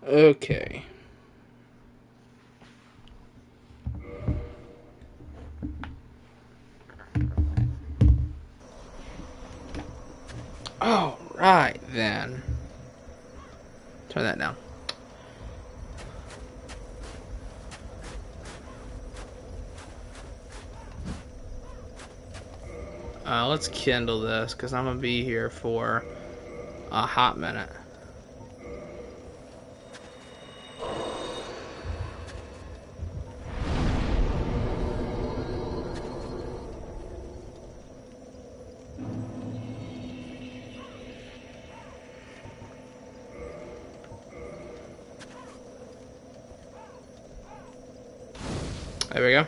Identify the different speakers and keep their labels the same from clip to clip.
Speaker 1: Okay. All right then. Turn that down. Let's kindle this because I'm gonna be here for a hot minute. There we go.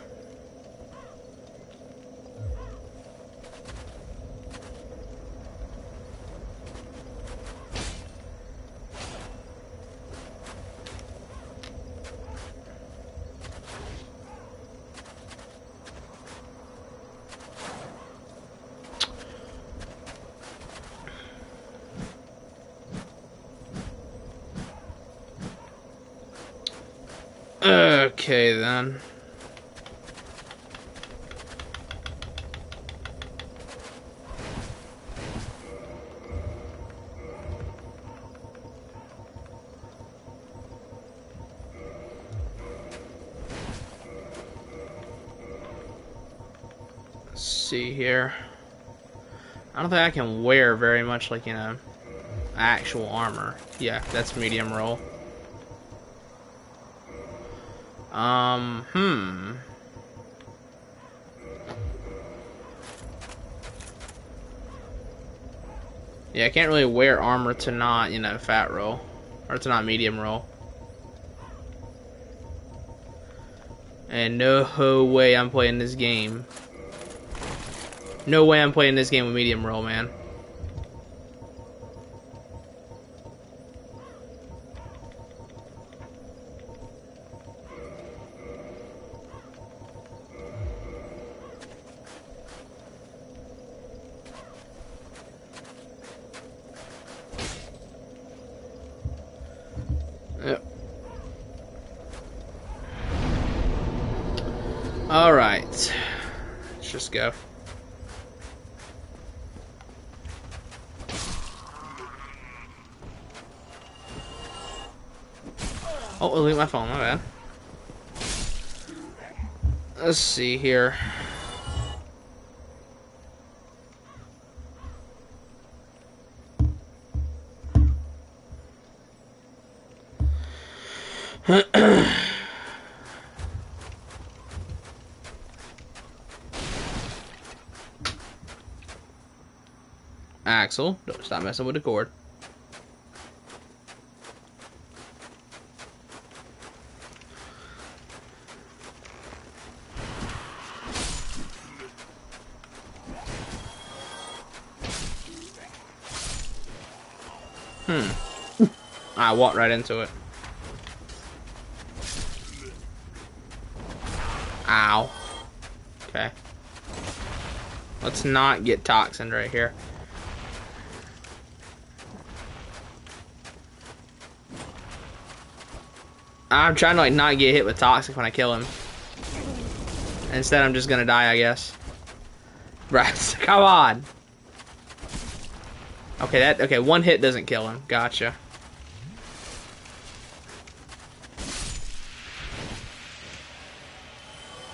Speaker 1: Okay then. Let's see here. I don't think I can wear very much, like, actual armor. Yeah, that's medium roll. Yeah, I can't really wear armor to not, fat roll. Or to not medium roll. And no way I'm playing this game. No way I'm playing this game with medium roll, man. Yep. Alright. Let's just go. Oh, I'll leave my phone, my bad. Let's see here. Axel, don't stop messing with the cord. I walked right into it. Ow. Okay. Let's not get toxined right here. I'm trying to, like, not get hit with toxic when I kill him. Instead, I'm just gonna die, I guess. Right, come on. Okay, one hit doesn't kill him. Gotcha.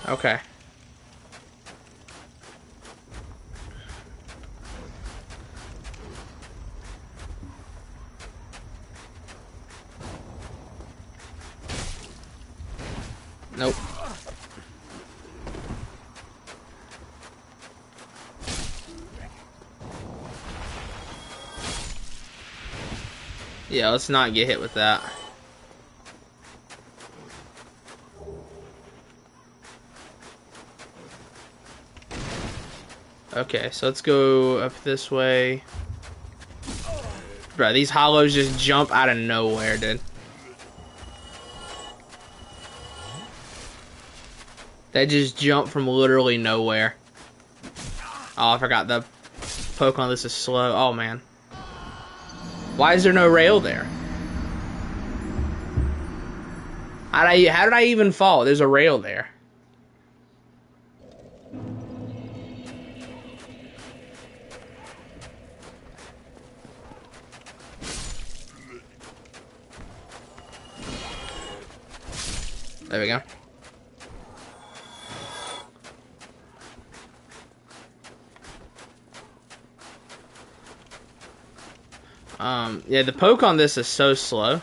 Speaker 1: Okay. Nope. Yeah, let's not get hit with that. Okay, so let's go up this way. Bro, these hollows just jump out of nowhere, dude. They just jump from literally nowhere. Oh, I forgot the poke on this is slow. Oh, man. Why is there no rail there? How did I even fall? There's a rail there. There we go. Yeah, the poke on this is so slow.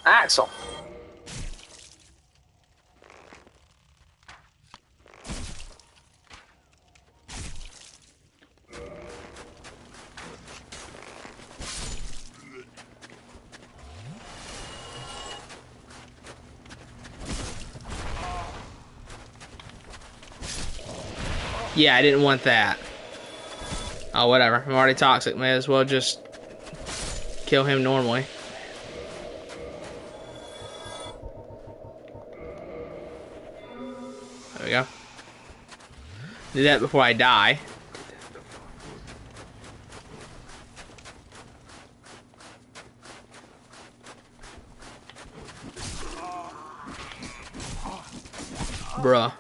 Speaker 1: Axel. Yeah, I didn't want that. Oh, whatever. I'm already toxic. May as well just kill him normally. There we go. Do that before I die. Bruh.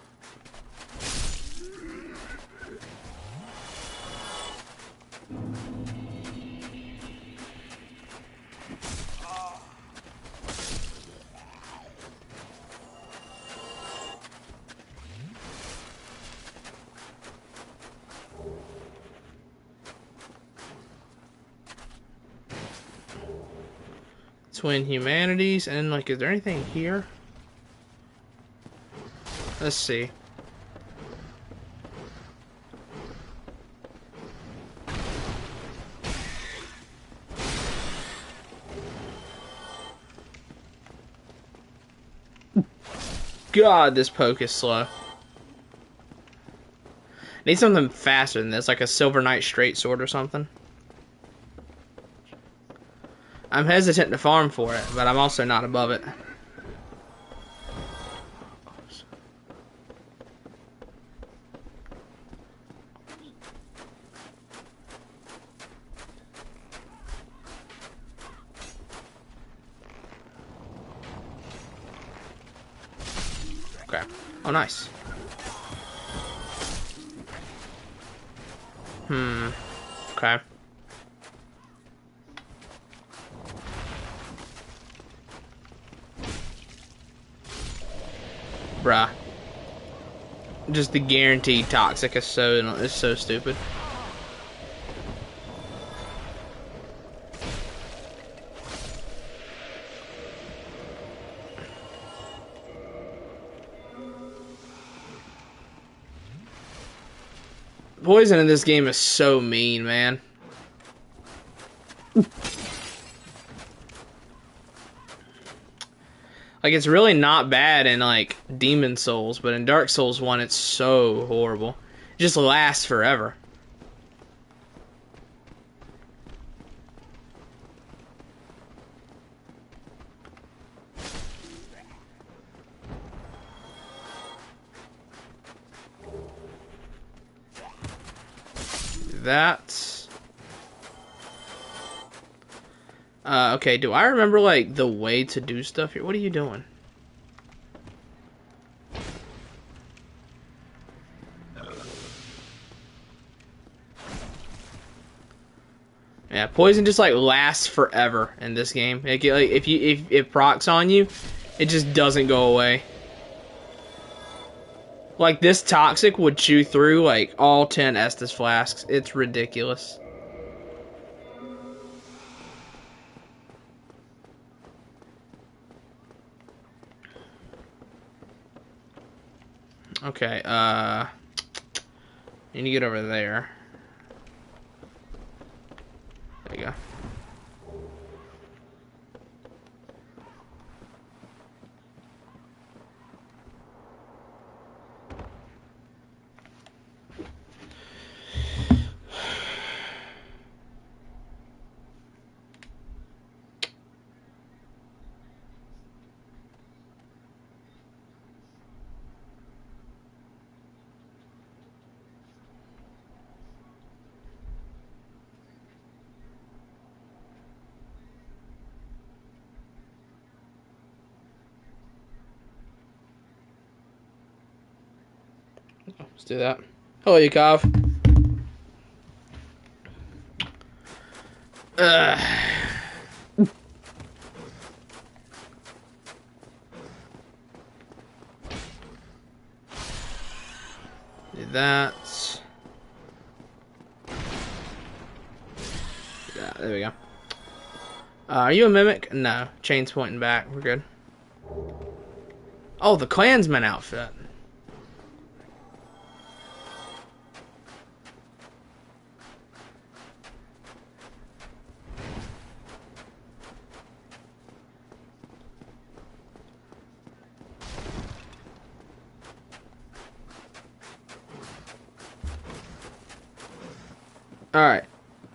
Speaker 1: Twin Humanities, and like, is there anything here? Let's see. God, this poke is slow. Need something faster than this, like a Silver Knight straight sword or something. I'm hesitant to farm for it, but I'm also not above it. Okay. Oh, nice. Okay. Bruh. Just the guaranteed toxic is so stupid. Poison in this game is so mean, man. Like, it's really not bad in, like, Demon Souls, but in Dark Souls 1, it's so horrible. It just lasts forever. That. Okay, do I remember, like, the way to do stuff here? What are you doing? Yeah, poison just, like, lasts forever in this game. Like, if it procs on you, it just doesn't go away. Like, this toxic would chew through, like, all 10 Estus flasks. It's ridiculous. Okay, need to get over there. There you go. let's do that. Hello, Yakov. Do that. Yeah, there we go. Are you a mimic? No. Chain's pointing back. We're good. Oh, the Klansman outfit. Alright.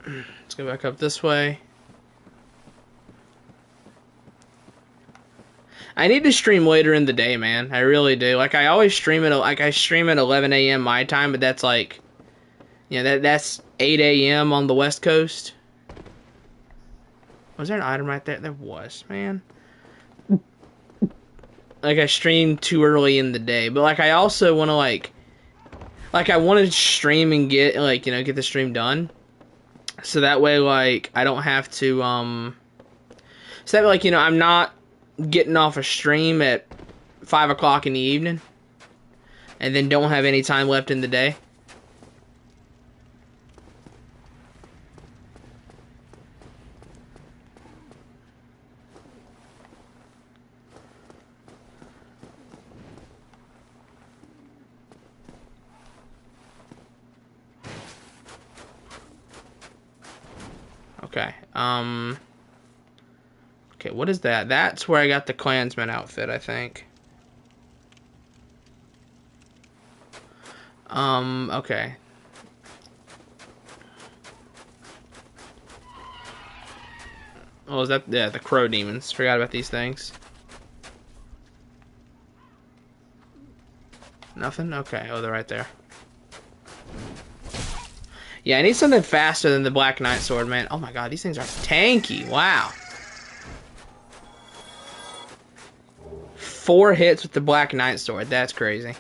Speaker 1: Let's go back up this way. I need to stream later in the day, man. I really do. Like, I always stream at, I stream at 11 a.m. my time, but that's like, you know, that's 8 a.m. on the West Coast. Was there an item right there? There was, man. Like, I stream too early in the day, but like, I also want to like, I want to stream and get, like, you know, get the stream done. So that way, like, I don't have to, so that way, like, you know, I'm not getting off a stream at 5 o'clock in the evening and then don't have any time left in the day. Okay, okay, what is that? That's where I got the Klansman outfit, I think. Okay. Oh, is that, yeah, the Crow Demons. Forgot about these things. Nothing? Okay, oh, they're right there. Yeah, I need something faster than the Black Knight Sword, man. Oh my god, these things are tanky. Wow. 4 hits with the Black Knight Sword. That's crazy.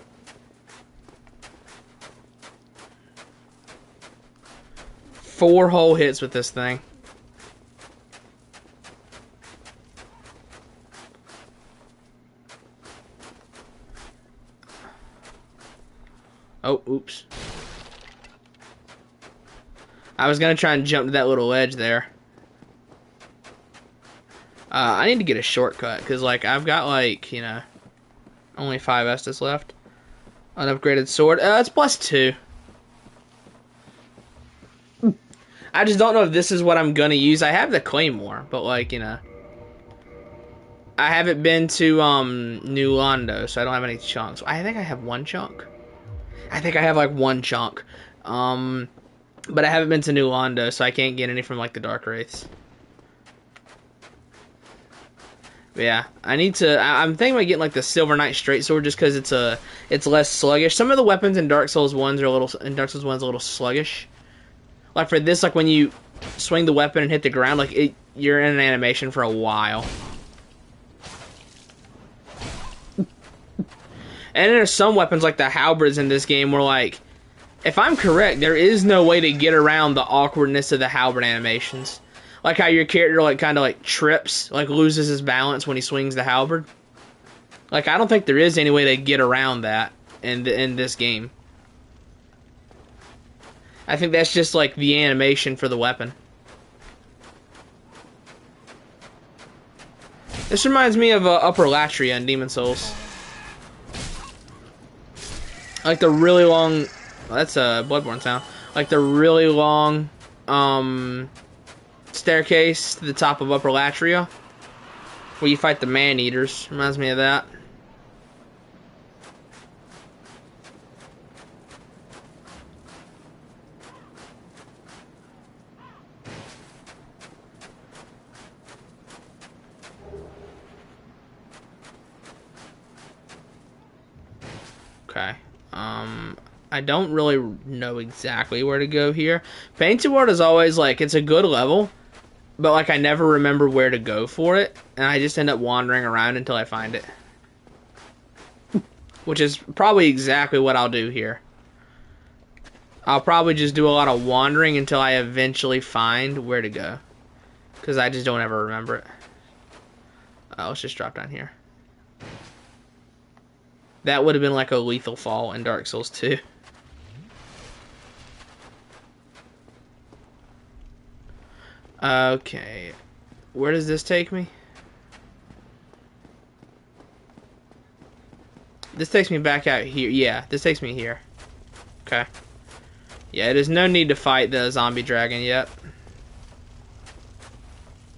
Speaker 1: Four whole hits with this thing. Oh, oops. I was gonna try and jump to that little ledge there. I need to get a shortcut, because, like, I've got, like, you know, only 5 Estus left. An upgraded sword. It's +2. I just don't know if this is what I'm gonna use. I have the Claymore, but, like, you know, I haven't been to, New Londo, so I don't have any chunks. I think I have 1 chunk. I think I have, like, 1 chunk. But I haven't been to New Londo, so I can't get any from, like, the Dark Wraiths. But yeah, I need to. I'm thinking about getting, like, the Silver Knight Straight Sword, just because it's less sluggish. Some of the weapons in Dark Souls 1's are a little sluggish. Like, for this, like, when you swing the weapon and hit the ground, like, you're in an animation for a while. And there's some weapons, like the halberds in this game, where, like, if I'm correct, there is no way to get around the awkwardness of the halberd animations. Like how your character, like, kind of, like, trips, like, loses his balance when he swings the halberd. Like, I don't think there is any way to get around that in this game. I think that's just, like, the animation for the weapon. This reminds me of Upper Latria in Demon Souls. Like the really long... Well, that's a Bloodborne sound. Like the really long staircase to the top of Upper Latria, where you fight the man-eaters. Reminds me of that. Okay. I don't really know exactly where to go here. Painted World is always, like, it's a good level, but, like, I never remember where to go for it, and I just end up wandering around until I find it. Which is probably exactly what I'll do here. I'll probably just do a lot of wandering until I eventually find where to go. Because I just don't ever remember it. Let's just drop down here. That would have been like a lethal fall in Dark Souls 2. Okay. Where does this take me? This takes me back out here. Yeah, this takes me here. Okay. Yeah, there's no need to fight the zombie dragon yet.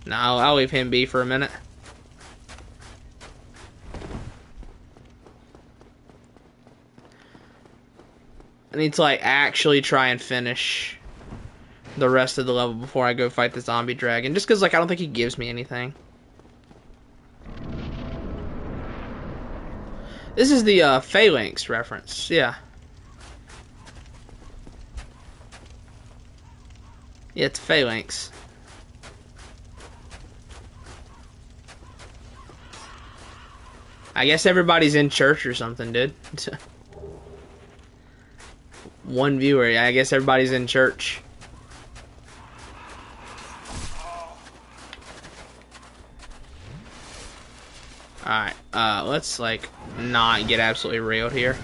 Speaker 1: No, I'll leave him be for a minute. I need to, like, actually try and finish the rest of the level before I go fight the zombie dragon. Just because, like, I don't think he gives me anything. This is the Phalanx reference, yeah. Yeah, it's Phalanx. I guess everybody's in church or something, dude. One viewer, yeah, I guess everybody's in church. Alright, let's, like, not get absolutely railed here.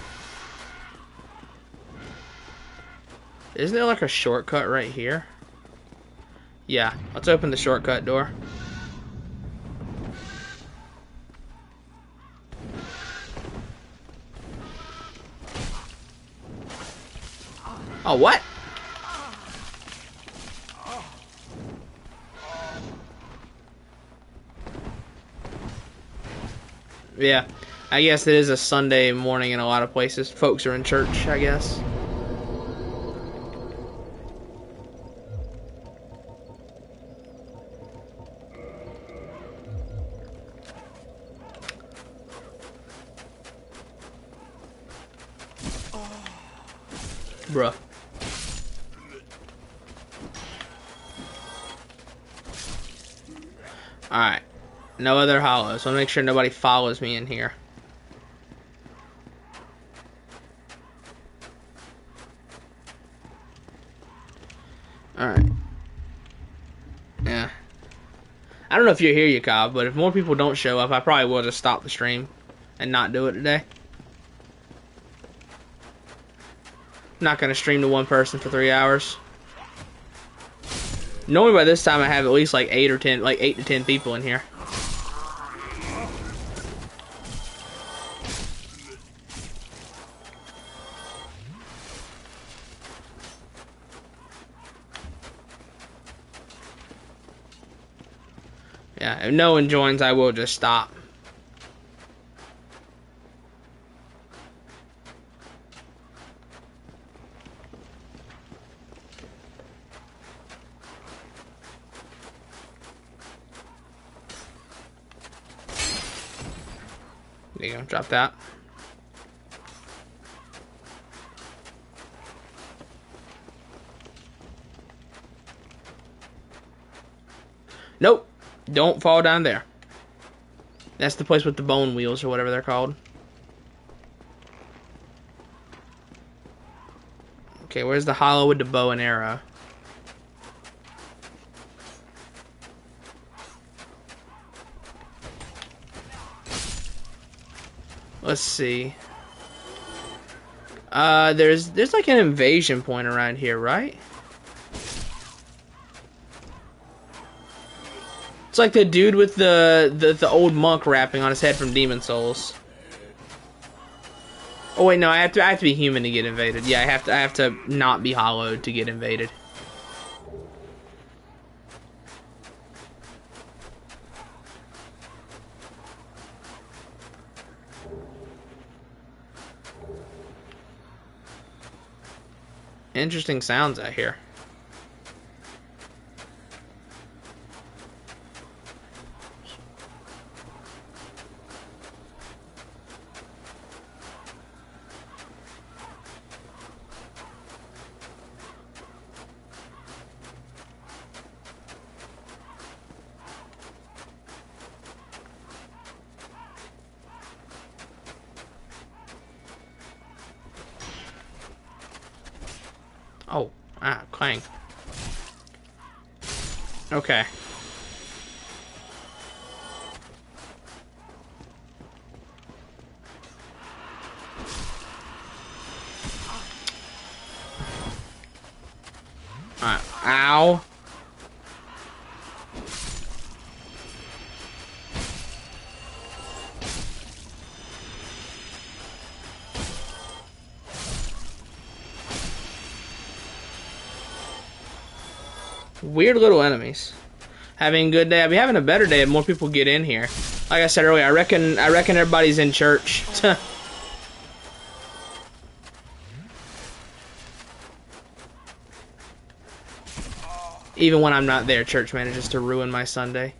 Speaker 1: Isn't there, like, a shortcut right here? Yeah, let's open the shortcut door. Oh, what? Yeah, I guess it is a Sunday morning in a lot of places. Folks are in church, I guess. Bruh. Alright. No other hollows. So I'll make sure nobody follows me in here. Alright. Yeah. I don't know if you're here, Yakov, but if more people don't show up, I probably will just stop the stream and not do it today. I'm not going to stream to one person for 3 hours. Normally by this time I have at least like 8 or 10, like 8 to 10 people in here. Yeah, if no one joins, I will just stop. There you go, drop that. Nope, don't fall down there. That's the place with the bone wheels or whatever they're called. Okay, where's the hollow with the bow and arrow? Let's see. There's like an invasion point around here, right? It's like the dude with the old monk rapping on his head from Demon Souls. Oh wait, no, I have to be human to get invaded. Yeah, I have to not be hollowed to get invaded. Interesting sounds out here. Ah, clang. Okay. Alright. Ow. Weird little enemies. Having a good day. I'll be having a better day if more people get in here. Like I said earlier, I reckon everybody's in church. Even when I'm not there, church manages to ruin my Sunday.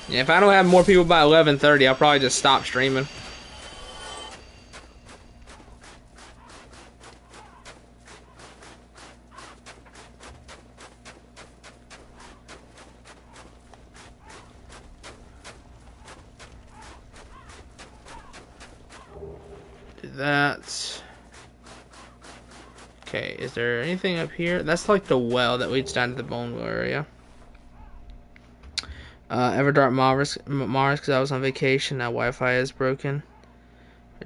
Speaker 1: Yeah, if I don't have more people by 11:30, I'll probably just stop streaming. Do that. Okay, is there anything up here? That's like the well that leads down to the bone well area. Everdark Mars, because I was on vacation. Now Wi-Fi is broken.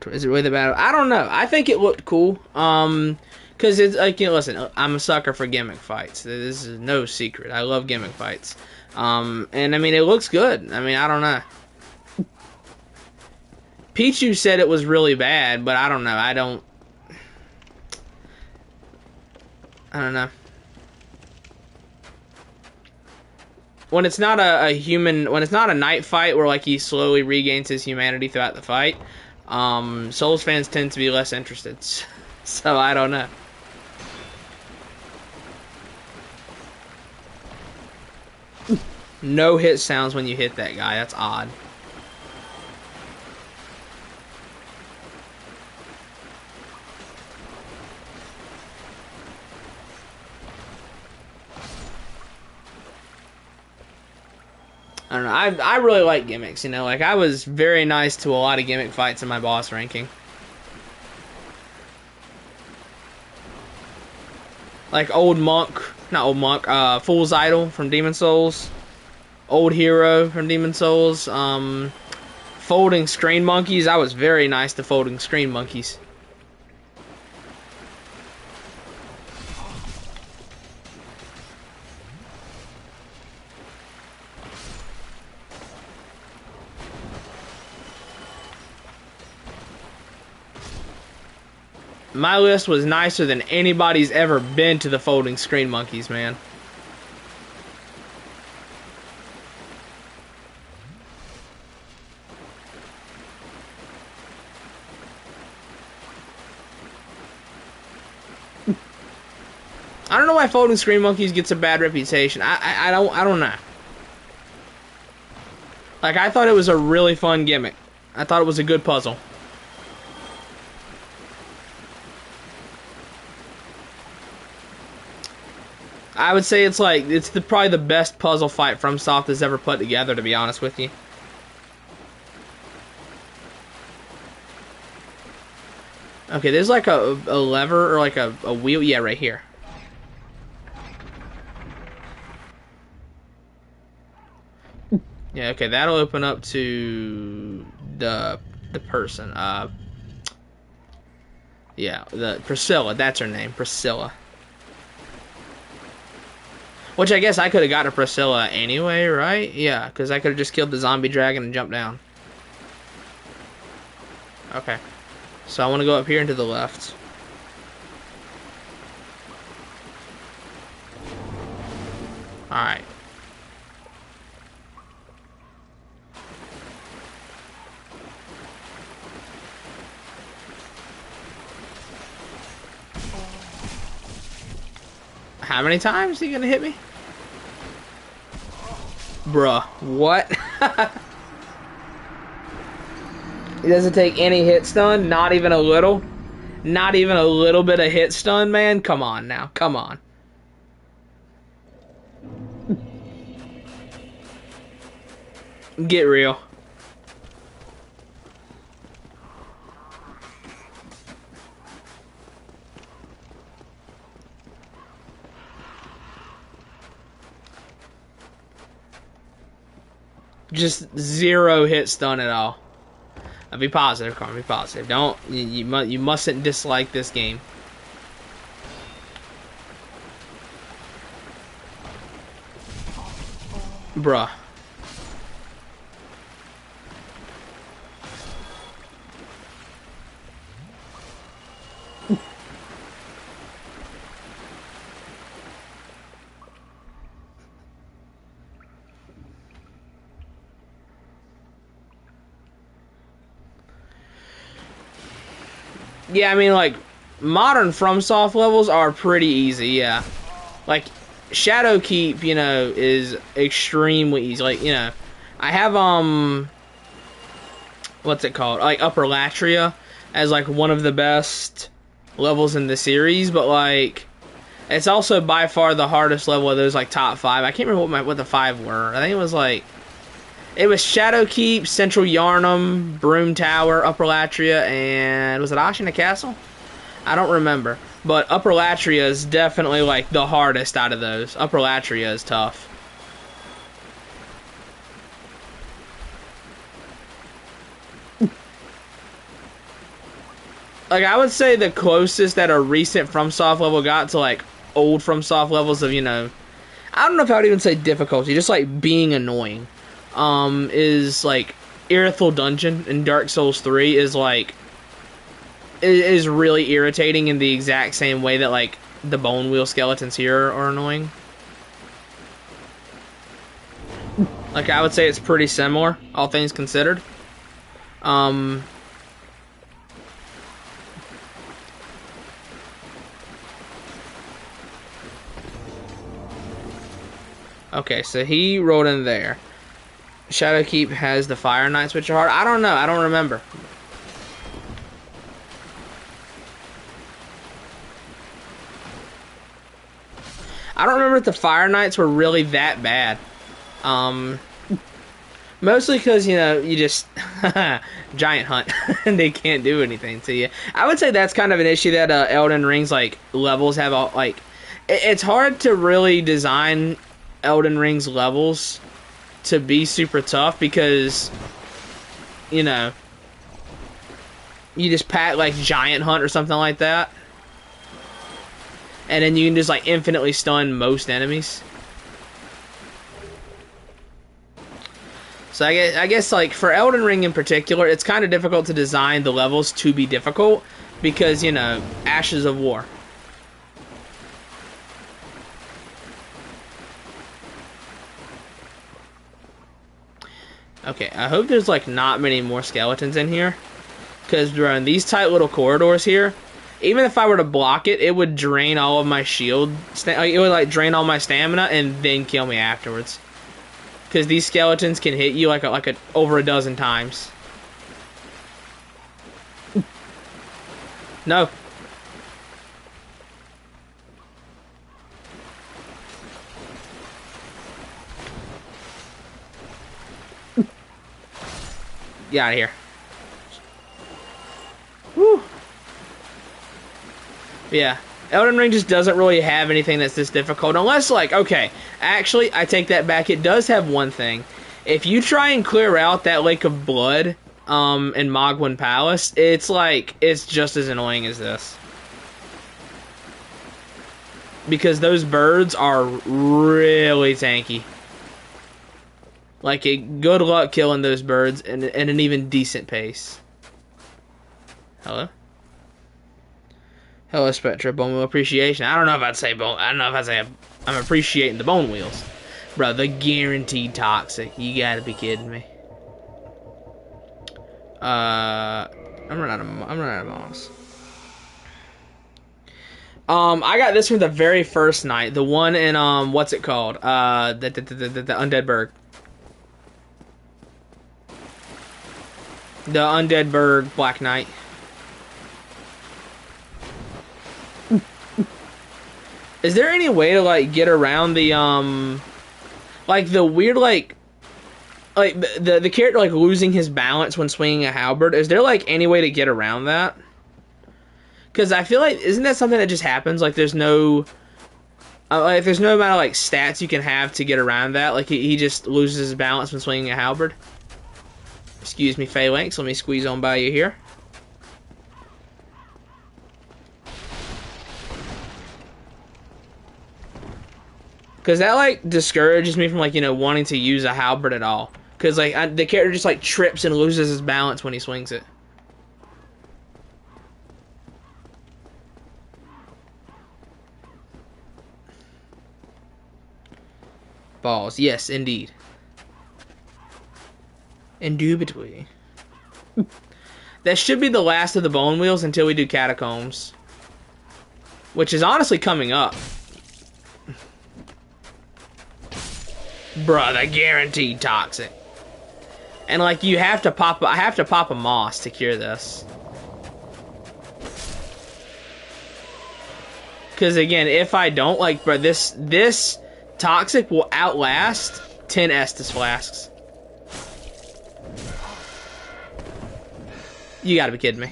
Speaker 1: Is it really the bad? I don't know. I think it looked cool. Because it's like, you know, listen, I'm a sucker for gimmick fights. This is no secret. I love gimmick fights. And I mean, it looks good. I mean, I don't know. Pichu said it was really bad, but I don't know. I don't know. When it's not when it's not a night fight where like he slowly regains his humanity throughout the fight, Souls fans tend to be less interested. So I don't know. No hit sounds when you hit that guy. That's odd. I don't know. I really like gimmicks, you know. Like, I was very nice to a lot of gimmick fights in my boss ranking. Like Old Monk, not Old Monk, Fool's Idol from Demon Souls. Old Hero from Demon Souls. Folding Screen Monkeys. I was very nice to Folding Screen Monkeys. My list was nicer than anybody's ever been to the Folding Screen Monkeys, man. I don't know why Folding Screen Monkeys gets a bad reputation. I don't know. Like, I thought it was a really fun gimmick. I thought it was a good puzzle. I would say it's like, it's probably the best puzzle fight FromSoft has ever put together, to be honest with you. Okay, there's like a lever or like a wheel. Yeah, right here. Yeah, okay, that'll open up to the person. Yeah, the Priscilla, that's her name, Priscilla. Which I guess I could have got to Priscilla anyway, right? Yeah, because I could have just killed the zombie dragon and jumped down. Okay. So I want to go up here and to the left. Alright. How many times are you gonna hit me? Bruh, what? He doesn't take any hit stun? Not even a little? Not even a little bit of hit stun, man? Come on now, come on. Get real. Just 0 hit stun at all. Be positive, Carm. Be positive. Don't you mustn't dislike this game. Bruh. Yeah, I mean, like, modern FromSoft levels are pretty easy, yeah. Like, Shadowkeep, you know, is extremely easy. Like, you know, I have, what's it called? Like, Upper Latria as, like, one of the best levels in the series, but, like, it's also by far the hardest level of those, like, top 5. I can't remember what the 5 were. I think it was, like, it was Shadowkeep, Central Yharnam, Broom Tower, Upper Latria, and was it Ashina Castle? I don't remember. But Upper Latria is definitely like the hardest out of those. Upper Latria is tough. Like, I would say the closest that a recent FromSoft level got to like old FromSoft levels of, you know, I don't know if I would even say difficulty, just like being annoying. Is like Irithyll Dungeon in Dark Souls 3 is like is really irritating in the exact same way that like the bone wheel skeletons here are annoying. Like, I would say it's pretty similar, all things considered. Okay, so he rolled in there. Shadowkeep has the Fire Knights, which are hard. I don't know. I don't remember. I don't remember if the Fire Knights were really that bad. Mostly because, you know, you just giant hunt and they can't do anything to you. I would say that's kind of an issue that Elden Ring's like levels have. Like, it's hard to really design Elden Ring's levels to be super tough because, you know, you just pack like giant hunt or something like that, and then you can just like infinitely stun most enemies. So I guess like for Elden Ring in particular, it's kind of difficult to design the levels to be difficult because, you know, Ashes of War. Okay, I hope there's like not many more skeletons in here, because in these tight little corridors here, even if I were to block it, it would drain all of my shield. It would like drain all my stamina and then kill me afterwards. Because these skeletons can hit you like over a dozen times. No. Get out of here. Woo. Yeah. Elden Ring just doesn't really have anything that's this difficult. Unless, like, okay, actually, I take that back. It does have one thing. If you try and clear out that Lake of Blood in Mogwyn Palace, it's like, it's just as annoying as this. Because those birds are really tanky. Like, good luck killing those birds in an even decent pace. Hello? Hello, Spectra. Bone wheel appreciation. I don't know if I'd say bone. I don't know if I'd say I'm appreciating the bone wheels. Bro, they're guaranteed toxic. You gotta be kidding me. I'm running out of moss. I got this from the very first night. The one in, what's it called? The Undead Burg. The Undead Burg Black Knight. Is there any way to, like, get around the, like, the weird, like, like the character like losing his balance when swinging a halberd. Is there like any way to get around that? Because I feel like isn't that something that just happens? Like there's no like there's no amount of like stats you can have to get around that. Like he just loses his balance when swinging a halberd. Excuse me, Phalanx. Let me squeeze on by you here. Because that, like, discourages me from, like, you know, wanting to use a halberd at all. Because, like, the character just, like, trips and loses his balance when he swings it. Balls. Yes, indeed. Indubitably. That should be the last of the bone wheels until we do catacombs. Which is honestly coming up. Bruh, the guaranteed toxic. And like you have to pop I have to pop a moss to cure this. Cause again, if I don't, like, bro, this toxic will outlast 10 Estus flasks. You gotta be kidding me.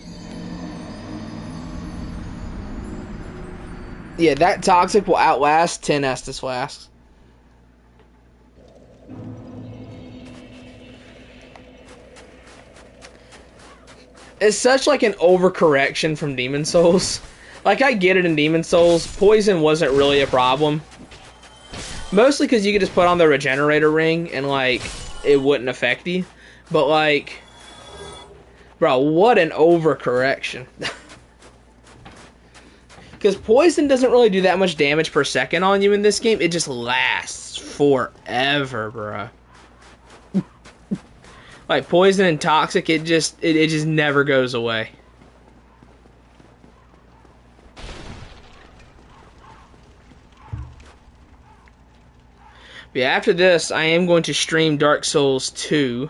Speaker 1: Yeah, that toxic will outlast 10 Estus flasks. It's such like an overcorrection from Demon Souls. Like, I get it in Demon Souls. Poison wasn't really a problem. Mostly because you could just put on the regenerator ring and, like, it wouldn't affect you. But, like, bro, what an overcorrection. Because poison doesn't really do that much damage per second on you in this game. It just lasts forever, bro. Like poison and toxic, it just never goes away. But yeah, after this, I am going to stream Dark Souls 2,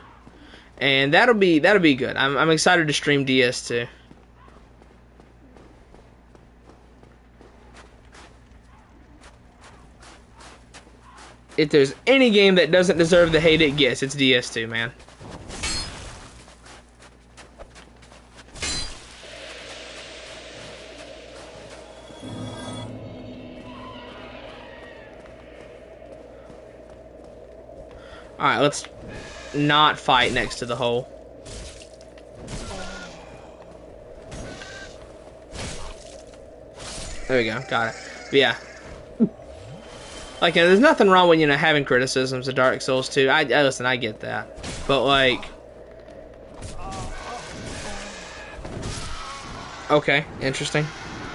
Speaker 1: and that'll be good. I'm excited to stream DS2. If there's any game that doesn't deserve the hate it gets, it's DS2, man. Alright, let's not fight next to the hole. There we go, got it. But yeah. Like, you know, there's nothing wrong with, you know, having criticisms of Dark Souls 2. Listen, I get that. But, like... Okay, interesting.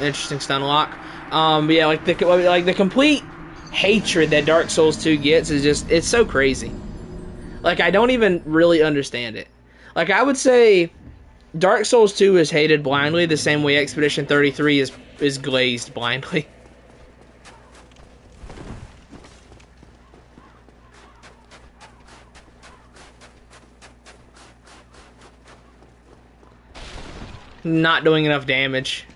Speaker 1: Interesting stun lock. But yeah, like the complete hatred that Dark Souls 2 gets is just, it's so crazy. Like, I don't even really understand it. Like, I would say Dark Souls 2 is hated blindly the same way Expedition 33 is glazed blindly. Not doing enough damage.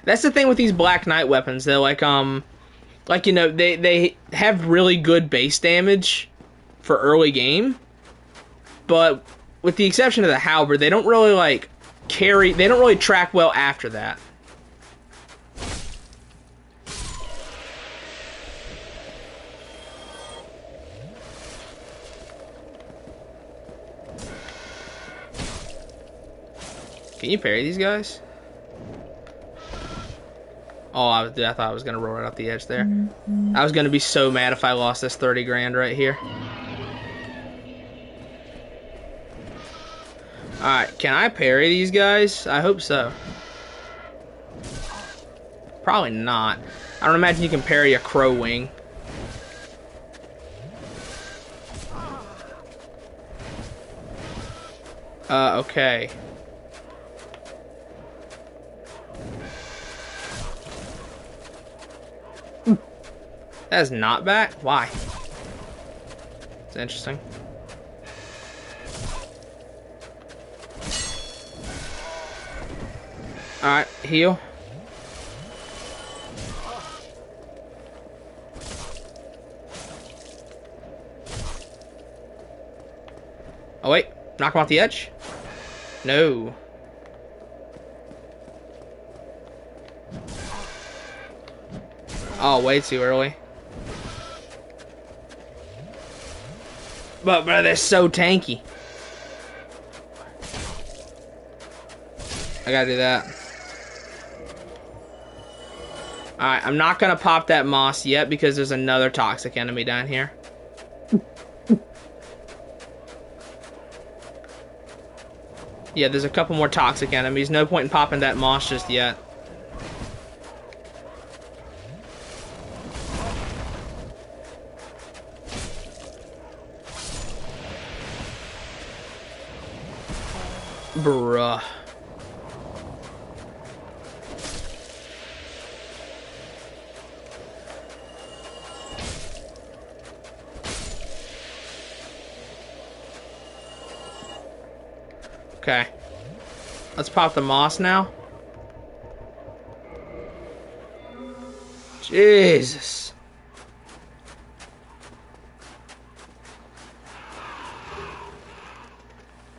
Speaker 1: That's the thing with these Black Knight weapons. They're like, you know, they have really good base damage for early game, but with the exception of the halberd, they don't really like they don't really track well after that. Can you parry these guys? Oh, I thought I was going to roll right off the edge there. I was going to be so mad if I lost this 30 grand right here. Alright, can I parry these guys? I hope so. Probably not. I don't imagine you can parry a crow wing. Okay. That is not back? Why? It's interesting. Alright, heal. Oh wait, knock him off the edge? No. Oh, way too early. But bro, they're so tanky. I gotta do that. Alright, I'm not gonna pop that moss yet because there's another toxic enemy down here. Yeah, there's a couple more toxic enemies. No point in popping that moss just yet. Bruh. Okay. Let's pop the moss now. Jesus.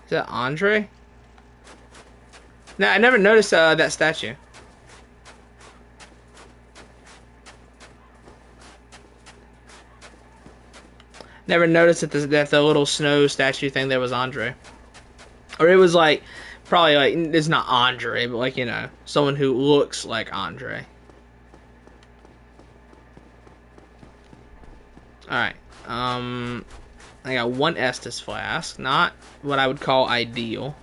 Speaker 1: Is that Andre? No, I never noticed that statue. Never noticed that the little snow statue thing there was Andre. Or it was like, probably like, it's not Andre, but like, you know, someone who looks like Andre. Alright, I got one Estus flask, not what I would call ideal.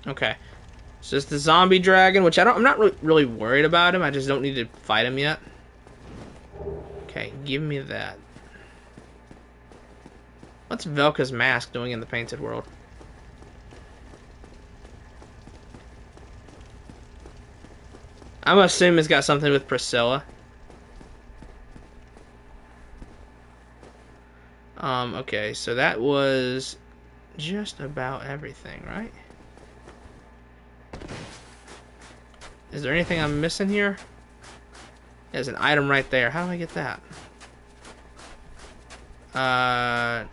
Speaker 1: Okay, so it's the zombie dragon, which I'm not really worried about him, I just don't need to fight him yet. Okay, give me that. What's Velka's mask doing in the painted world? I'm assuming it's got something with Priscilla. Okay, so that was just about everything, right? Is there anything I'm missing here? There's an item right there. How do I get that? I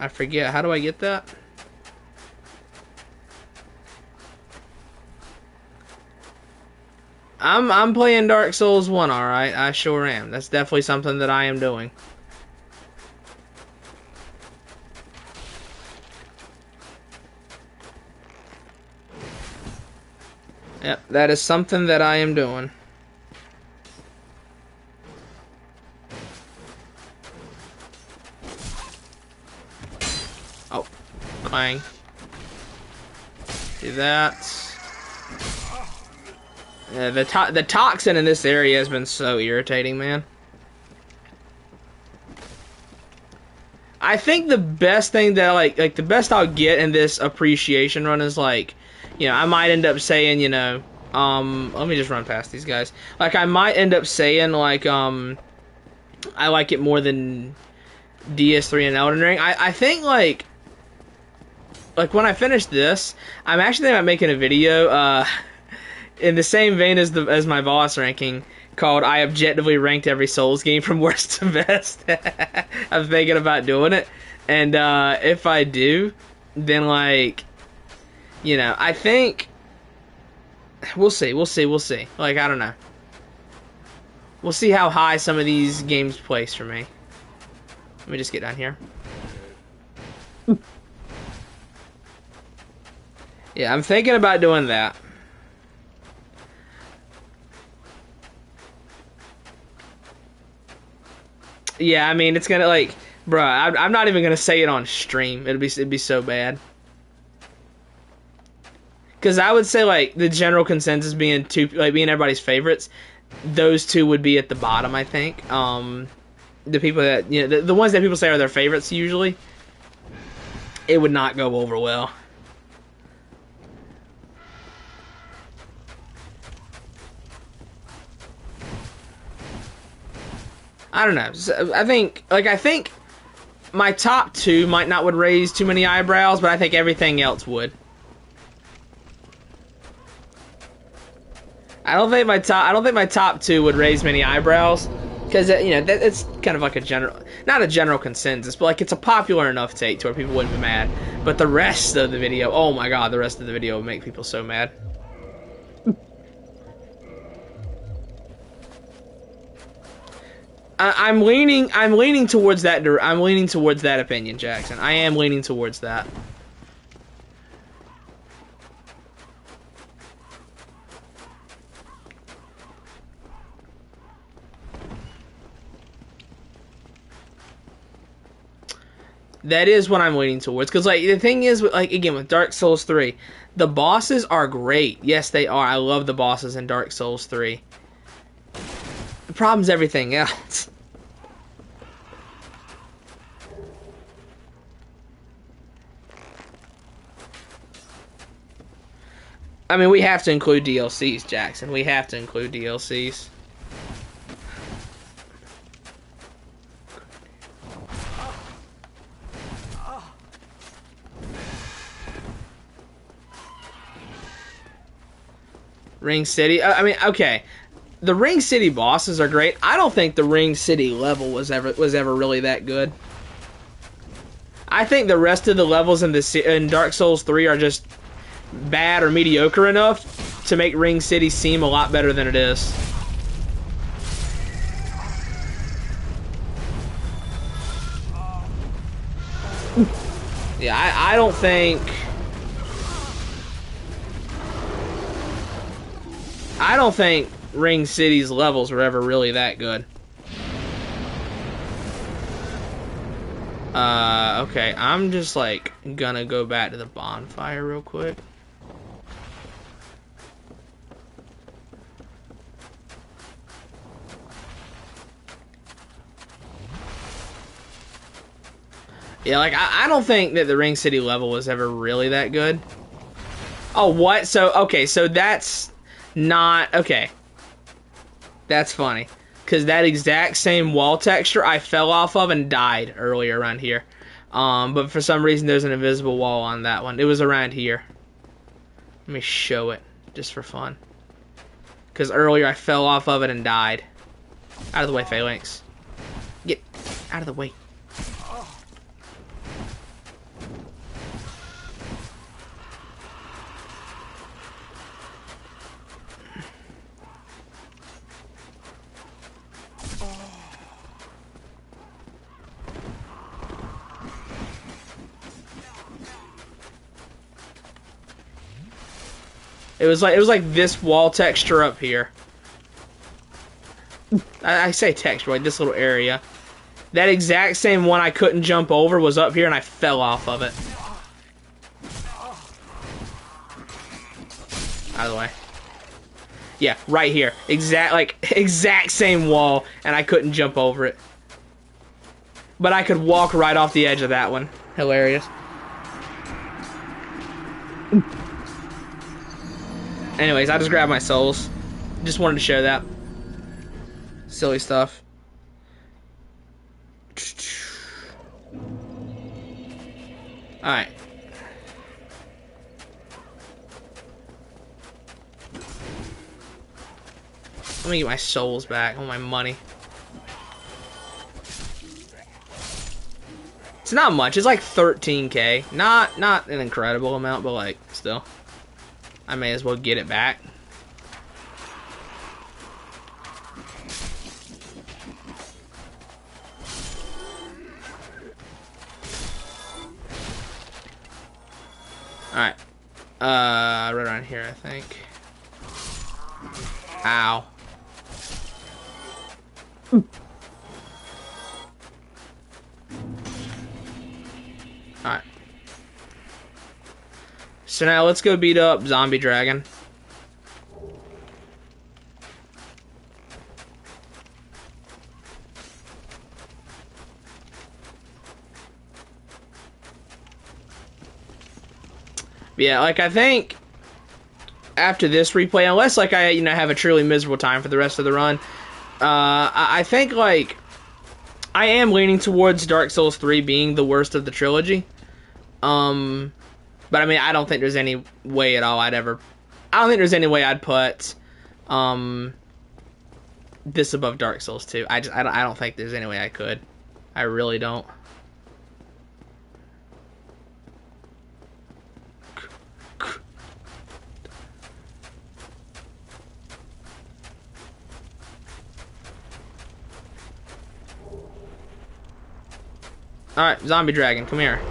Speaker 1: forget. How do I get that? I'm playing Dark Souls 1, alright. I sure am. That's definitely something that I am doing. Yep, that is something that I am doing. Oh, clang. Do that. Yeah, the toxin in this area has been so irritating, man. I think the best thing that like the best I'll get in this appreciation run is like, you know, I might end up saying, you know, let me just run past these guys. Like I might end up saying like I like it more than DS3 and Elden Ring. I think like when I finish this, I'm actually thinking about making a video in the same vein as my boss ranking, called I objectively ranked every Souls game from worst to best. I'm thinking about doing it, and if I do, then like, you know, I think we'll see. Like, I don't know. We'll see how high some of these games place for me. Let me just get down here. Yeah, I'm thinking about doing that. Yeah, I mean, it's gonna like, bruh, I'm not even gonna say it on stream. It'd be so bad. Because I would say like the general consensus being being everybody's favorites, those two would be at the bottom. I think. The people that, you know, the ones that people say are their favorites usually, it would not go over well. I don't know. I think my top two might not would raise too many eyebrows, but I think everything else would. I don't think my top two would raise many eyebrows, because you know it's kind of like a general, not a general consensus, but like it's a popular enough take to where people wouldn't be mad. But the rest of the video, oh my god, the rest of the video would make people so mad. I'm leaning towards that. I'm leaning towards that opinion, Jackson. I am leaning towards that. That is what I'm leaning towards. Because, like, the thing is, like, again, with Dark Souls 3, the bosses are great. Yes, they are. I love the bosses in Dark Souls 3. The problem's everything else. I mean, we have to include DLCs, Jackson. We have to include DLCs. Ring City. I mean, okay. The Ring City bosses are great. I don't think the Ring City level was ever really that good. I think the rest of the levels in Dark Souls 3 are just bad or mediocre enough to make Ring City seem a lot better than it is. Yeah, I don't think... I don't think Ring City's levels were ever really that good. Okay, I'm just, like, gonna go back to the bonfire real quick. Yeah, like, I don't think that the Ring City level was ever really that good. Oh, what? So, okay, so that's not... Okay. That's funny. Because that exact same wall texture I fell off of and died earlier around here. But for some reason there's an invisible wall on that one. It was around here. Let me show it, just for fun. Because earlier I fell off of it and died. Out of the way, Phalanx. Get out of the way. It was like this wall texture up here. I say texture, like this little area. That exact same one I couldn't jump over was up here and I fell off of it. Out of the way. Yeah, right here. Exact same wall and I couldn't jump over it. But I could walk right off the edge of that one. Hilarious. Anyways, I just grabbed my souls. Just wanted to share that. Silly stuff. Alright. Let me get my souls back. I want my money. It's not much. It's like 13k. Not an incredible amount, but like, still. I may as well get it back. Alright. Right around here, I think. Ow. Alright. So now let's go beat up Zombie Dragon. Yeah, like I think after this replay, unless like I have a truly miserable time for the rest of the run, I think like I am leaning towards Dark Souls 3 being the worst of the trilogy. But I mean, I don't think there's any way at all I don't think there's any way I'd put this above Dark Souls 2. I don't think there's any way I could. I really don't. Alright, zombie dragon, come here.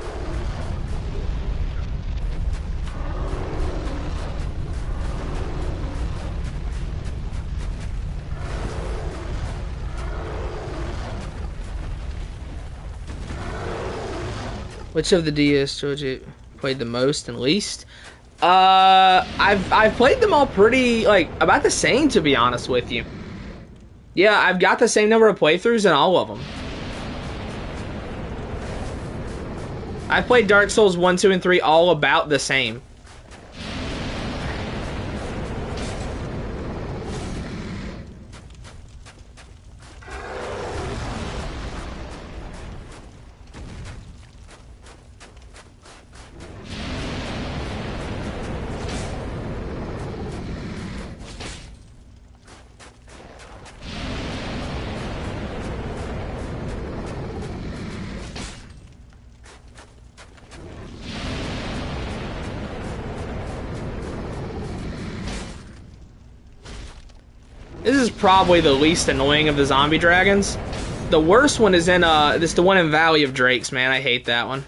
Speaker 1: Which of the DS trilogy played the most and least? I've played them all pretty, like, about the same, to be honest with you. Yeah, I've got the same number of playthroughs in all of them. I played Dark Souls 1, 2, and 3 all about the same. This is probably the least annoying of the zombie dragons. The worst one is in, the one in Valley of Drakes, man. I hate that one.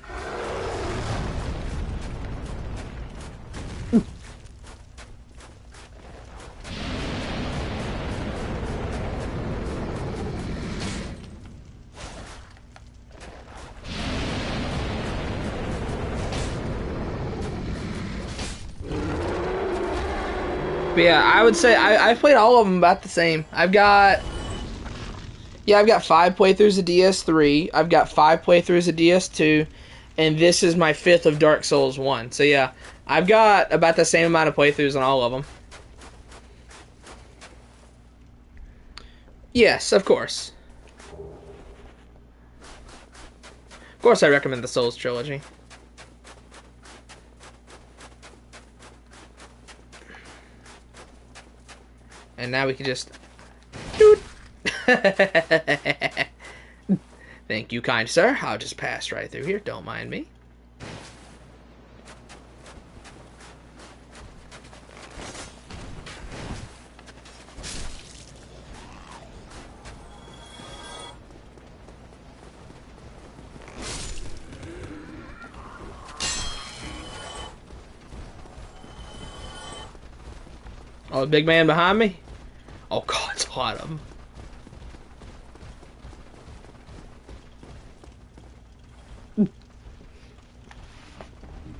Speaker 1: But yeah, I would say I've played all of them about the same. I've got 5 playthroughs of DS3. I've got 5 playthroughs of DS2, and this is my 5th of Dark Souls 1. So yeah, I've got about the same amount of playthroughs on all of them. Yes, of course. Of course, I recommend the Souls trilogy. And now we can just... Thank you, kind sir. I'll just pass right through here. Don't mind me. Oh, the big man behind me? Oh god, it's a lot of them.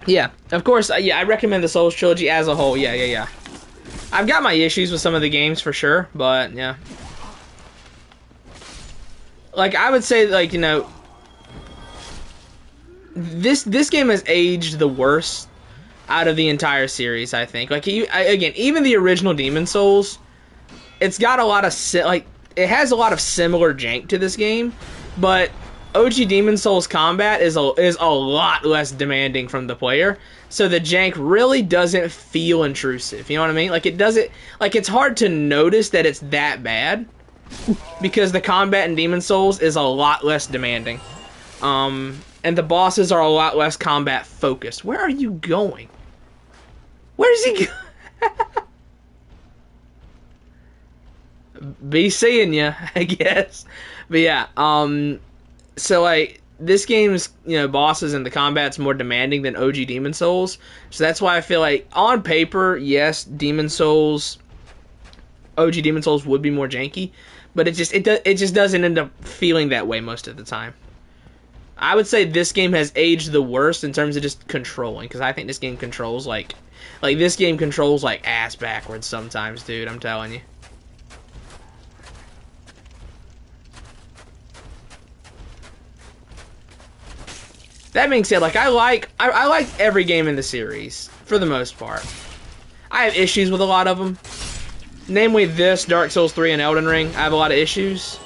Speaker 1: Yeah, of course, yeah, I recommend the Souls trilogy as a whole. Yeah. I've got my issues with some of the games for sure, but yeah. Like, I would say, like, you know, this game has aged the worst out of the entire series, I think. Like, again, even the original Demon Souls, it's got a lot of it has a lot of similar jank to this game, but OG Demon Souls combat is a lot less demanding from the player, so the jank really doesn't feel intrusive. You know what I mean? Like, it doesn't, like, it's hard to notice that it's that bad because the combat in Demon Souls is a lot less demanding, and the bosses are a lot less combat focused. Where are you going? Where's he go? Be seeing ya, I guess. But yeah, so like, this game's, you know, bosses and the combat's more demanding than OG Demon Souls. So that's why I feel like, on paper, yes, OG Demon Souls would be more janky, but it just doesn't end up feeling that way most of the time. I would say this game has aged the worst in terms of just controlling, because I think this game controls like this game controls like ass backwards sometimes, dude. I'm telling you. That being said, like, I like every game in the series for the most part. I have issues with a lot of them, namely this, Dark Souls 3, and Elden Ring. I have a lot of issues,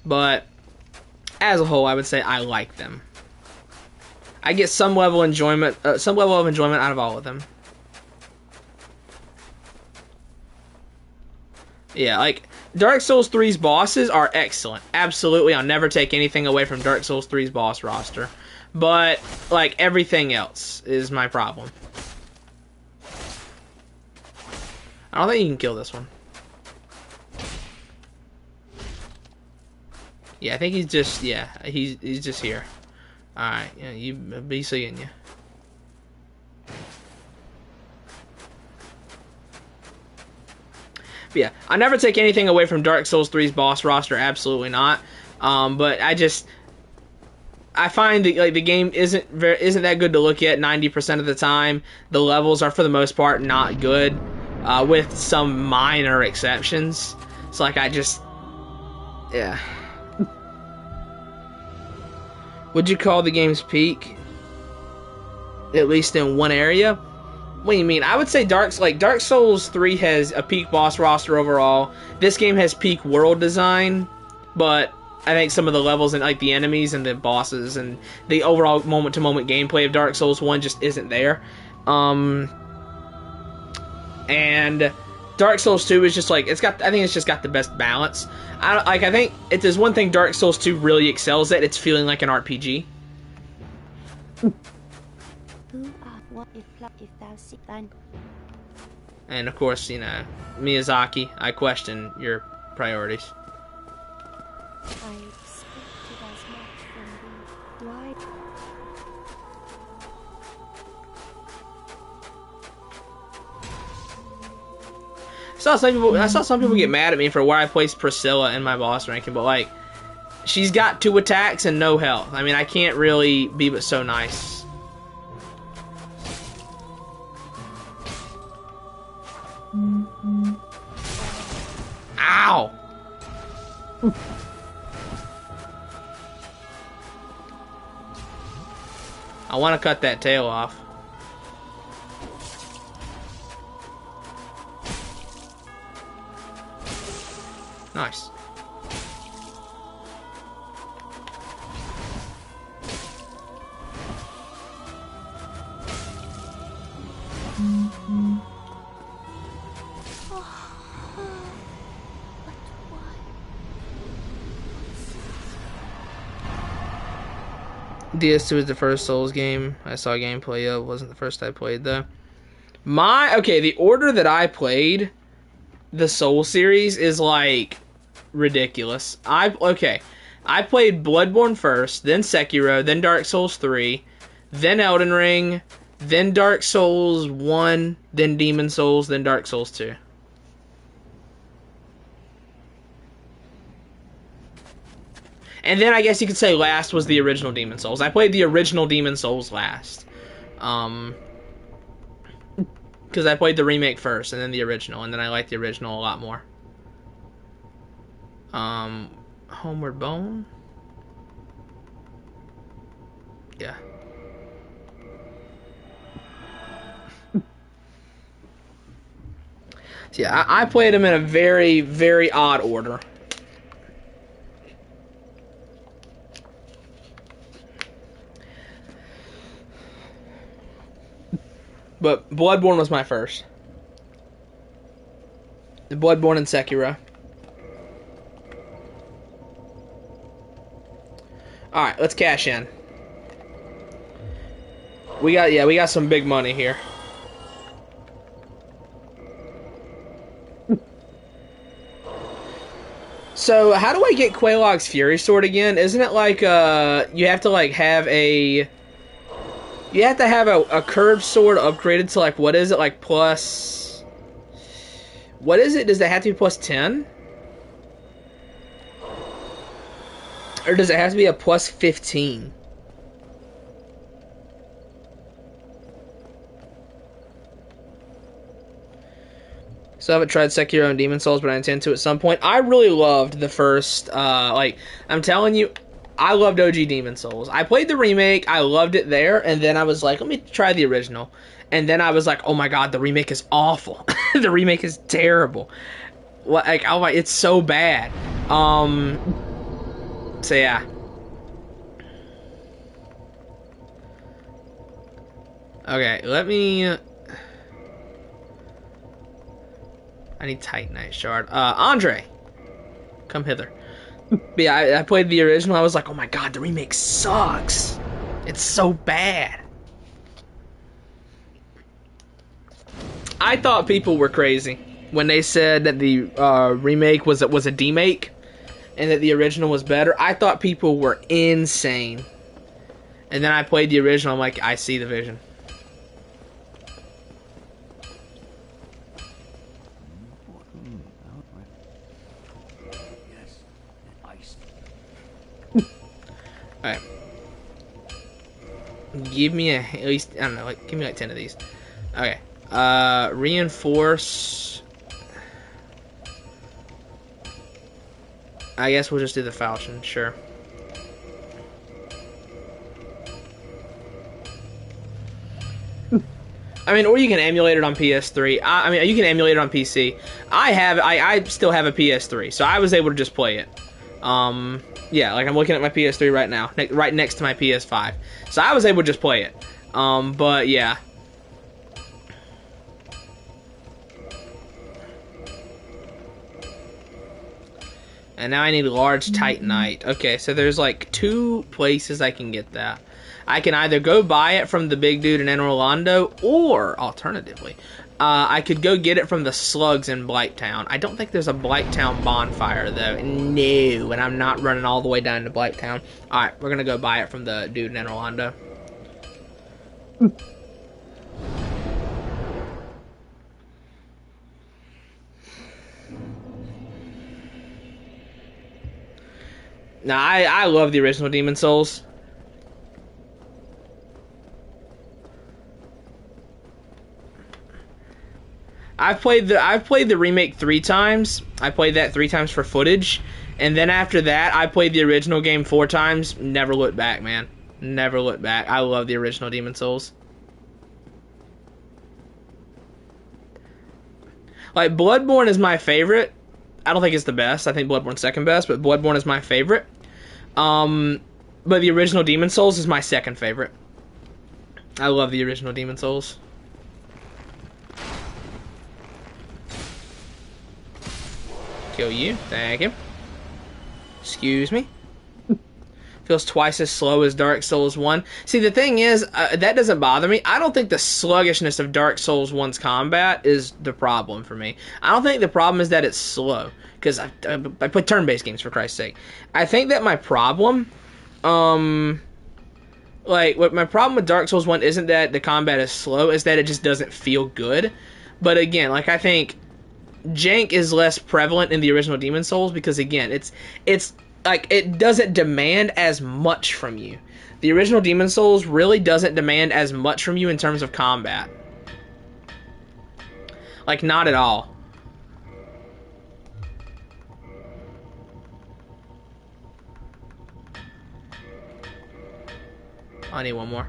Speaker 1: but as a whole, I would say I like them. I get some level of enjoyment out of all of them. Yeah, like Dark Souls 3's bosses are excellent. Absolutely, I'll never take anything away from Dark Souls 3's boss roster. But like everything else is my problem. I don't think you can kill this one. Yeah, I think he's just he's just here. All right, yeah, you be seeing you. But yeah, I never take anything away from Dark Souls 3's boss roster. Absolutely not. But I find that like the game isn't that good to look at 90% of the time. The levels are for the most part not good, with some minor exceptions. It's like yeah. Would you call the game's peak? At least in one area? What do you mean? I would say Dark Souls 3 has a peak boss roster overall. This game has peak world design, but I think some of the levels and like the enemies and the bosses and the overall moment-to-moment gameplay of Dark Souls 1 just isn't there. And Dark Souls 2 is just like I think it's just got the best balance. I think if there's one thing Dark Souls 2 really excels at, it's feeling like an RPG. And of course, you know, Miyazaki, I question your priorities.
Speaker 2: I expected as much from you. Why?
Speaker 1: I saw some people get mad at me for where I placed Priscilla in my boss ranking, but like, she's got 2 attacks and no health. I mean, I can't really be but so nice. Ow! I want to cut that tail off. Nice. DS2 is the first Souls game I saw gameplay of. Wasn't the first I played though. The order that I played the Soul series is like ridiculous. I played Bloodborne first, then Sekiro, then Dark Souls 3, then Elden Ring, then Dark Souls 1, then Demon Souls, then Dark Souls 2. And then I guess you could say last was the original Demon Souls. I played the original Demon Souls last. Because I played the remake first, and then the original, and then I liked the original a lot more. Homeward Bone? Yeah. So yeah, I played them in a very, very odd order. But Bloodborne was my first. Bloodborne and Sekiro. Alright, let's cash in. We got some big money here. So, how do I get Quelaag's Fury Sword again? Isn't it like, you have to, like, have a... You have to have a curved sword upgraded to, like, what is it? Like, plus... What is it? Does it have to be plus 10? Or does it have to be a plus 15? So I haven't tried Sekiro and Demon Souls, but I intend to at some point. I really loved the first, I'm telling you, I loved OG Demon Souls. I played the remake, I loved it there, and then I was like, let me try the original. And then I was like, oh my god, the remake is awful. The remake is terrible. Like, oh my, it's so bad. So yeah. Okay, let me... I need Titanite shard. Andre, come hither. But yeah, I played the original. I was like, oh my god, the remake sucks. It's so bad. I thought people were crazy when they said that the remake was a demake and that the original was better. I thought people were insane. And then I played the original. I'm like, I see the vision. Alright. Give me at least, I don't know, like, give me like 10 of these. Okay. Reinforce. I guess we'll just do the falchion, sure. I mean, or you can emulate it on PS3. I mean, you can emulate it on PC. I still have a PS3, so I was able to just play it. Yeah, like I'm looking at my PS3 right now, right next to my PS5. So I was able to just play it. But yeah. And now I need large Titanite. Okay, so there's like 2 places I can get that. I can either go buy it from the big dude in Enter Rolando, or, alternatively, I could go get it from the slugs in Blighttown. I don't think there's a Blighttown bonfire, though. No, and I'm not running all the way down to Blighttown. Alright, we're gonna go buy it from the dude in Enter Rolando. Now, I love the original Demon's Souls. I've played the remake 3 times. I played that 3 times for footage, and then after that, I played the original game 4 times. Never looked back, man. Never looked back. I love the original Demon's Souls. Like, Bloodborne is my favorite. I don't think it's the best. I think Bloodborne's second best, but Bloodborne is my favorite. But the original Demon's Souls is my second favorite. I love the original Demon's Souls. Kill you. Thank you. Excuse me. Feels twice as slow as Dark Souls 1. See, the thing is, that doesn't bother me. I don't think the sluggishness of Dark Souls 1's combat is the problem for me. I don't think the problem is that it's slow. Because I play turn-based games, for Christ's sake. I think that my problem... what my problem with Dark Souls 1 isn't that the combat is slow, is that it just doesn't feel good. But again, like, I think jank is less prevalent in the original Demon's Souls because, again, it's like, it doesn't demand as much from you. The original Demon's Souls really doesn't demand as much from you in terms of combat. Like, not at all. I need one more.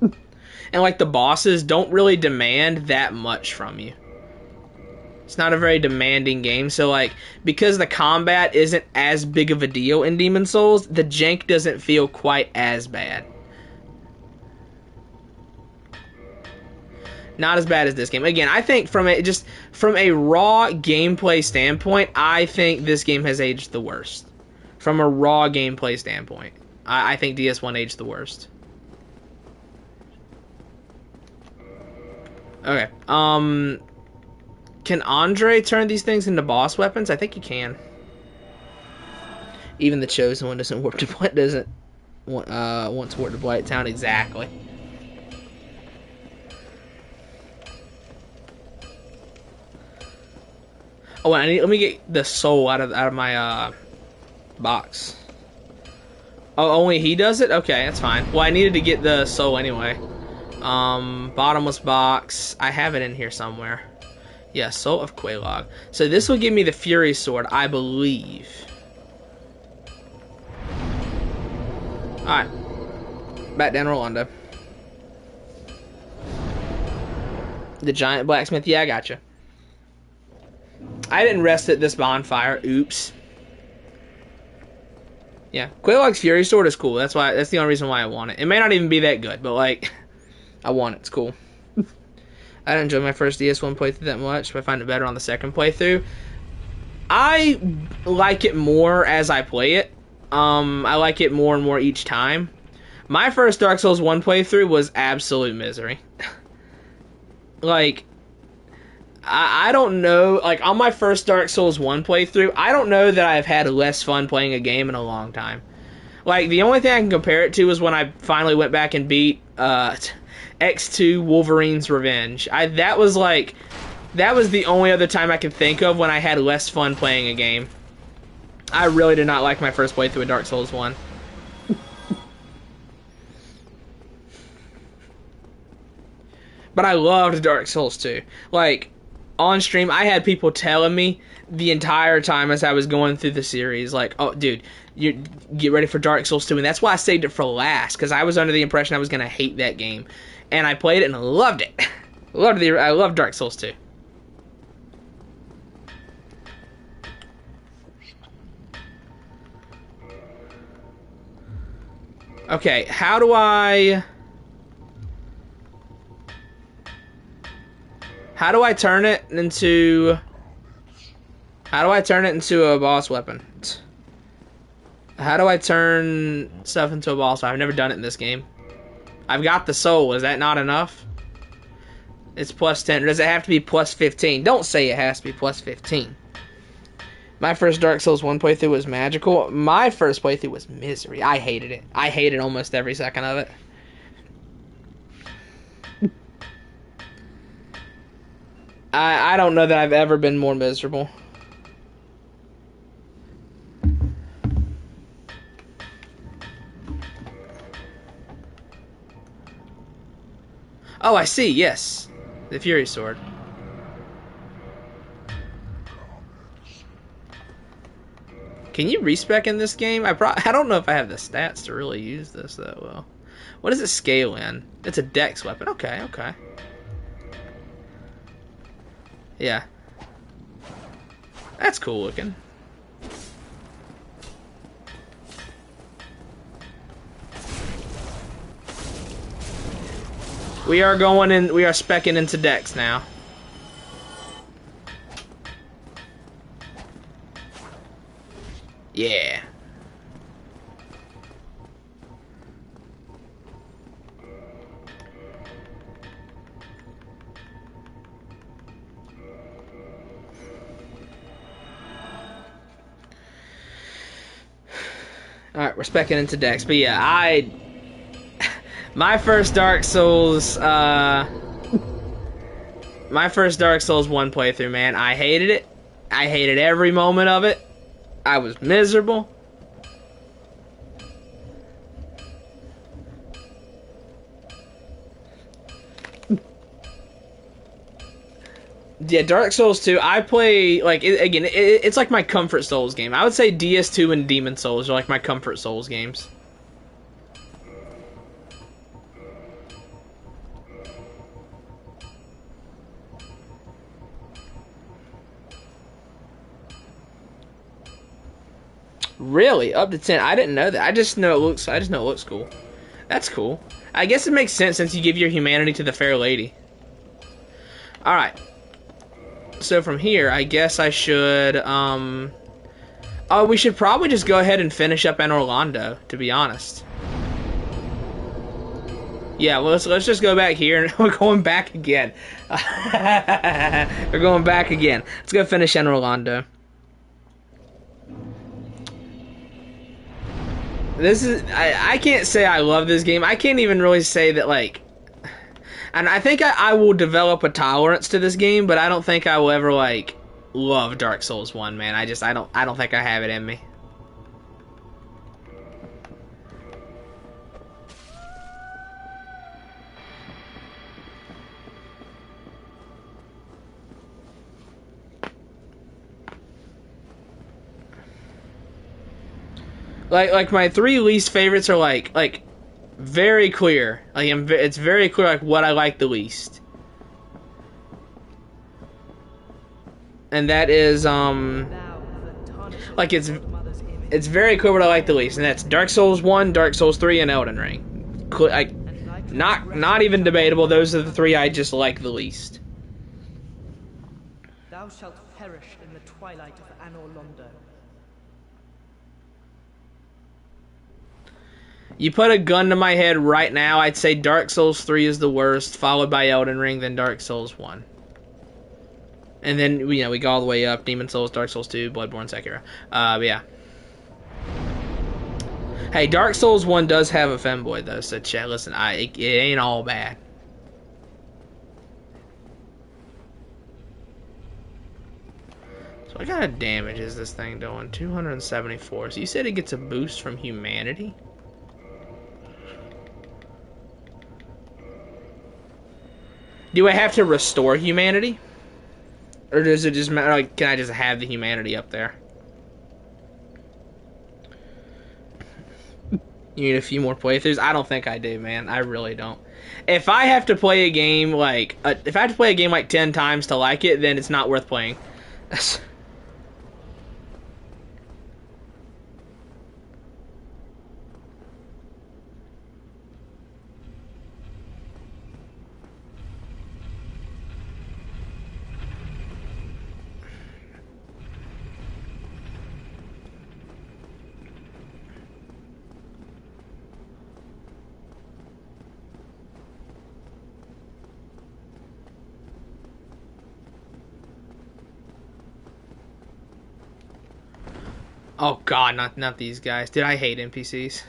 Speaker 1: And, like, the bosses don't really demand that much from you. It's not a very demanding game, so, like, because the combat isn't as big of a deal in Demon's Souls, the jank doesn't feel quite as bad. Not as bad as this game. Again, I think from a raw gameplay standpoint, I think this game has aged the worst. From a raw gameplay standpoint, I think DS1 aged the worst. Okay, can Andre turn these things into boss weapons? I think you can. Even the Chosen One doesn't want to want to warp to Blighttown exactly. Oh, let me get the soul out of my box. Oh, only he does it? Okay, that's fine. Well, I needed to get the soul anyway. Bottomless box. I have it in here somewhere. Yeah, Soul of Quelaag. So this will give me the Fury Sword, I believe. Alright. Back down to Rolando. The giant blacksmith. Yeah, I gotcha. I didn't rest at this bonfire. Oops. Yeah, Quelaag's Fury Sword is cool. That's the only reason why I want it. It may not even be that good, but like, I want it. It's cool. I didn't enjoy my first DS1 playthrough that much, but I find it better on the second playthrough. I like it more as I play it. I like it more and more each time. My first Dark Souls 1 playthrough was absolute misery. Like, I don't know, like, on my first Dark Souls 1 playthrough, I don't know that I've had less fun playing a game in a long time. Like, the only thing I can compare it to is when I finally went back and beat X2 Wolverine's Revenge. That was the only other time I can think of when I had less fun playing a game. I really did not like my first playthrough of Dark Souls 1. But I loved Dark Souls 2. Like, on stream, I had people telling me the entire time as I was going through the series, like, oh, dude, you get ready for Dark Souls 2. And that's why I saved it for last, because I was under the impression I was going to hate that game. And I played it and loved it. I loved Dark Souls 2. Okay, how do I turn it into a boss weapon? How do I turn stuff into a boss weapon? I've never done it in this game. I've got the soul. Is that not enough? It's plus 10. Or does it have to be plus 15? Don't say it has to be plus 15. My first Dark Souls 1 playthrough was magical. My first playthrough was misery. I hated it. I hated almost every second of it. I don't know that I've ever been more miserable. Oh, I see. Yes. The Fury Sword. Can you respec in this game? I don't know if I have the stats to really use this that well. What does it scale in? It's a dex weapon. Okay, okay. Yeah. That's cool looking. We are speccing into dex now. Yeah. Alright, we're speccing into dex. But yeah, my first Dark Souls 1 playthrough, man, I hated it. I hated every moment of it. I was miserable. Yeah, Dark Souls 2, I play, like, it's like my comfort Souls game. I would say DS2 and Demon Souls are like my comfort Souls games. Really? Up to 10? I didn't know that. I just know it looks cool. That's cool. I guess it makes sense since you give your humanity to the fair lady. Alright. So from here, I guess I should, oh, we should probably just go ahead and finish up Anor Londo, to be honest. Yeah, well, let's just go back here, and we're going back again. We're going back again. Let's go finish Anor Londo. This is, I can't say I love this game. I can't even really say that, like, and I think I will develop a tolerance to this game, but I don't think I will ever, like, love Dark Souls 1, man. I don't think I have it in me. Like my three least favorites are like very clear. Like it's very clear like what I like the least. And that is like it's very clear what I like the least, and that's Dark Souls 1, Dark Souls 3, and Elden Ring. Not even debatable. Those are the three I just like the least.
Speaker 3: Thou shalt perish in the twilight of Anor Londo.
Speaker 1: You put a gun to my head right now, I'd say Dark Souls 3 is the worst, followed by Elden Ring, then Dark Souls 1. And then, we go all the way up. Demon Souls, Dark Souls 2, Bloodborne, Sekiro. But yeah. Hey, Dark Souls 1 does have a femboy, though, so chat, listen, it ain't all bad. So what kind of damage is this thing doing? 274. So you said it gets a boost from humanity? Do I have to restore humanity? Or does it just matter, like, can I just have the humanity up there? You need a few more playthroughs? I don't think I do, man. I really don't. If I have to play a game like 10 times to like it, then it's not worth playing. Oh god, not these guys. Dude, I hate NPCs.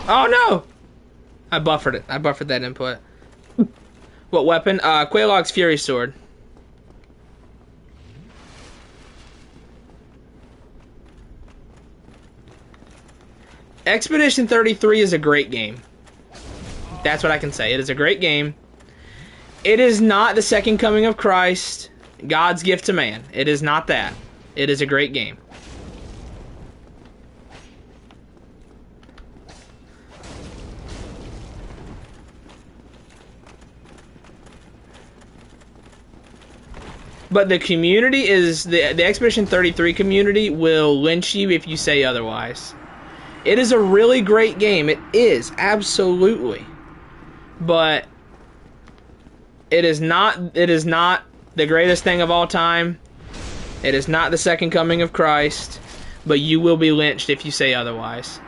Speaker 1: Oh no! I buffered it. I buffered that input. What weapon? Quelaag's Fury Sword. Expedition 33 is a great game. That's what I can say. It is a great game. It is not the second coming of Christ, God's gift to man. It is not that. It is a great game. But the community is... The Expedition 33 community will lynch you if you say otherwise. It is a really great game. It is, absolutely. But it is not the greatest thing of all time. It is not the second coming of Christ. But you will be lynched if you say otherwise.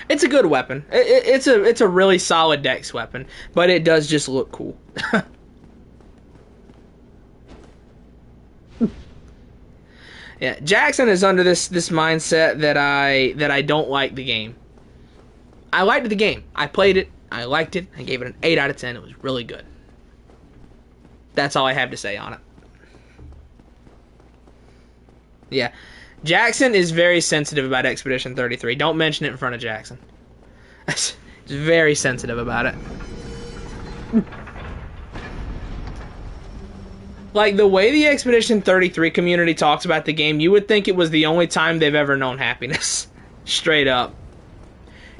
Speaker 1: It's a good weapon. It's a really solid dex weapon, but it does just look cool. Yeah, Jackson is under this mindset that I don't like the game. I liked the game. I played it. I liked it. I gave it an 8 out of 10. It was really good. That's all I have to say on it. Yeah. Jackson is very sensitive about Expedition 33. Don't mention it in front of Jackson. He's very sensitive about it. Like, the way the Expedition 33 community talks about the game, you would think it was the only time they've ever known happiness. Straight up.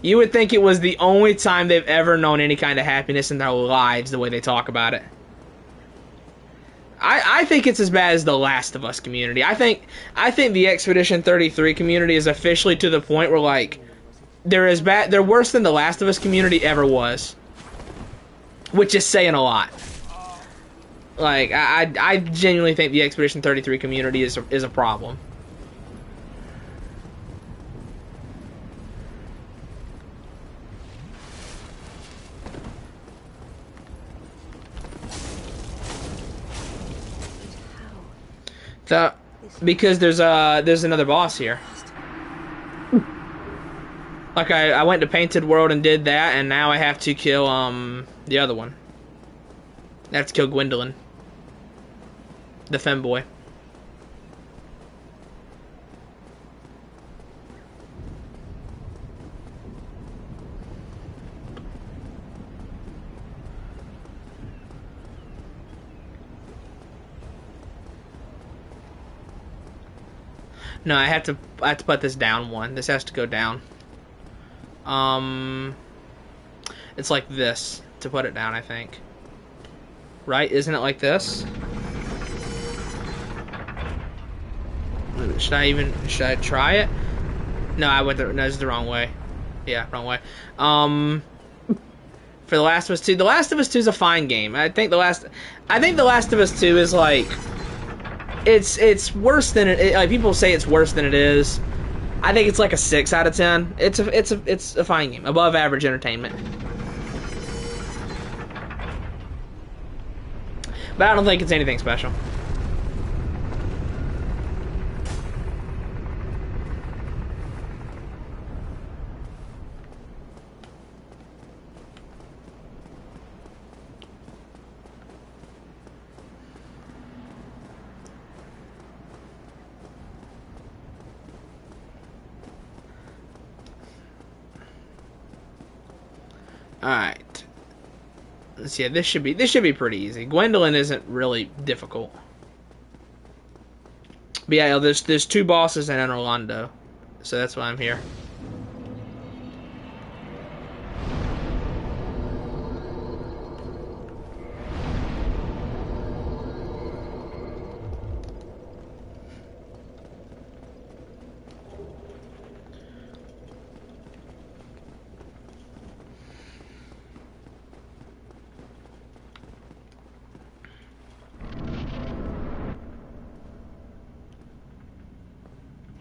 Speaker 1: You would think it was the only time they've ever known any kind of happiness in their lives, the way they talk about it. I think it's as bad as the Last of Us community. I think the Expedition 33 community is officially to the point where, like, they're worse than the Last of Us community ever was. Which is saying a lot. Like, I genuinely think the Expedition 33 community is a problem. Because there's another boss here. Like, I went to Painted World and did that, and now I have to kill the other one. I have to kill Gwendolyn. The femboy. No, I have to put this down one. This has to go down. It's like this to put it down, I think. Right? Isn't it like this? Should I try it? No, no, it's the wrong way. Yeah, wrong way. For The Last of Us 2, The Last of Us 2 is a fine game. I think The Last of Us 2 is like, it's worse than it. Like, people say it's worse than it is. I think it's like a 6 out of 10. It's a fine game, above average entertainment. But I don't think it's anything special. Alright. Let's see, this should be pretty easy. Gwendolyn isn't really difficult. But yeah, there's 2 bosses in Anor Londo. So that's why I'm here.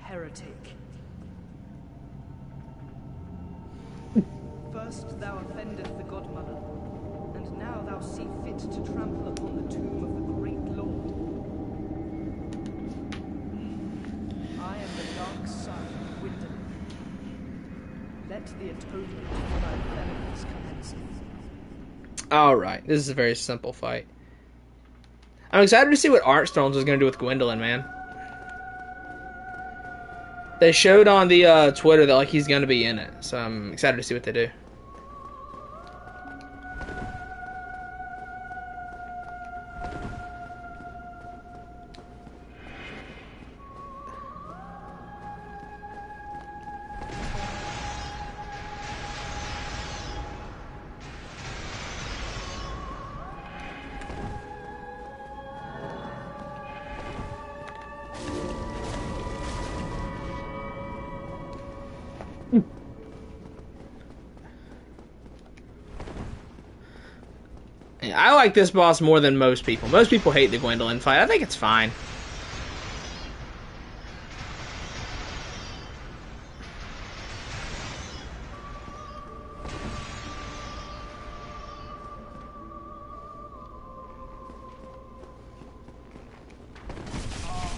Speaker 3: Heretic. First thou offendest the Godmother, and now thou see fit to trample upon the tomb of the great Lord. I am the dark son of Gwendolyn. Let the atonement for thy felonies commence.
Speaker 1: Alright, this is a very simple fight. I'm excited to see what Archstones is going to do with Gwendolyn, man. They showed on the Twitter that like he's going to be in it, so I'm excited to see what they do. I like this boss more than most people. Most people hate the Gwendolyn fight. I think it's fine.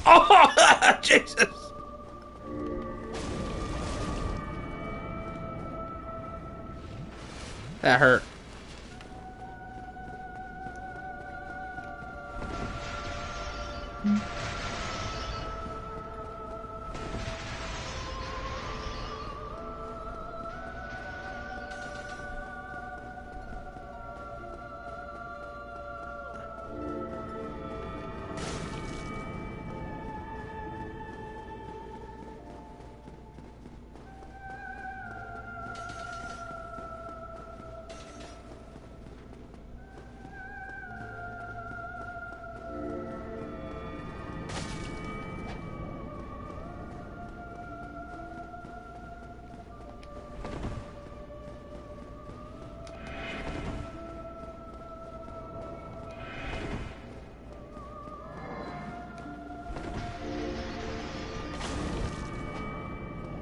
Speaker 1: Oh, Jesus. That hurt.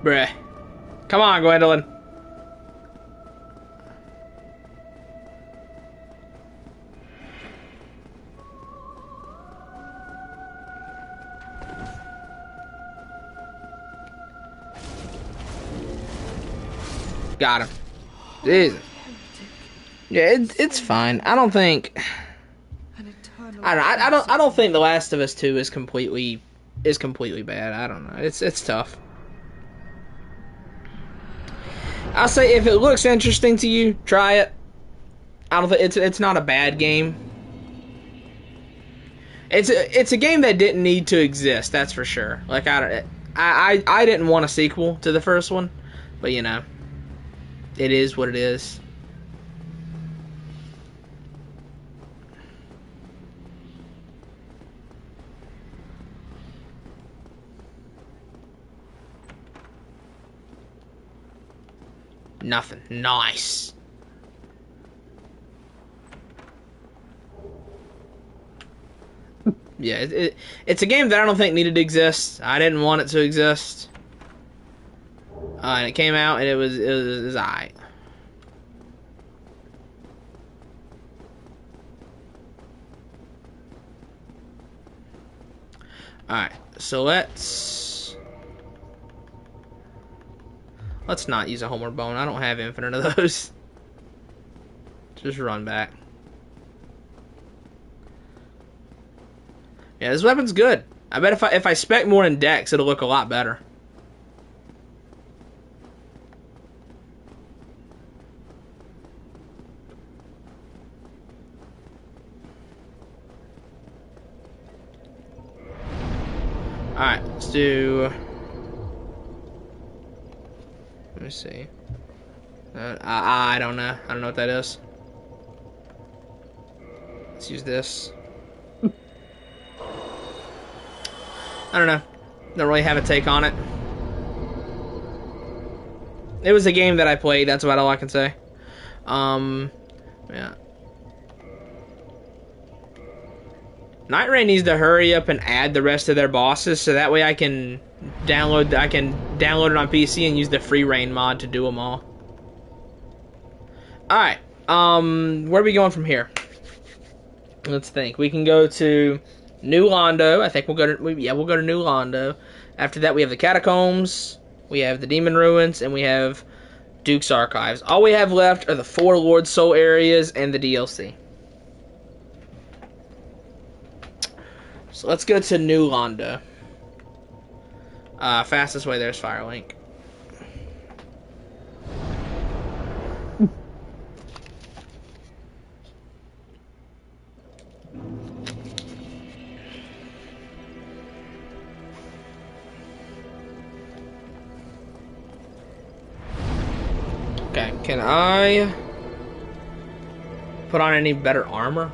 Speaker 1: Bruh. Come on, Gwendolyn. Got him. Jesus. Yeah, it's fine. I don't think. I don't think The Last of Us 2 is completely bad. I don't know. It's tough. I'll say if it looks interesting to you, try it. I don't think it's not a bad game. It's a game that didn't need to exist, that's for sure. Like I didn't want a sequel to the first one, but you know, it is what it is. Nothing. Nice. Yeah, it's a game that I don't think needed to exist. I didn't want it to exist. And it came out and it was alright. Alright, so let's not use a homeward bone. I don't have infinite of those. Just run back. Yeah, this weapon's good. I bet if I spec more in Dex, it'll look a lot better. Alright, let's do... Let me see. I don't know. I don't know what that is. Let's use this. I don't know. Don't really have a take on it. It was a game that I played. That's about all I can say. Yeah. Night Rain needs to hurry up and add the rest of their bosses, so that way I can download it on PC and use the free reign mod to do them all. All right. Where are we going from here? Let's think. We can go to New Londo. I think we'll go to New Londo. After that, we have the Catacombs, we have the Demon Ruins, and we have Duke's Archives. All we have left are the 4 Lord Soul areas and the DLC. So let's go to New Londo. Fastest way there's Firelink. Okay, can I put on any better armor?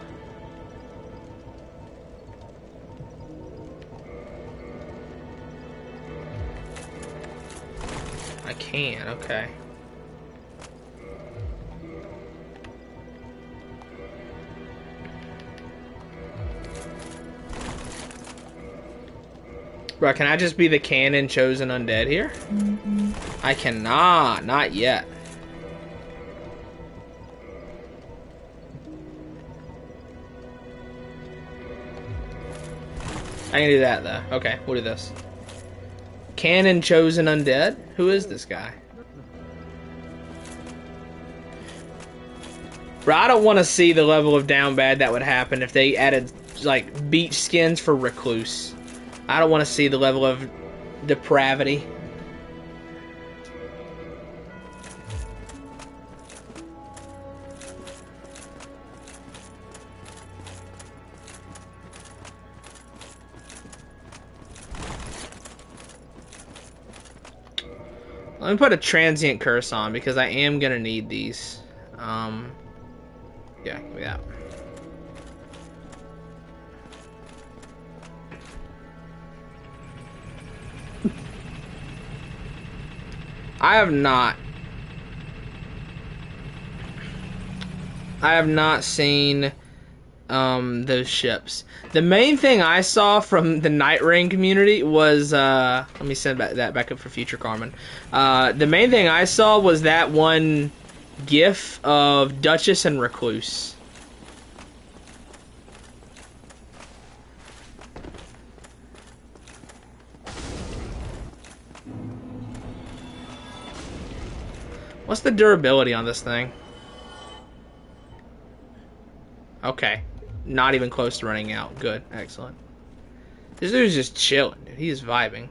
Speaker 1: I can, okay. Bro, can I just be the canon chosen undead here? I cannot, not yet. I can do that though. Okay, we'll do this. Canon chosen undead? Who is this guy? Bro, I don't want to see the level of down bad that would happen if they added like beach skins for Recluse. I don't want to see the level of depravity. Let me put a transient curse on because I am gonna need these. Yeah, give me that. I have not seen those ships. The main thing I saw from the Night Rain community was let me send that back up for future Carmen. The main thing I saw was that one GIF of Duchess and Recluse. What's the durability on this thing? Okay. Not even close to running out. Good. Excellent. This dude's just chilling, dude. He is vibing.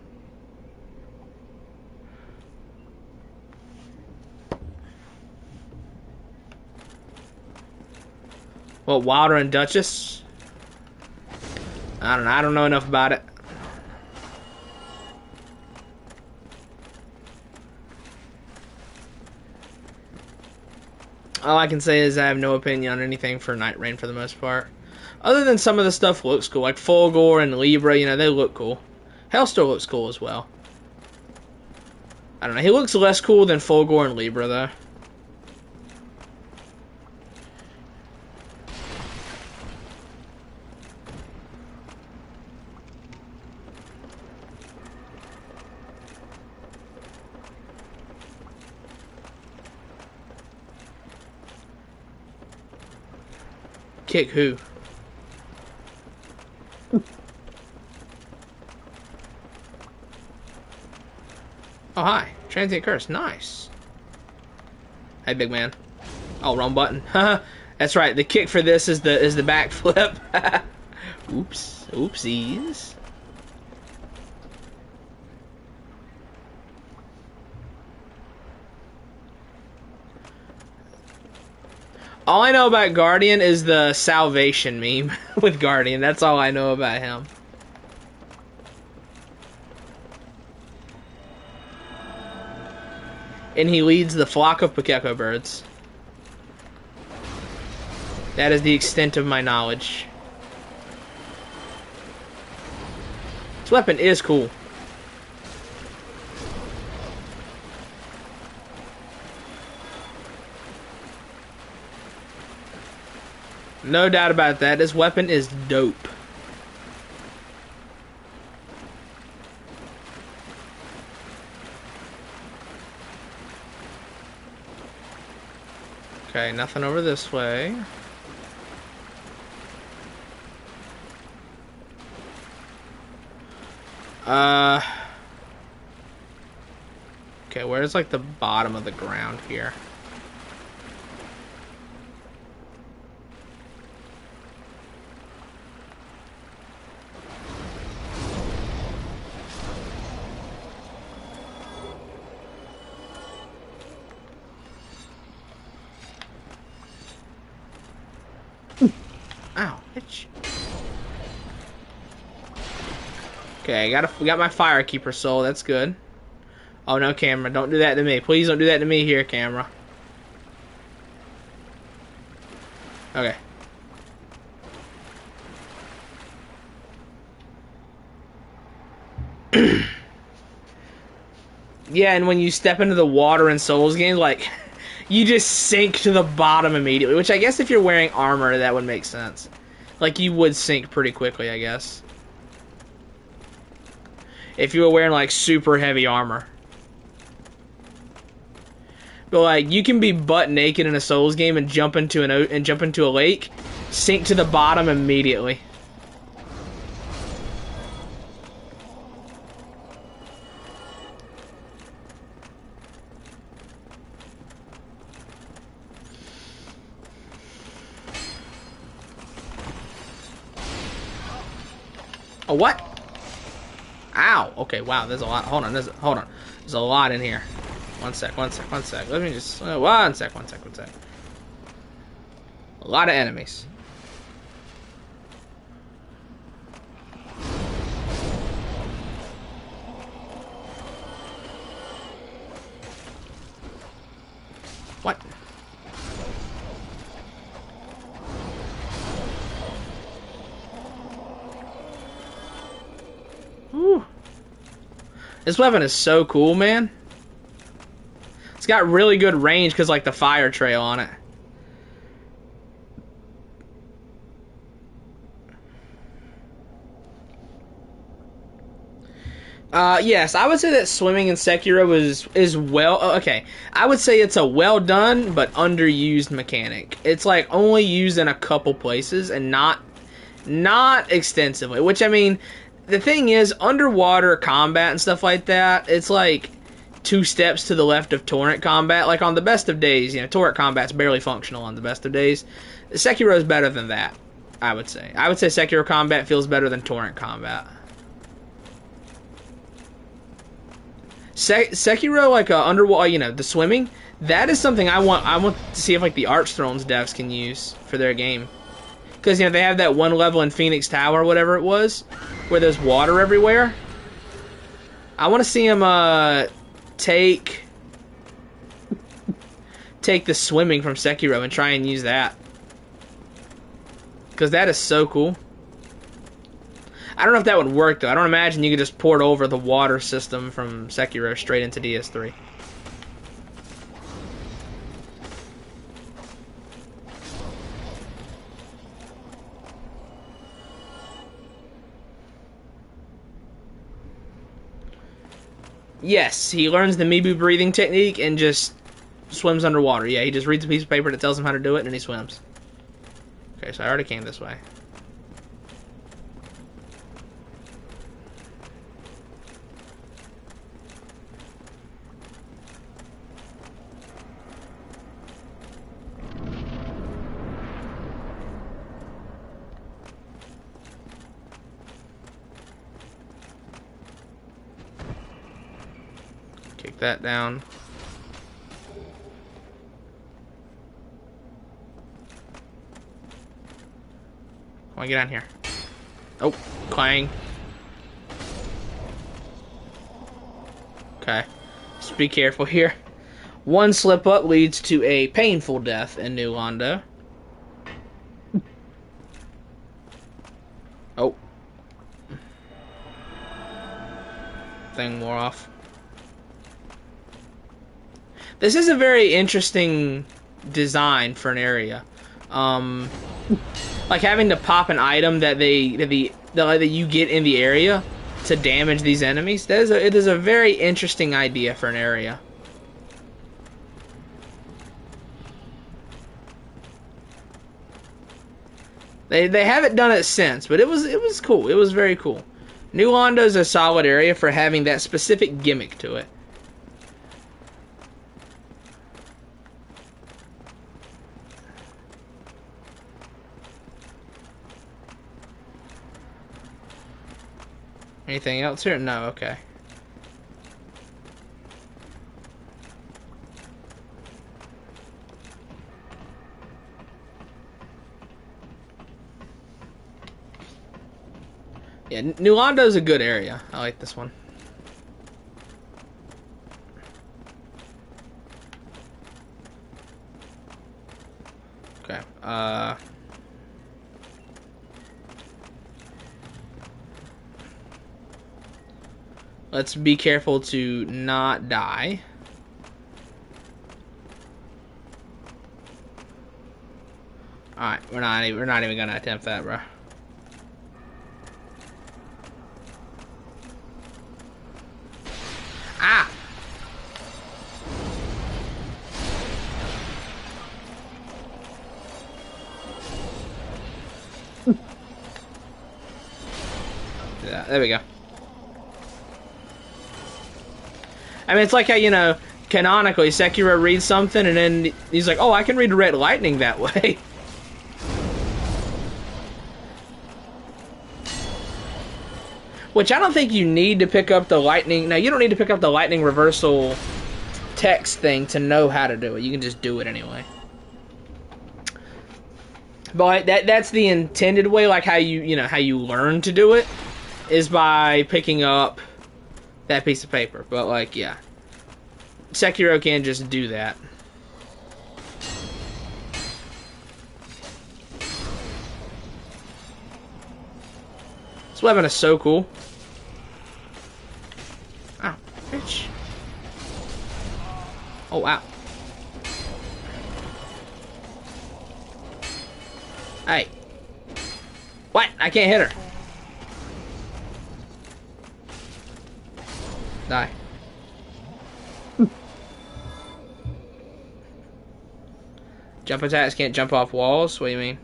Speaker 1: Well, Wilder and Duchess? I don't know. I don't know enough about it. All I can say is I have no opinion on anything for Night Rain for the most part. Other than some of the stuff looks cool, like Fulgore and Libra, you know, they look cool. Hellstar looks cool as well. I don't know, he looks less cool than Fulgore and Libra, though. kick who? Oh, hi. Transient curse. Nice. Hey, big man. Oh, wrong button. That's right. The kick for this is the backflip. Oops. Oopsies. All I know about Guardian is the salvation meme with Guardian. That's all I know about him. And he leads the flock of Pukeko birds. That is the extent of my knowledge. This weapon is cool. No doubt about that. This weapon is dope. Okay, nothing over this way. Okay, where's like the bottom of the ground here? Ow, bitch. Okay, we got my Firekeeper soul, that's good. Oh no, camera, don't do that to me. Please don't do that to me here, camera. Okay. Yeah, and when you step into the water in Souls games, like, you just sink to the bottom immediately. Which I guess if you're wearing armor, that would make sense. Like, you would sink pretty quickly, I guess. If you were wearing, like, super heavy armor. But, like, you can be butt naked in a Souls game and jump into a lake, sink to the bottom immediately. A what? Ow. Okay, wow, there's a lot. Hold on, there's a lot in here. One sec. Let me just... one sec. A lot of enemies. What? Whew. This weapon is so cool, man. It's got really good range because, like, the fire trail on it. Yes, I would say that swimming in Sekiro is well... Okay, I would say it's a well done but underused mechanic. It's, like, only used in a couple places and not extensively. Which, I mean... The thing is, underwater combat and stuff like that, it's like 2 steps to the left of torrent combat. Like on the best of days, you know, torrent combat's barely functional on the best of days. Sekiro's better than that, I would say. I would say Sekiro combat feels better than torrent combat. Sekiro, like underwater, you know, the swimming, that is something I want to see if like the Archthrones devs can use for their game. Because, you know, they have that one level in Phoenix Tower, whatever it was, where there's water everywhere. I want to see him take the swimming from Sekiro and try and use that. Because that is so cool. I don't know if that would work, though. I don't imagine you could just port over the water system from Sekiro straight into DS3. Yes, he learns the Mibu breathing technique and just swims underwater. Yeah, he just reads a piece of paper that tells him how to do it, and he swims. Okay, so I already came this way. Kick that down. Come on, get down here. Oh, clang. Okay. Just be careful here. One slip up leads to a painful death in New Londo. Oh. Thing wore off. This is a very interesting design for an area. Like having to pop an item that that you get in the area to damage these enemies. It is a very interesting idea for an area. They haven't done it since, but it was cool. It was very cool. New Londo is a solid area for having that specific gimmick to it. Anything else here? No, okay. Yeah, New Londo is a good area. I like this one. Okay, let's be careful to not die. Alright, we're not even gonna attempt that, bro. Ah! Yeah, there we go. I mean, it's like how, you know, canonically, Sekiro reads something and then he's like, oh, I can redirect lightning that way. Which I don't think you need to pick up the lightning. No, you don't need to pick up the lightning reversal text thing to know how to do it. You can just do it anyway. But that's the intended way, like how how you learn to do it, is by picking up that piece of paper. But like, yeah, Sekiro can't just do that. This weapon is so cool. Ow, bitch. Oh, wow. Hey. What? I can't hit her. Die. Jump attacks can't jump off walls? What do you mean?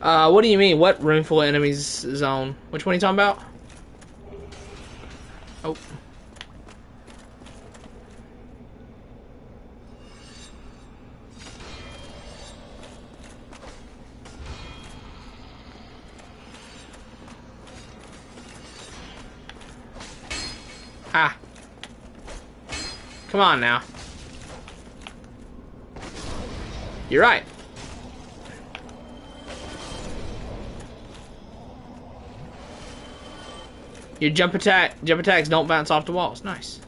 Speaker 1: What do you mean? What room full of enemies zone? Which one are you talking about? Oh. Ah. Come on now. You're right. Your jump attacks don't bounce off the walls. Nice.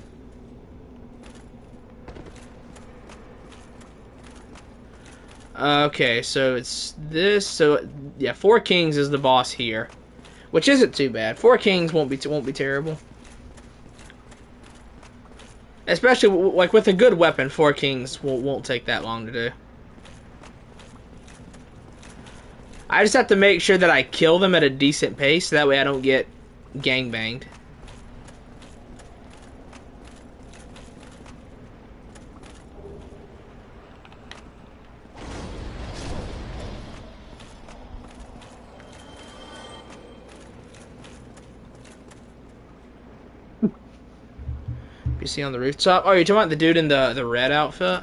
Speaker 1: Okay, so it's this. So yeah, Four Kings is the boss here, which isn't too bad. Four Kings won't be terrible. Especially like with a good weapon, Four Kings won't take that long to do. I just have to make sure that I kill them at a decent pace, so that way I don't get gangbanged. You see on the rooftop? Oh, you're talking about the dude in the red outfit?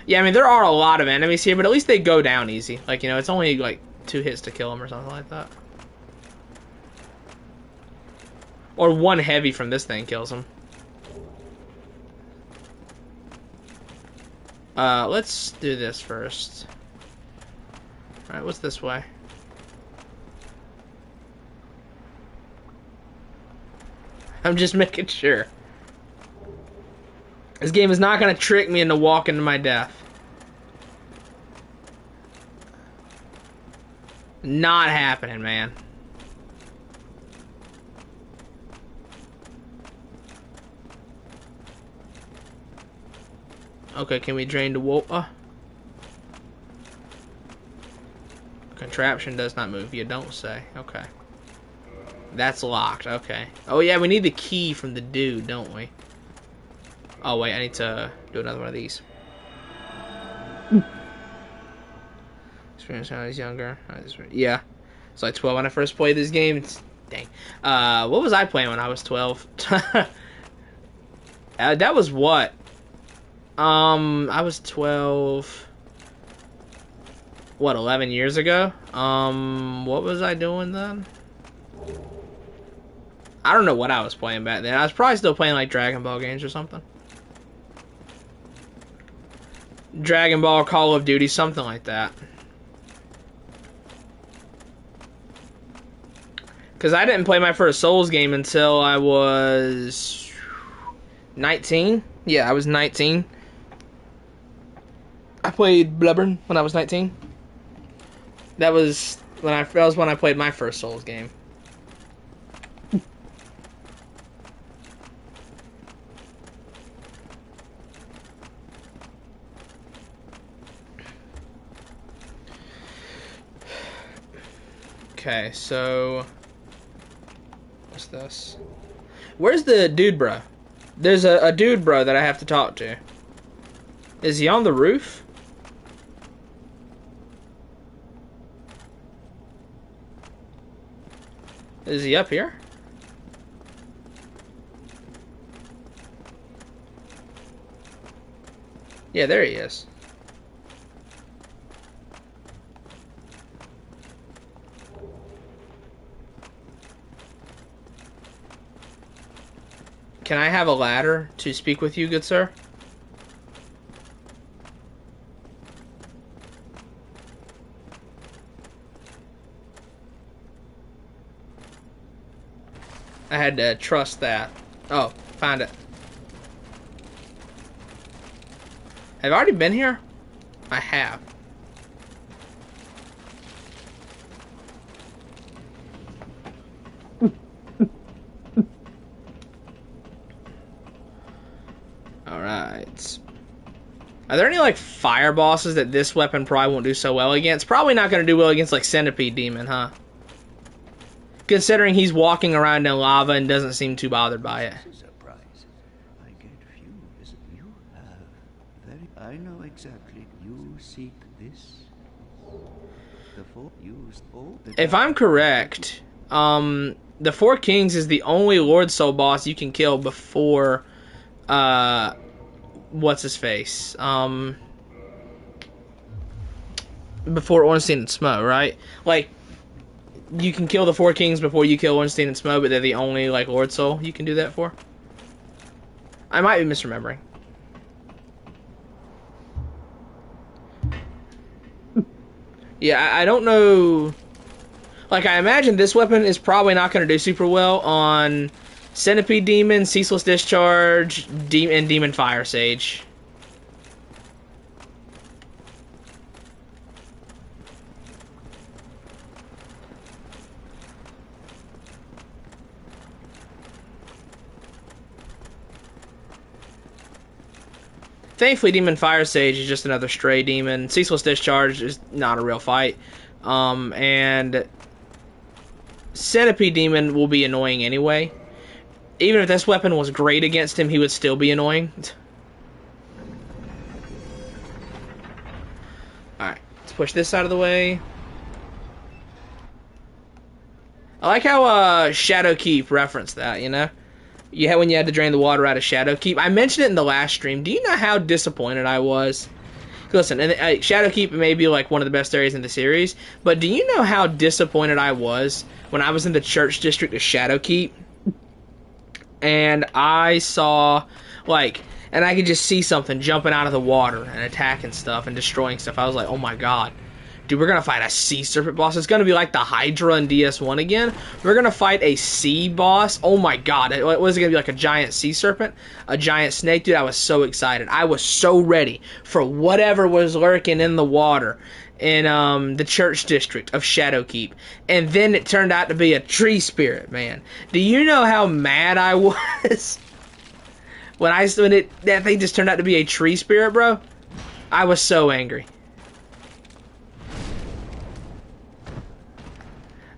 Speaker 1: Yeah, I mean, there are a lot of enemies here, but at least they go down easy. Like, you know, it's only, like, 2 hits to kill them or something like that. Or 1 heavy from this thing kills them. Let's do this first. Alright, what's this way? I'm just making sure. This game is not going to trick me into walking to my death. Not happening, man. Okay, can we drain the water? Contraption does not move, you don't say. Okay. That's locked, okay. Oh yeah, we need the key from the dude, don't we? Oh wait, I need to do another one of these. Experience when I was younger. Yeah. So I was 12 when I first played this game. Dang. What was I playing when I was 12? That was what? I was 12. What, 11 years ago? What was I doing then? I don't know what I was playing back then. I was probably still playing like Dragon Ball games or something. Dragon Ball, Call of Duty, something like that. Because I didn't play my first Souls game until I was 19. Yeah, I was 19. I played Bloodborne when I was 19. That was when I played my first Souls game. Okay, so what's this? Where's the dude, bro? There's a dude, bro, that I have to talk to. Is he on the roof? Is he up here? Yeah, there he is. Can I have a ladder to speak with you, good sir? I had to trust that. Oh, found it. Have I already been here? I have. Alright. Are there any, like, fire bosses that this weapon probably won't do so well against? Probably not going to do well against, like, Centipede Demon, huh? Considering he's walking around in lava and doesn't seem too bothered by it.
Speaker 4: This is a surprise. I get fuse. You have I know exactly. You seek this. The four used all the
Speaker 1: If I'm correct, the Four Kings is the only Lord Soul boss you can kill before, what's his face? Before Ornstein and Smough, right? Like, you can kill the Four Kings before you kill Ornstein and Smough, but they're the only, like, Lord Soul you can do that for. I might be misremembering. Yeah, I don't know. Like, I imagine this weapon is probably not going to do super well on Centipede Demon, Ceaseless Discharge, and Demon Fire Sage. Thankfully, Demon Fire Sage is just another stray demon. Ceaseless Discharge is not a real fight. And Centipede Demon will be annoying anyway. Even if this weapon was great against him, he would still be annoying. Alright, let's push this out of the way. I like how Shadowkeep referenced that, you know? When you had to drain the water out of Shadowkeep. I mentioned it in the last stream. Do you know how disappointed I was? Listen, and Shadowkeep may be like one of the best areas in the series, but do you know how disappointed I was when I was in the church district of Shadowkeep? And I saw, like, and I could just see something jumping out of the water and attacking stuff and destroying stuff. I was like, oh my god. Dude, we're going to fight a sea serpent boss. It's going to be like the Hydra in DS1 again. We're going to fight a sea boss. Oh my god. Was it going to be like a giant sea serpent? A giant snake? Dude, I was so excited. I was so ready for whatever was lurking in the water in the church district of Shadowkeep. And then it turned out to be a tree spirit, man. Do you know how mad I was when that thing just turned out to be a tree spirit, bro? I was so angry.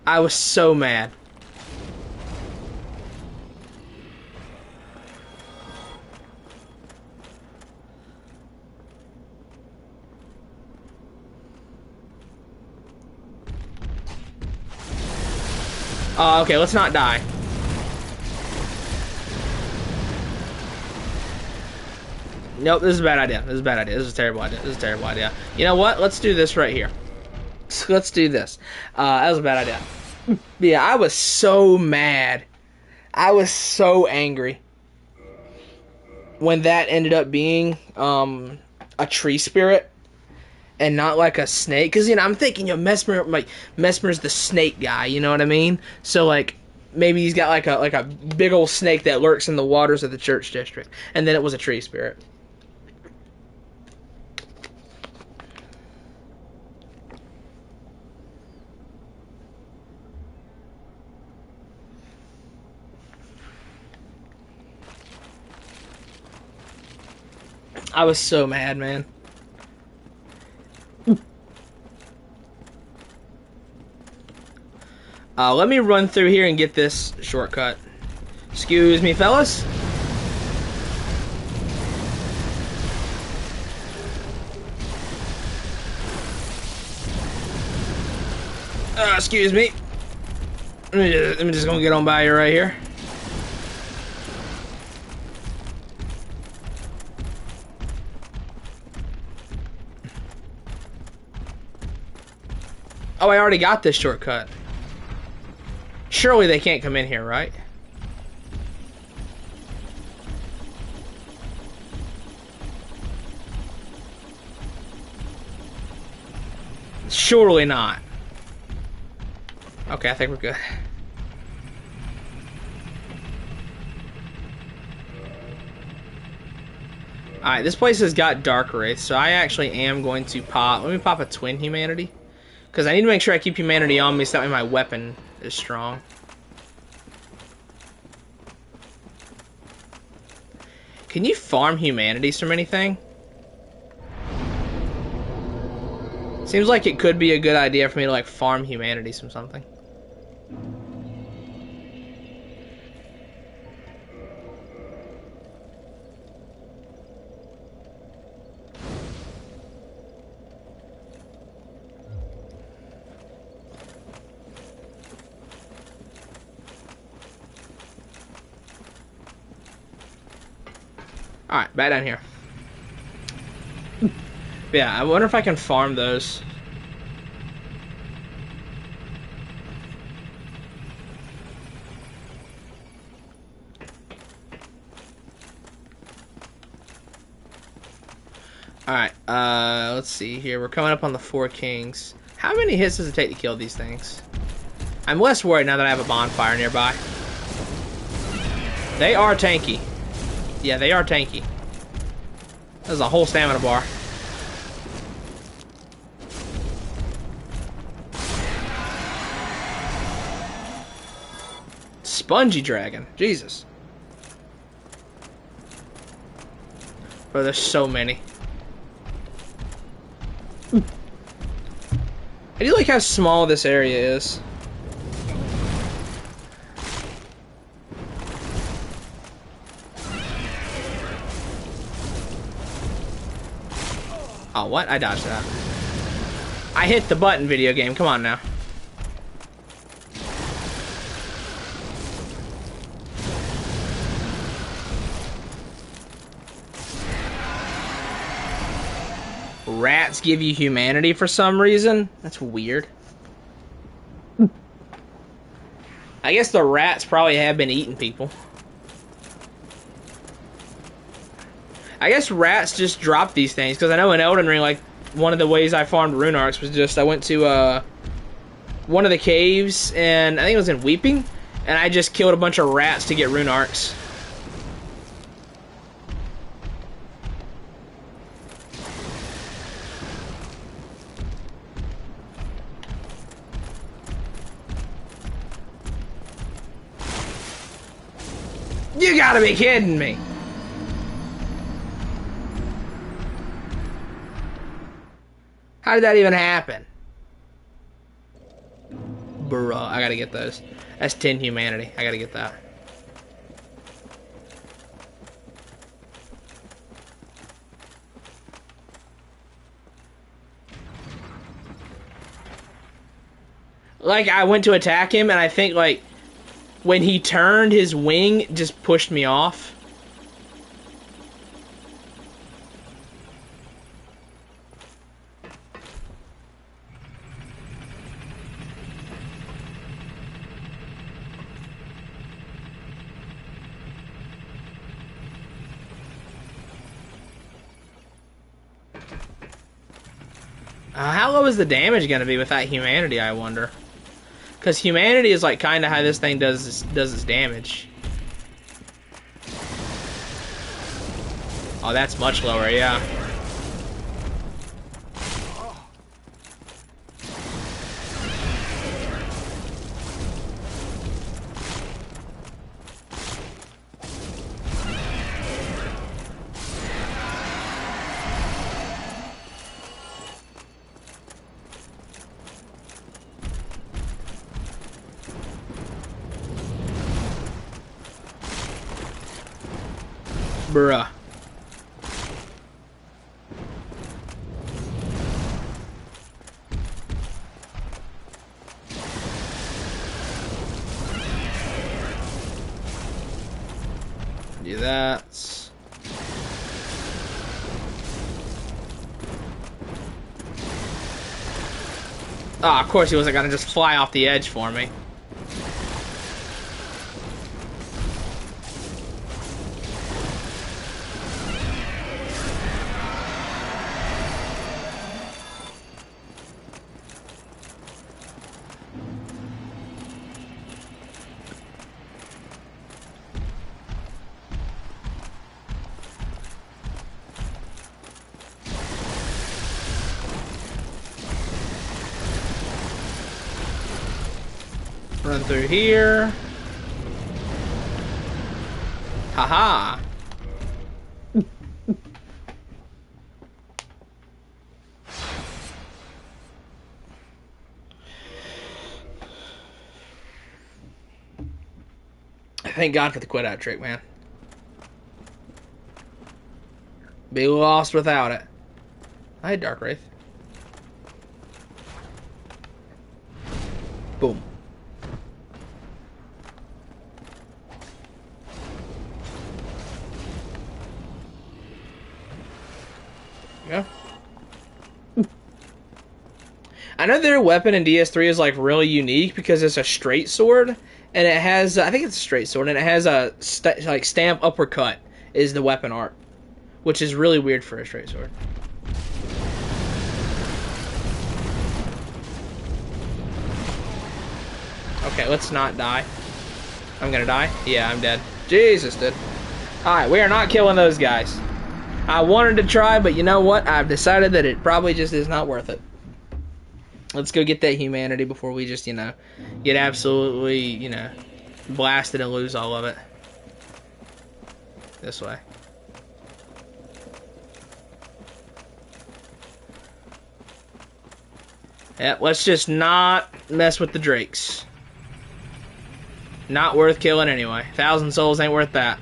Speaker 1: I was so mad. Okay, let's not die. Nope, this is a bad idea. This is a bad idea. This is a terrible idea. This is a terrible idea. You know what? Let's do this right here. Let's do this. That was a bad idea. Yeah, I was so mad. I was so angry when that ended up being a tree spirit and not like a snake. Because, you know, I'm thinking, you know, Mesmer's the snake guy, you know what I mean? So, like, maybe he's got like a big old snake that lurks in the waters of the church district. And then it was a tree spirit. I was so mad, man. Let me run through here and get this shortcut. Excuse me, fellas. Excuse me. Let me just gonna get on by you right here. Oh, I already got this shortcut. Surely they can't come in here, right? Surely not. Okay, I think we're good. Alright, this place has got Dark Wraith, so I actually am going to pop... Let me pop a Twin Humanity. Because I need to make sure I keep Humanity on me so that way my weapon is strong. Can you farm Humanities from anything? Seems like it could be a good idea for me to like farm Humanities from something. Alright, back down here. Yeah, I wonder if I can farm those. Alright, let's see here. We're coming up on the 4 kings. How many hits does it take to kill these things? I'm less worried now that I have a bonfire nearby. They are tanky. Yeah, they are tanky. There's a whole stamina bar. Spongy dragon. Jesus. Bro, there's so many. I do like how small this area is. Oh, what? I dodged that. I hit the button, video game. Come on now. Rats give you humanity for some reason? That's weird. I guess the rats probably have been eating people. I guess rats just drop these things, because I know in Elden Ring, like, one of the ways I farmed rune arcs was just, I went to, one of the caves, and I think it was in Weeping, and I just killed a bunch of rats to get rune arcs. You gotta be kidding me! How did that even happen? Bruh, I gotta get those. That's 10 humanity. I gotta get that. Like, I went to attack him, and I think, like, when he turned, his wing just pushed me off. How low is the damage gonna be with that humanity, I wonder? Because humanity is like kind of how this thing does its damage. Oh, that's much lower, yeah. Bruh. Do that. Ah, of course he wasn't gonna just fly off the edge for me. Run through here. Haha. Thank God for the quit out trick, man. Be lost without it. I had Dark Wraith. Boom. Yeah. I know their weapon in DS3 is like really unique because it's a straight sword, and it has, I think it's a straight sword, and it has a like stamp uppercut is the weapon art, which is really weird for a straight sword. Okay, let's not die. I'm gonna die? Yeah, I'm dead. Jesus, dude. Alright, we are not killing those guys. I wanted to try, but you know what? I've decided that it probably just is not worth it. Let's go get that humanity before we just, you know, get absolutely, you know, blasted and lose all of it. This way. Yeah, let's just not mess with the drakes. Not worth killing anyway. 1,000 souls ain't worth that.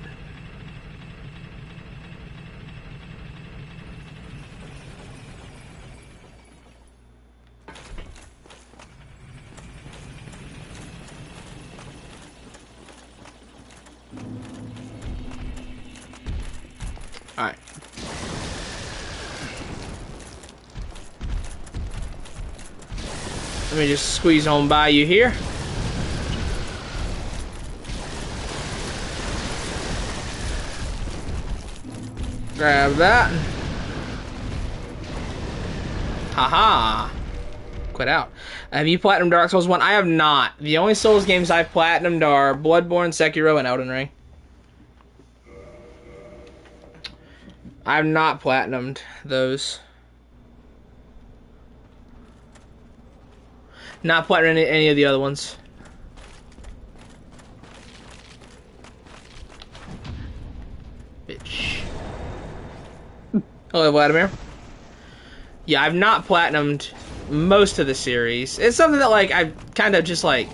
Speaker 1: Alright. Let me just squeeze on by you here. Grab that. Haha. Quit out. Have you platinumed Dark Souls 1? I have not. The only Souls games I've platinumed are Bloodborne, Sekiro, and Elden Ring. I've not platinumed those. Not platinumed any of the other ones. Bitch. Hello, Vladimir. Yeah, I've not platinumed most of the series. It's something that, like, I kind of just, like...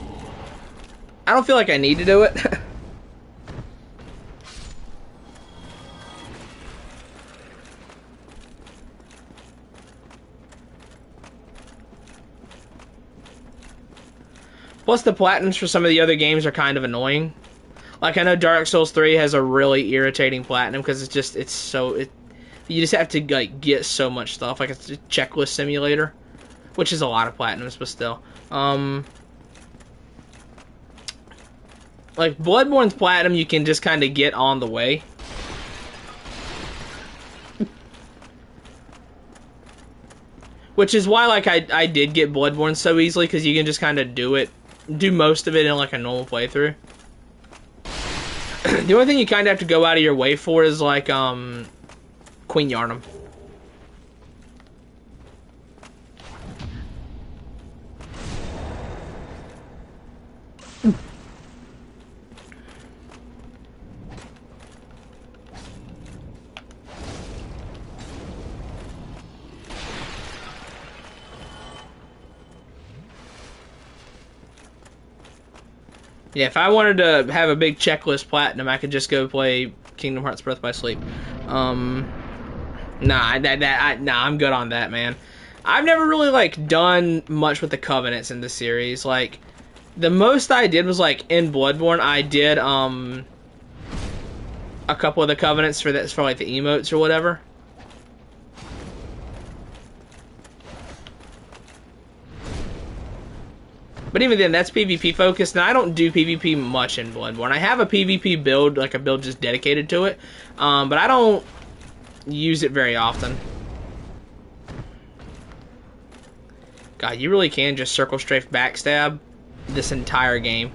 Speaker 1: I don't feel like I need to do it. Plus, the platinums for some of the other games are kind of annoying. Like, I know Dark Souls 3 has a really irritating platinum because it's just, it's so... you just have to, like, get so much stuff. Like, it's a checklist simulator. Which is a lot of platinums, but still. Like, Bloodborne's platinum you can just kind of get on the way. Which is why, like, I did get Bloodborne so easily, because you can just kind of do most of it in, like, a normal playthrough. The only thing you kind of have to go out of your way for is, like, Queen Yharnam. Yeah, if I wanted to have a big checklist platinum, I could just go play Kingdom Hearts Birth by Sleep. Nah, I'm good on that, man. I've never really, like, done much with the Covenants in the series. Like, the most I did was, like, in Bloodborne, I did, a couple of the Covenants for like, the emotes or whatever. But even then, that's PvP focused, and I don't do PvP much in Bloodborne. I have a PvP build, like a build just dedicated to it, but I don't use it very often. God, you really can just circle strafe backstab this entire game.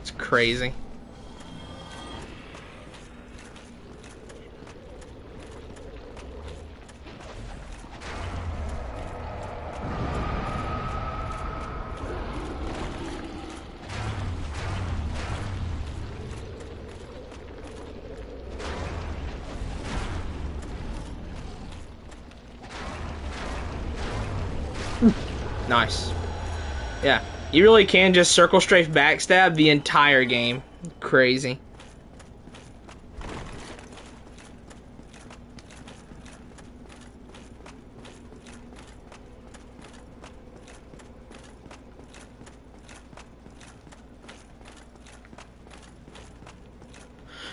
Speaker 1: It's crazy. Nice. Yeah, you really can just circle strafe backstab the entire game. Crazy.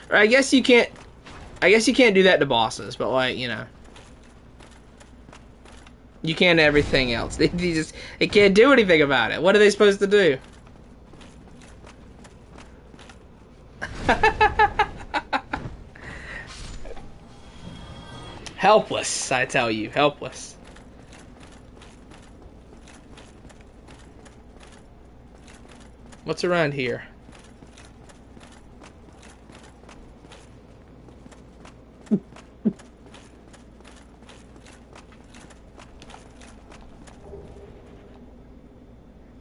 Speaker 1: Or I guess you can't do that to bosses, but, like, you know. You can everything else. They can't do anything about it. What are they supposed to do? Helpless, I tell you. Helpless. What's around here?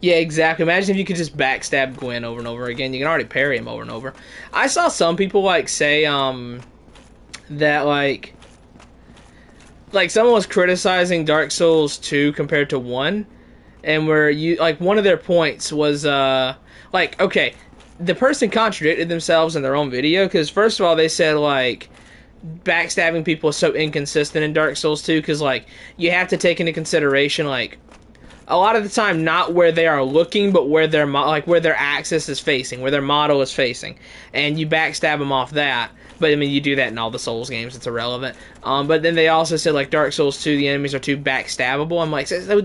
Speaker 1: Yeah, exactly. Imagine if you could just backstab Gwyn over and over again. You can already parry him over and over. I saw some people, like, say, that, like, someone was criticizing Dark Souls 2 compared to 1, and where you, like, one of their points was, like, okay, the person contradicted themselves in their own video, because, first of all, they said, like, backstabbing people is so inconsistent in Dark Souls 2, because, like, you have to take into consideration, like, a lot of the time, not where they are looking, but where their where their axis is facing, where their model is facing, and you backstab them off that. But I mean, you do that in all the Souls games; it's irrelevant. But then they also said like Dark Souls 2, the enemies are too backstabbable. I'm like, so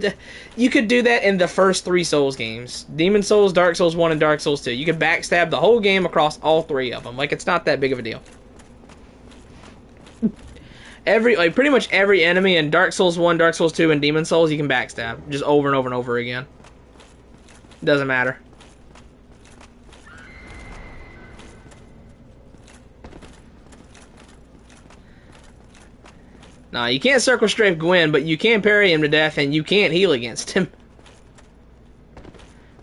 Speaker 1: you could do that in the first 3 Souls games: Demon Souls, Dark Souls 1, and Dark Souls 2. You could backstab the whole game across all 3 of them. Like, it's not that big of a deal. Pretty much every enemy in Dark Souls 1, Dark Souls 2, and Demon Souls, you can backstab just over and over and over again. Doesn't matter. Nah, you can't circle strafe Gwyn, but you can parry him to death, and you can't heal against him.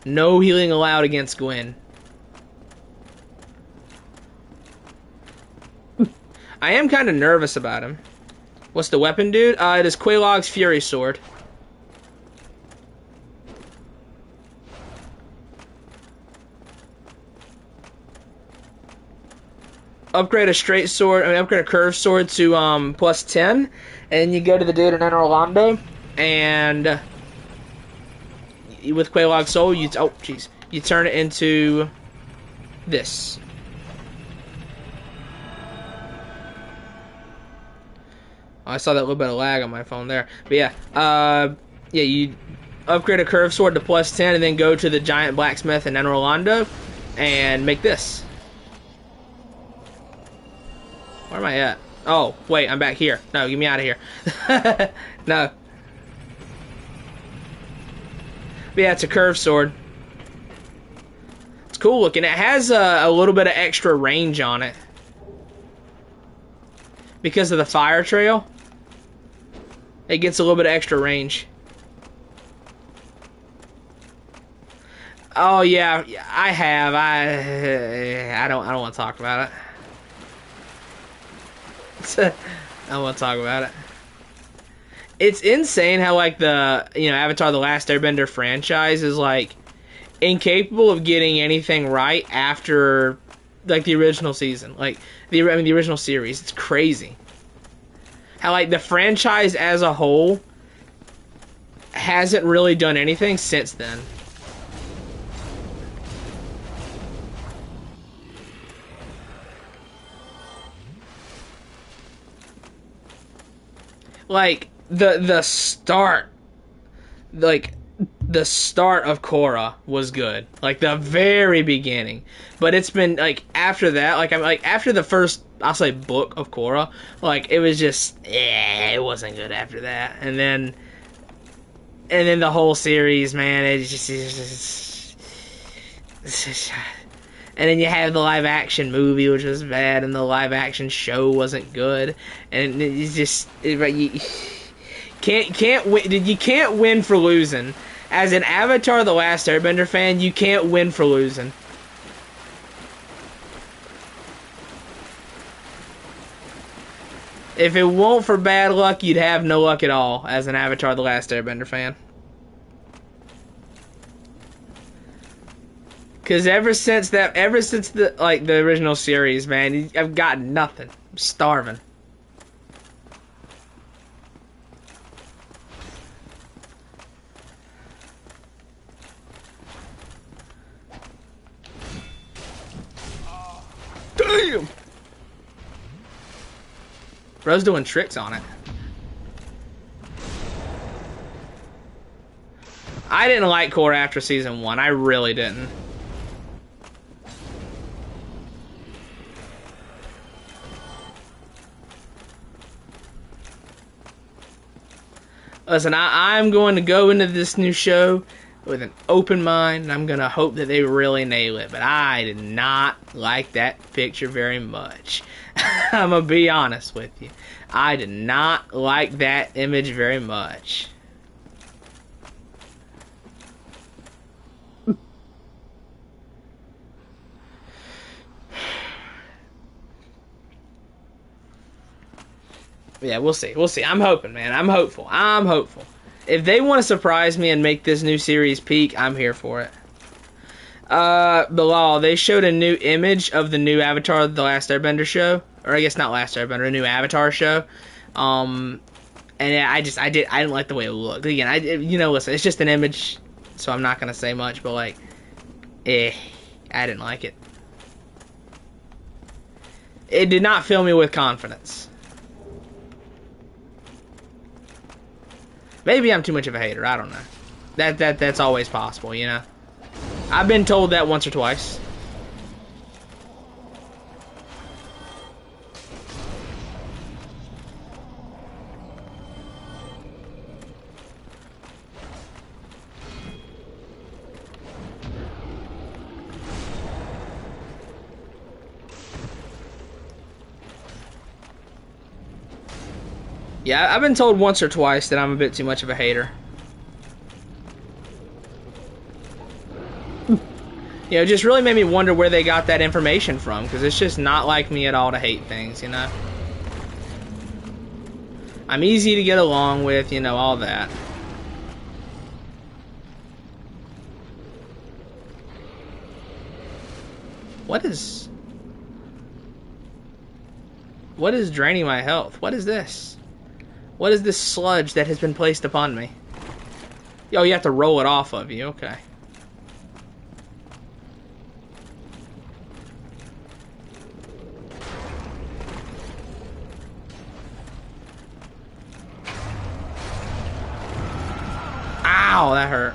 Speaker 1: No healing allowed against Gwyn. I am kind of nervous about him. What's the weapon, dude? It is Quelaag's Fury Sword. Upgrade a straight sword, upgrade a curved sword to plus 10, and you go to the dude in Enter Orlando, and with Quelaag's Soul, you turn it into this. Oh, I saw that little bit of lag on my phone there, but yeah, you upgrade a curved sword to plus 10, and then go to the giant blacksmith in Enter Orlando, and make this. Where am I at? Oh, wait, I'm back here. No, get me out of here. No. But yeah, it's a curved sword. It's cool looking. It has a little bit of extra range on it. Because of the fire trail. It gets a little bit of extra range. Oh yeah, I have. I don't want to talk about it. I don't want to talk about it. It's insane how like the Avatar: The Last Airbender franchise is like incapable of getting anything right after like the original season, like the original series. It's crazy how like the franchise as a whole hasn't really done anything since then. Like the start of Korra was good, like the very beginning, but it's been like after that, like I'm like after the first, I'll say, book of Korra, like it was just it wasn't good after that, and then the whole series, man, it's just and then you have the live action movie, which was bad, and the live action show wasn't good, and it's just you can't win. You can't win for losing. As an Avatar: The Last Airbender fan, you can't win for losing. If it weren't for bad luck, you'd have no luck at all as an Avatar: The Last Airbender fan. Cause ever since the original series, man, I've got nothing. I'm starving. Damn! Bro's doing tricks on it. I didn't like Korra after season 1. I really didn't. Listen, I'm going to go into this new show with an open mind, and I'm going to hope that they really nail it. But I did not like that picture very much. I'm going to be honest with you. I did not like that image very much. Yeah, we'll see. We'll see. I'm hoping, man. I'm hopeful. I'm hopeful. If they want to surprise me and make this new series peak, I'm here for it. Bilal, they showed a new image of the new Avatar: The Last Airbender show. Or I guess not Last Airbender, a new Avatar show. And yeah, I didn't like the way it looked. Again, listen, it's just an image, so I'm not going to say much, but like, I didn't like it. It did not fill me with confidence. Maybe I'm too much of a hater. I don't know. That's always possible, you know. I've been told that once or twice. Yeah, I've been told once or twice that I'm a bit too much of a hater. You know, it just really made me wonder where they got that information from, because it's just not like me at all to hate things, you know? I'm easy to get along with, you know, all that. What is draining my health? What is this? What is this sludge that has been placed upon me? Oh, you have to roll it off of you. Okay. Ow, that hurt.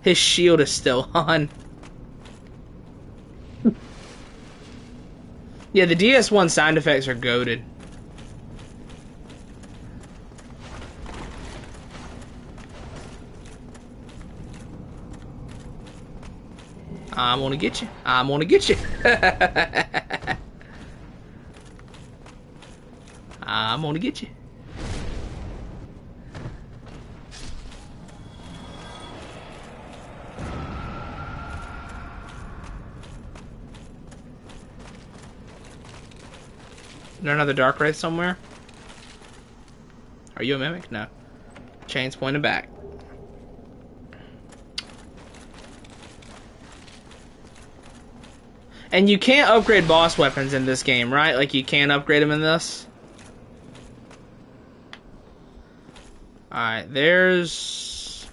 Speaker 1: His shield is still on. Yeah, the DS1 sound effects are goated. I'm gonna get you. I'm gonna get you. I'm gonna get you. Is there another Dark Wraith somewhere? Are you a mimic? No. Chains pointed back. And you can't upgrade boss weapons in this game, right? Like, you can't upgrade them in this? Alright, there's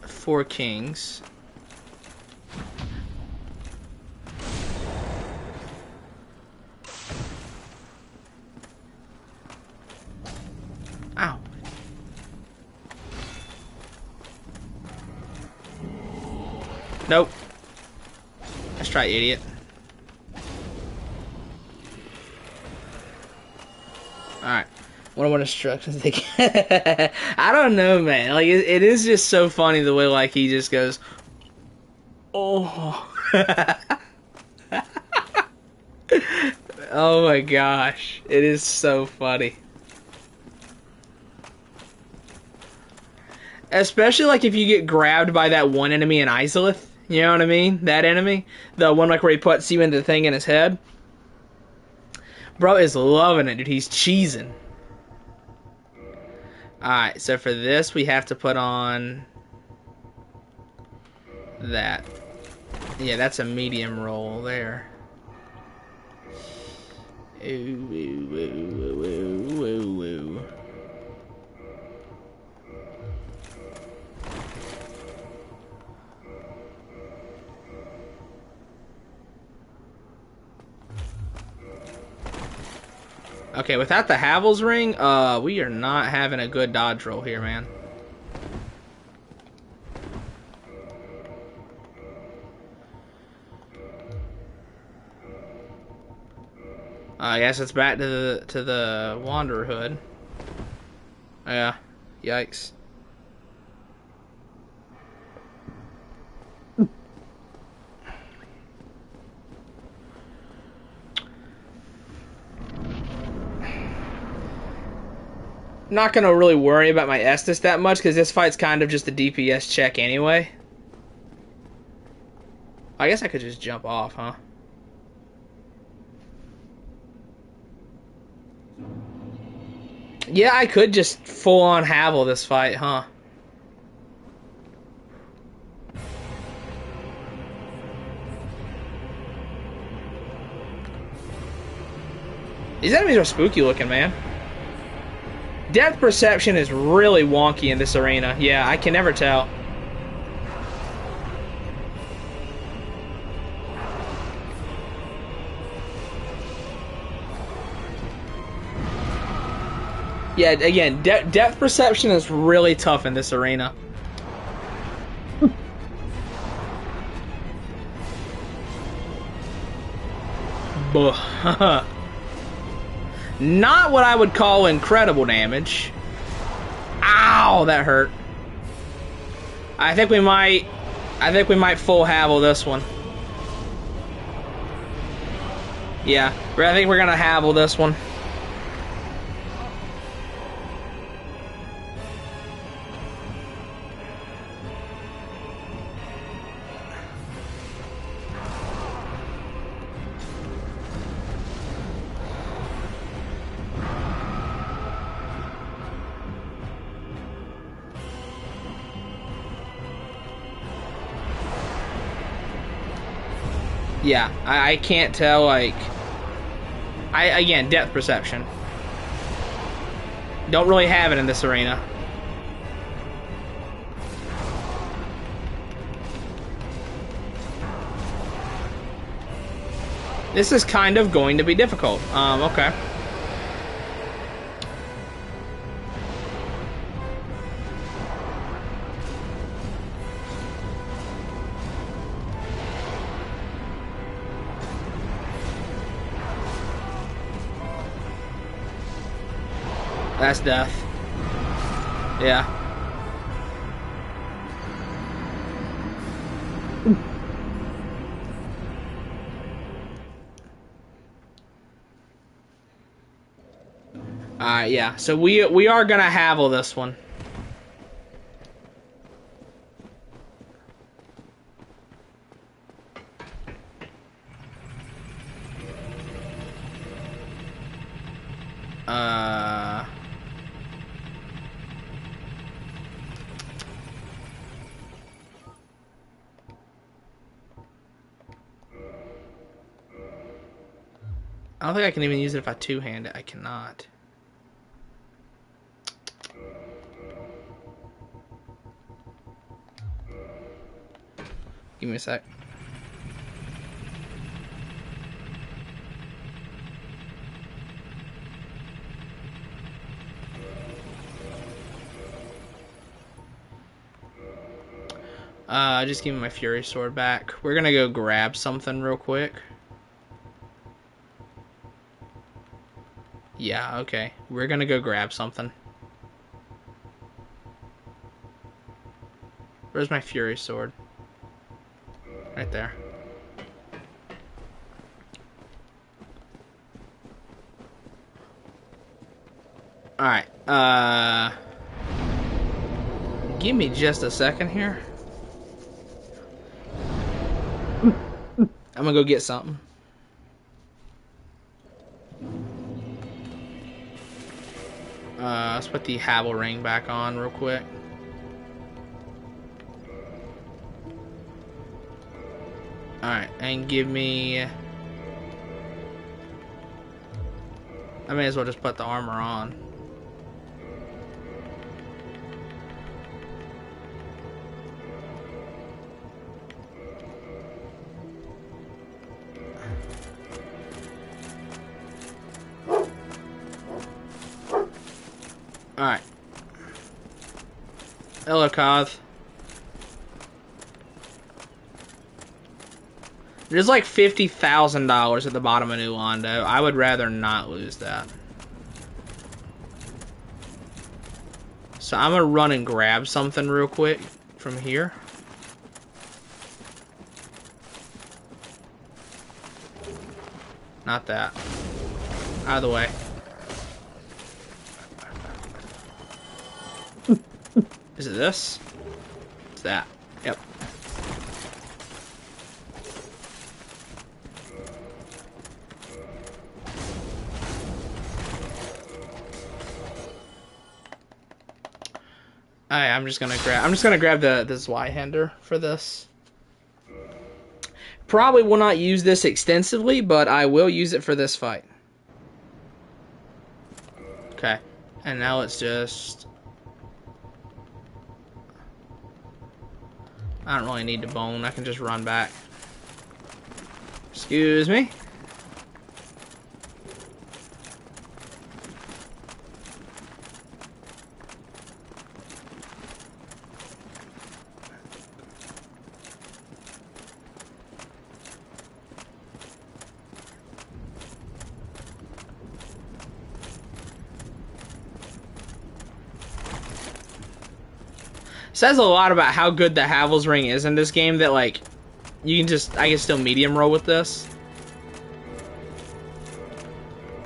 Speaker 1: 4 kings. Ow. Nope. Let's try, idiot. Alright. What instructions they get? I don't know, man. Like, it is just so funny the way, like, he just goes, oh. Oh my gosh. It is so funny. Especially, like, if you get grabbed by that one enemy in Izalith. You know what I mean? That enemy. The one, like, where he puts you into the thing in his head. Bro is loving it, dude. He's cheesing. Alright, so for this, we have to put on that. Yeah, that's a medium roll there. Ooh, ooh, ooh, ooh, ooh, ooh. Okay, without the Havel's ring, we are not having a good dodge roll here, man. I guess it's back to the Wanderer Hood. Yeah, yikes. Not gonna really worry about my Estus that much because this fight's kind of just a DPS check anyway. I guess I could just jump off, huh? Yeah, I could just full on Havel this fight, huh? These enemies are spooky looking, man. Depth perception is really wonky in this arena. Yeah, I can never tell. Yeah, again, depth perception is really tough in this arena. Buh. Not what I would call incredible damage. Ow, that hurt. I think we might full Havel this one. Yeah, I think we're gonna Havel this one. Yeah, I can't tell, like... again, depth perception. Don't really have it in this arena. This is kind of going to be difficult. Okay. That's death. Yeah. Yeah. So we are gonna Havel this one. I don't think I can even use it if I two-hand it. I cannot. Give me a sec. Just give me my Fury Sword back. We're gonna go grab something real quick. Yeah, okay. We're gonna go grab something. Where's my Fury Sword? Right there. Alright, give me just a second here. I'm gonna go get something. Let's put the Havel ring back on real quick. Alright, and give me... I may as well just put the armor on. Alright. Hello, Koth. There's like $50,000 at the bottom of New Londo. I would rather not lose that. So I'm gonna run and grab something real quick from here. Not that. Out of the way. Is it this? It's that. Yep. Alright, I'm just gonna grab the Zweihander for this. Probably will not use this extensively, but I will use it for this fight. Okay. And now let's just... I don't really need to bone. I can just run back. Excuse me. Says a lot about how good the Havel's Ring is in this game that, like, you can just, I can still medium roll with this.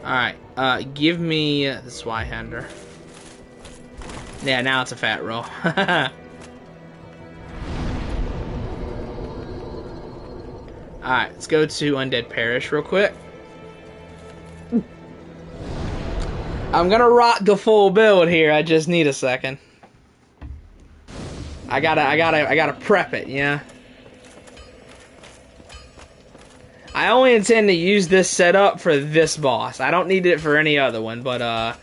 Speaker 1: Alright, give me the Zweihander. Yeah, now it's a fat roll. Alright, let's go to Undead Parish real quick. I'm gonna rock the full build here, I just need a second. I gotta prep it, yeah. I only intend to use this setup for this boss. I don't need it for any other one, but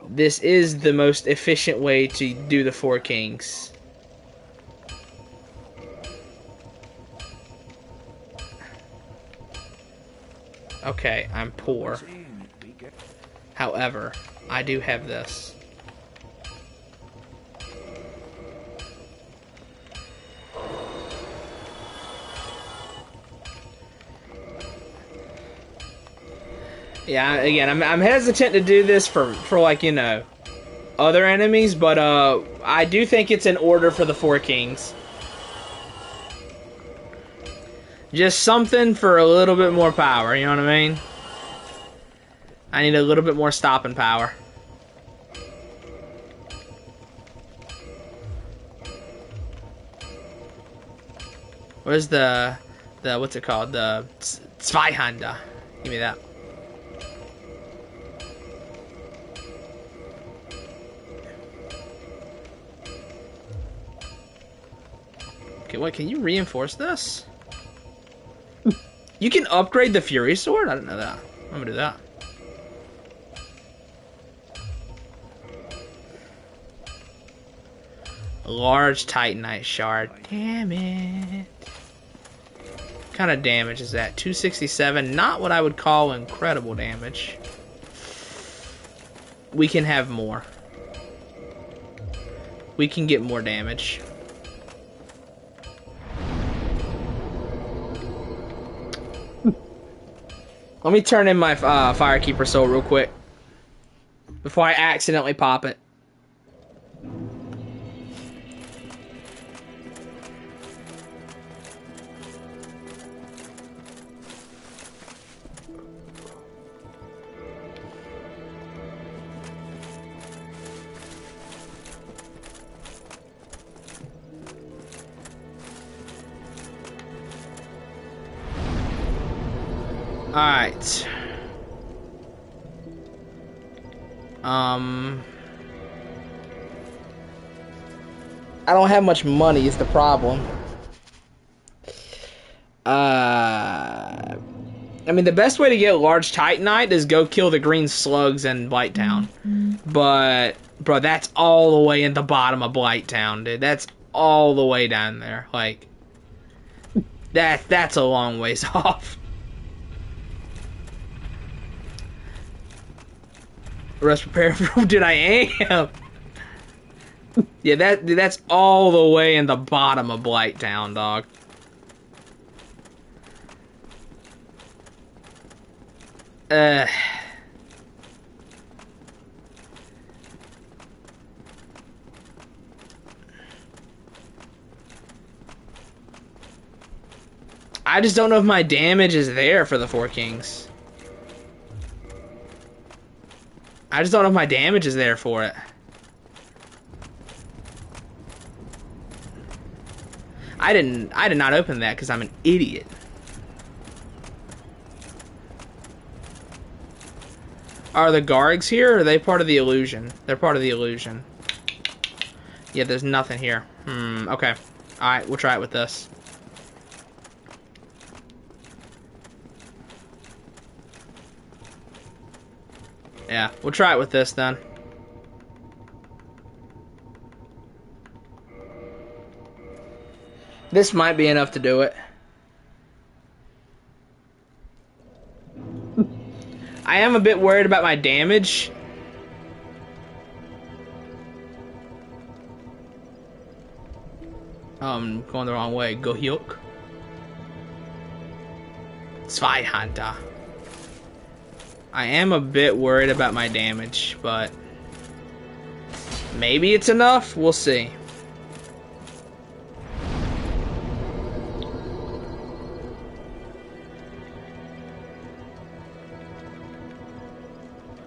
Speaker 1: this is the most efficient way to do the Four Kings. Okay, I'm poor. However, I do have this. Yeah, again, I'm hesitant to do this for like, you know, other enemies, but I do think it's in order for the Four Kings. Just something for a little bit more power, you know what I mean? I need a little bit more stopping power. Where's the what's it called? The Zweihander. Give me that. Okay, what, can you reinforce this? You can upgrade the Fury Sword? I didn't know that. I'm gonna do that. A large Titanite shard. Damn it. What kind of damage is that? 267. Not what I would call incredible damage. We can have more. We can get more damage. Let me turn in my Firekeeper Soul real quick before I accidentally pop it. Alright. I don't have much money is the problem. I mean, the best way to get large Titanite is go kill the green slugs in Blighttown. But, bro, that's all the way in the bottom of Blighttown, dude. That's all the way down there. Like, that's a long ways off. Rest prepare for dude, I am. Yeah, that's all the way in the bottom of Blighttown, dog. I just don't know if my damage is there for the Four Kings. I just don't know if my damage is there for it. I did not open that because I'm an idiot. Are the Gargs here, or are they part of the illusion? They're part of the illusion. Yeah, there's nothing here. Okay. Alright, we'll try it with this. Yeah, we'll try it with this then. This might be enough to do it. I am a bit worried about my damage. Going the wrong way. Go Hyuk. Zweihander. I am a bit worried about my damage, but Maybe it's enough. We'll see.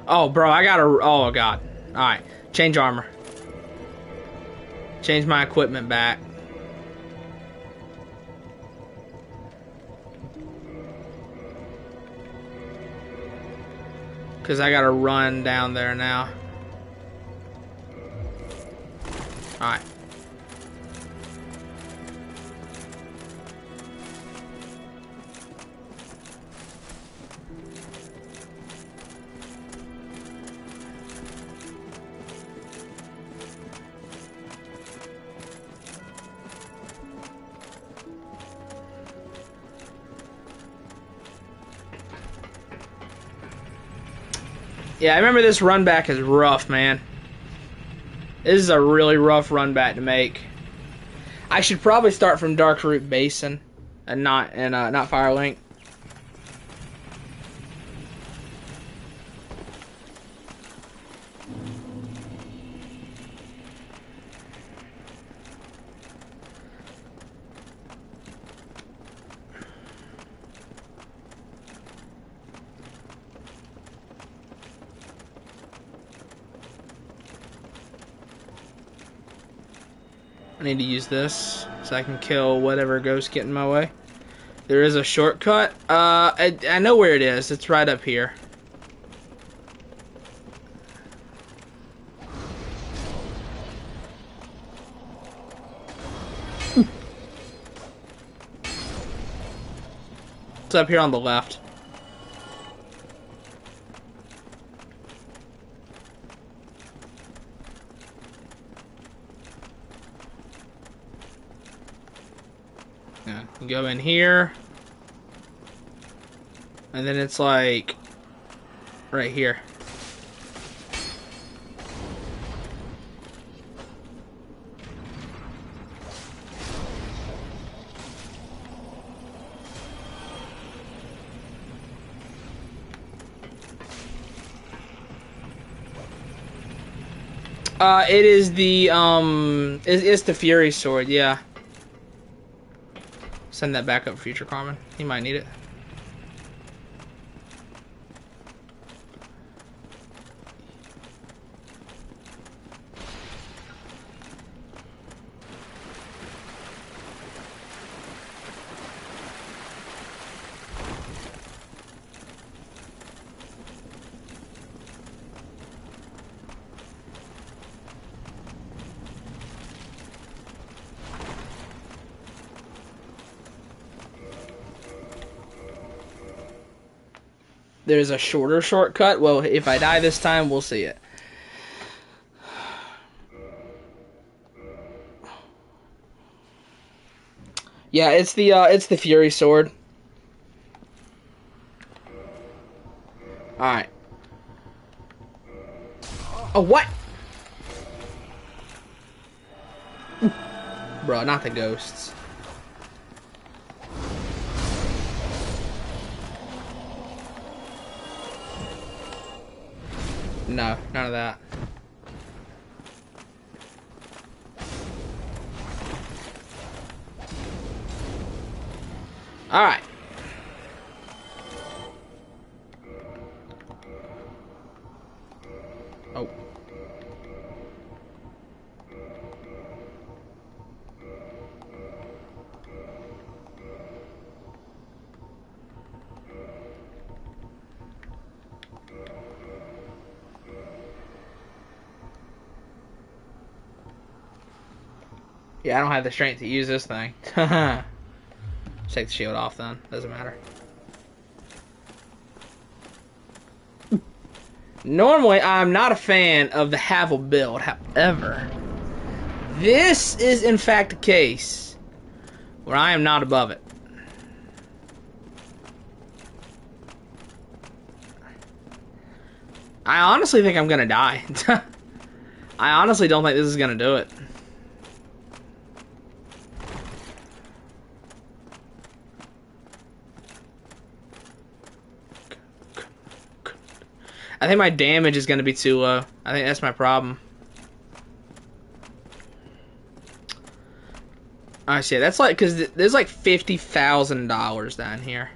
Speaker 1: Oh, bro, I gotta... Oh, God. Alright. Change armor. Change my equipment back. Because I gotta run down there now. Alright. Yeah, I remember this run back is rough, man. This is a really rough run back to make. I should probably start from Darkroot Basin and not Firelink. I need to use this so I can kill whatever ghost get in my way. There is a shortcut. I know where it is. It's right up here. It's up here on the left. Yeah, you go in here, and then it's like right here. It is the it's the Fury Sword, yeah. Send that back up, Future Carmen. He might need it. There's a shorter shortcut. Well, if I die this time, we'll see it. Yeah, it's the Fury Sword. All right. Oh, what? Bro, not the ghosts. No, none of that. Alright. Oh. Yeah, I don't have the strength to use this thing. Just take the shield off then. Doesn't matter. Normally, I'm not a fan of the Havel build. However, this is in fact a case where I am not above it. I honestly think I'm gonna die. I honestly don't think this is gonna do it. I think my damage is going to be too low. I think that's my problem. I see. That's like, because there's like $50,000 down here.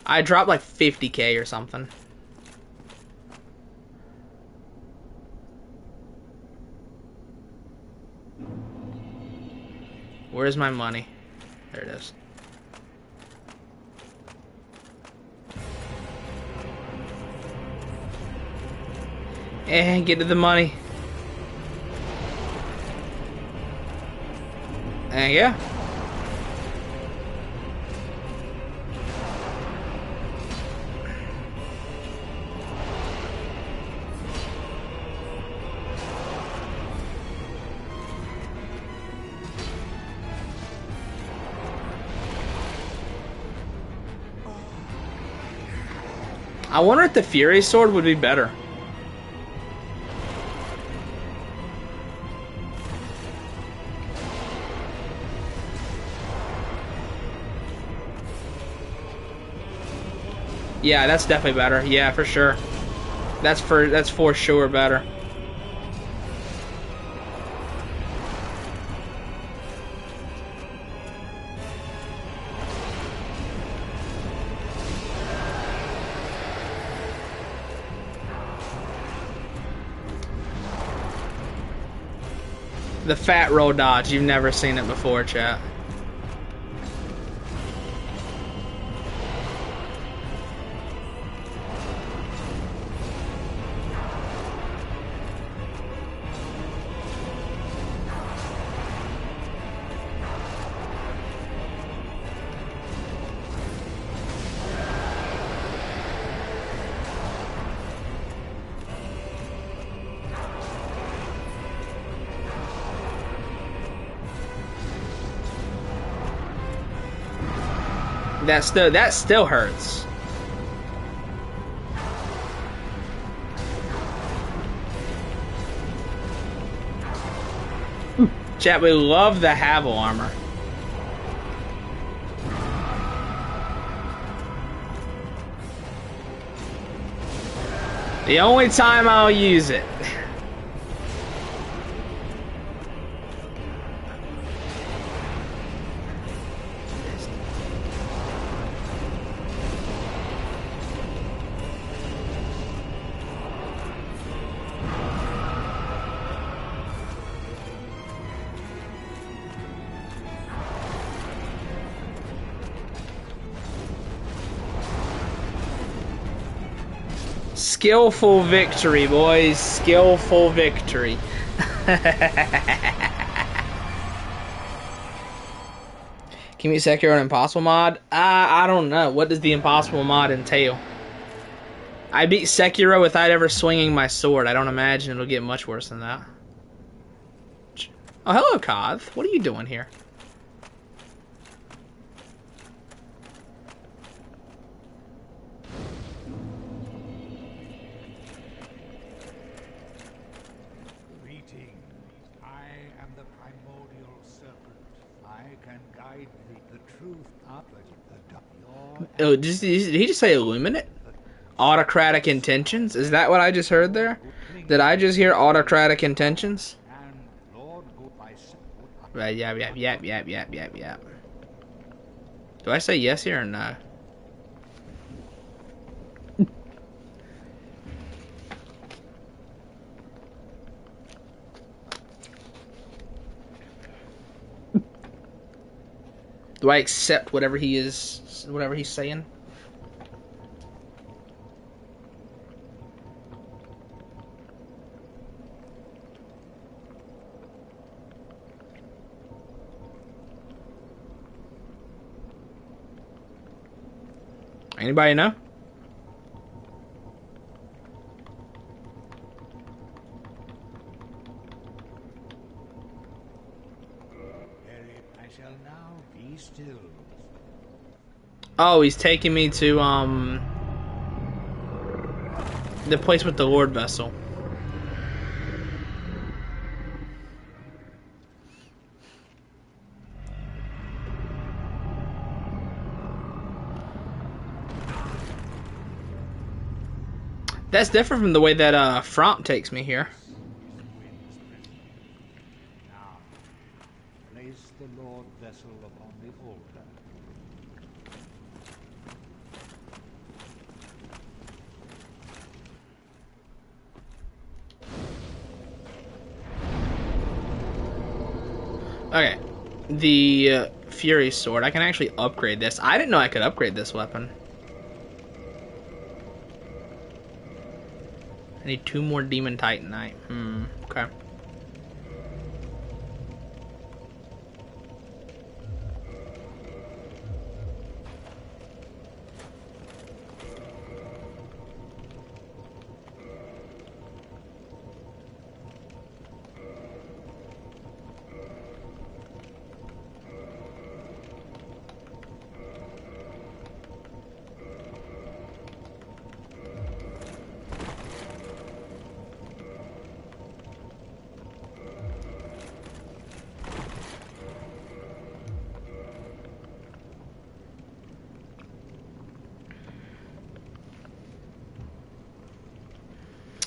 Speaker 1: I dropped like 50K or something. Where's my money? There it is. And get to the money. And yeah. I wonder if the Fury Sword would be better. Yeah, that's definitely better. Yeah, for sure. That's for sure better. The fat roll dodge. You've never seen it before, chat. That still hurts. Chat, we love the Havel armor. The only time I'll use it. Skillful victory, boys. Skillful victory. Can we Sekiro an impossible mod? I don't know. What does the impossible mod entail? I beat Sekiro without ever swinging my sword. I don't imagine it'll get much worse than that. Oh, hello, Koth. What are you doing here? Oh, did he just say illuminate? Autocratic intentions? Is that what I just heard there? Did I just hear autocratic intentions? Right, yep. Do I say yes here or no? Do I accept whatever he's saying? Anybody know?
Speaker 4: I shall now be still.
Speaker 1: Oh, he's taking me to the place with the Lord Vessel. That's different from the way that Fromp takes me here.
Speaker 4: Now, place the Lord
Speaker 5: vessel upon the altar.
Speaker 1: Okay, the Fury Sword. I can actually upgrade this. I didn't know I could upgrade this weapon. I need 2 more Demon Titanite. Okay.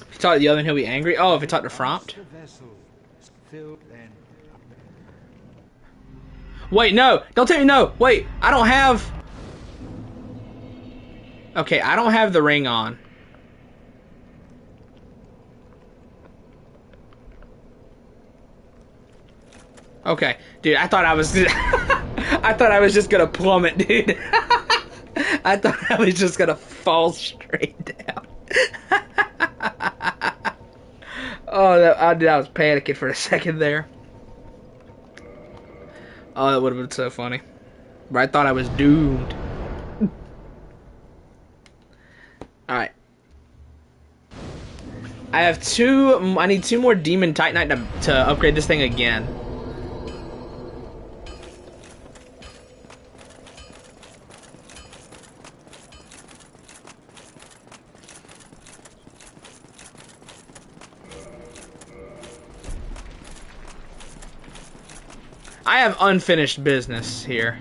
Speaker 1: If you talk to the other, he'll be angry. Oh, if you talk to Frompt.
Speaker 5: The vessel filled then.
Speaker 1: Wait, no! Don't tell me no! Wait, I don't have... Okay, I don't have the ring on. Okay, dude, I thought I was... I thought I was just gonna plummet, dude. I thought I was just gonna fall straight down. Oh, I was panicking for a second there. Oh, that would have been so funny. But I thought I was doomed. Alright. I need 2 more Demon Titanite to upgrade this thing again. I have unfinished business here.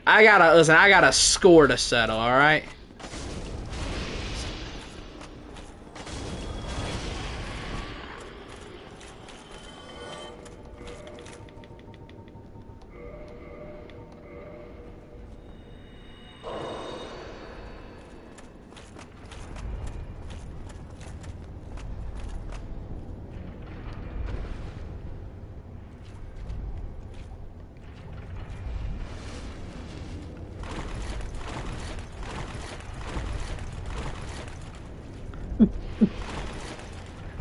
Speaker 1: I got a score to settle, alright?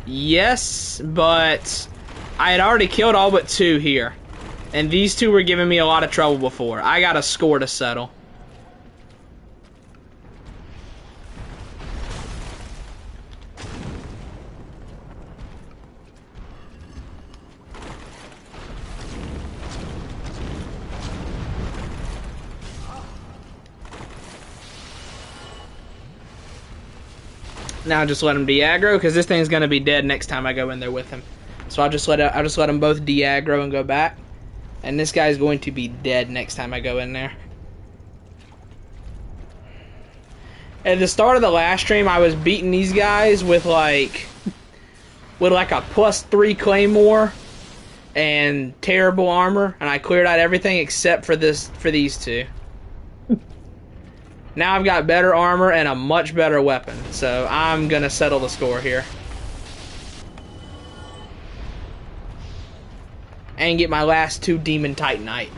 Speaker 1: Yes, but I had already killed all but 2 here. And these 2 were giving me a lot of trouble before. I got a score to settle. Now just let him de-aggro, because this thing's gonna be dead next time I go in there with him. So I'll just let them both de-aggro and go back. And this guy's going to be dead next time I go in there. At the start of the last stream, I was beating these guys with like a +3 claymore and terrible armor, and I cleared out everything except for these 2. Now I've got better armor and a much better weapon, so I'm gonna settle the score here. And get my last 2 Demon Titanite.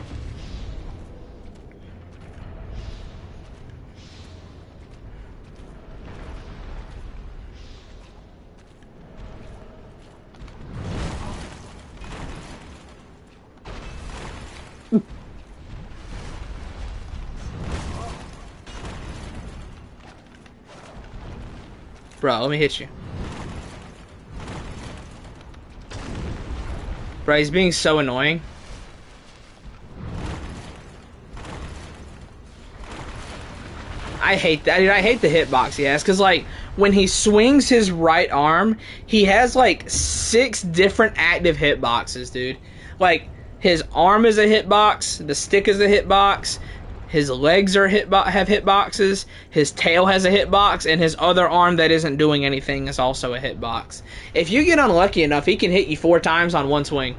Speaker 1: Bro, let me hit you. Bro, he's being so annoying. I hate that. Dude, I hate the hitbox he has. Because, like, when he swings his right arm, he has, like, 6 different active hitboxes, dude. Like, his arm is a hitbox. The stick is a hitbox. His legs have hitboxes, his tail has a hitbox, and his other arm that isn't doing anything is also a hitbox. If you get unlucky enough, he can hit you 4 times on one swing.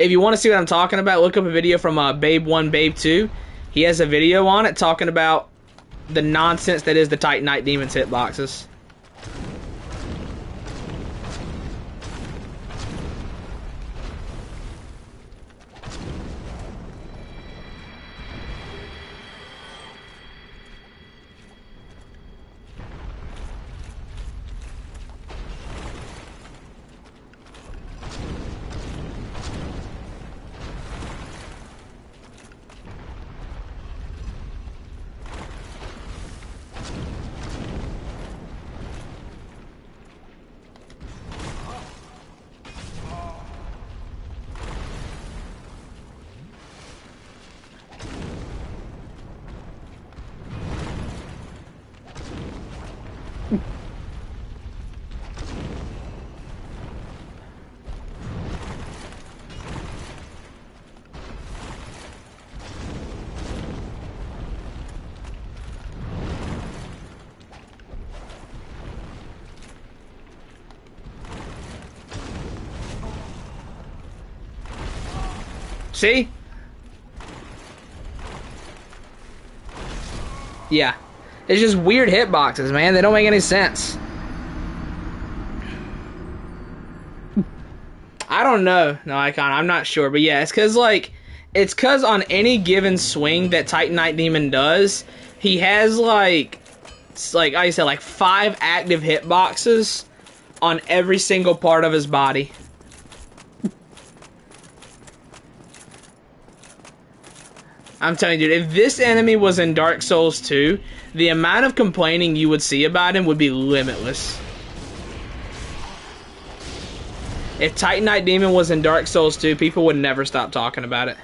Speaker 1: If you want to see what I'm talking about, look up a video from Babe 1, Babe 2. He has a video on it talking about the nonsense that is the Titanite Demon's hitboxes. See? Yeah. It's just weird hitboxes, man. They don't make any sense. I don't know. No, I'm not sure. But yeah, it's because, like, it's because on any given swing that Titanite Demon does, he has, like I said, like 5 active hitboxes on every single part of his body. I'm telling you, dude, if this enemy was in Dark Souls 2, the amount of complaining you would see about him would be limitless. If Titanite Demon was in Dark Souls 2, people would never stop talking about it.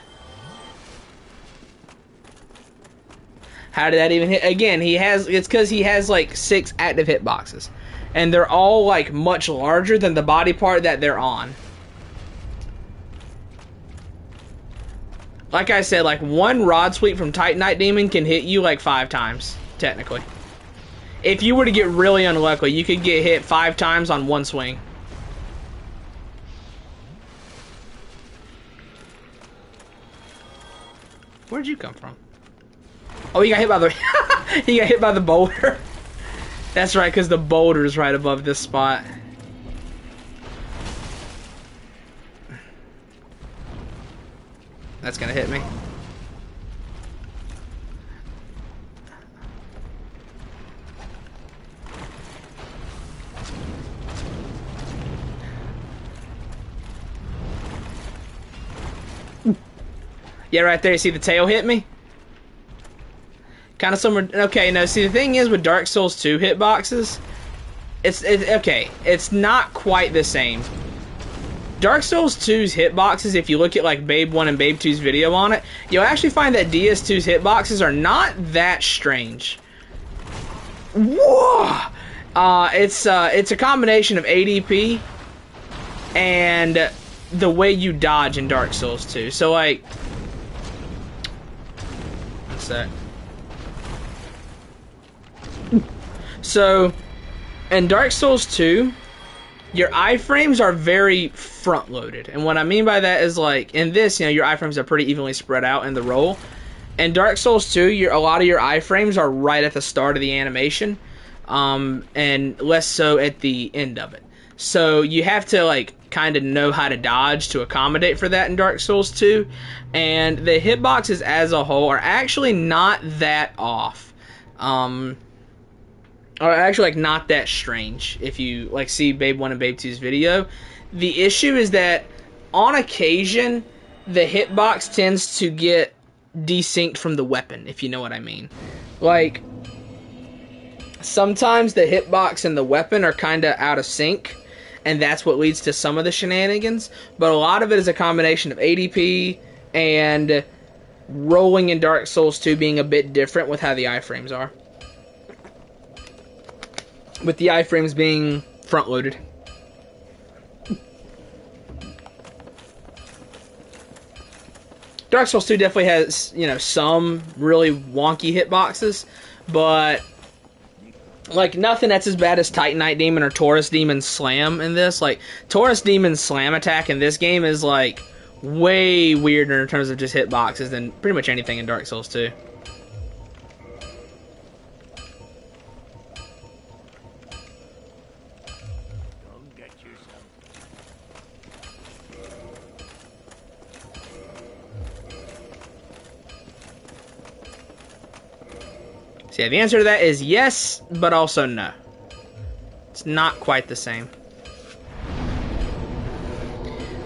Speaker 1: How did that even hit? Again, it's because he has like 6 active hitboxes. And they're all like much larger than the body part that they're on. Like I said, like one rod sweep from Titanite Demon can hit you like 5 times, technically. If you were to get really unlucky, you could get hit 5 times on one swing. Where'd you come from? Oh, he got hit by the he got hit by the boulder. That's right, because the boulder is right above this spot. That's gonna hit me. Yeah, right there. You see the tail hit me? Kind of similar. Okay, no. See, the thing is with Dark Souls 2 hitboxes, it's okay. It's not quite the same. Dark Souls 2's hitboxes, if you look at like Babe 1 and Babe 2's video on it, you'll actually find that DS2's hitboxes are not that strange. Whoa! It's a combination of ADP and the way you dodge in Dark Souls 2. So like, what's that? So, in Dark Souls 2, your iframes are very front-loaded. And what I mean by that is, like, in this, you know, your iframes are pretty evenly spread out in the roll. In Dark Souls 2, a lot of your iframes are right at the start of the animation, and less so at the end of it. So, you have to, like, kind of know how to dodge to accommodate for that in Dark Souls 2. And the hitboxes as a whole are actually not that off. Or actually, like, not that strange if you, like, see Babe 1 and Babe 2's video. The issue is that, on occasion, the hitbox tends to get desynced from the weapon, if you know what I mean. Like, sometimes the hitbox and the weapon are kind of out of sync, and that's what leads to some of the shenanigans. But a lot of it is a combination of ADP and rolling in Dark Souls 2 being a bit different with how the iframes are. With the iframes being front-loaded. Dark Souls 2 definitely has, you know, some really wonky hitboxes, but like nothing that's as bad as Titanite Demon or Taurus Demon Slam in this. Like Taurus Demon Slam attack in this game is like way weirder in terms of just hitboxes than pretty much anything in Dark Souls 2.
Speaker 4: Don't get yourself.
Speaker 1: So yeah, the answer to that is yes, but also no. It's not quite the same.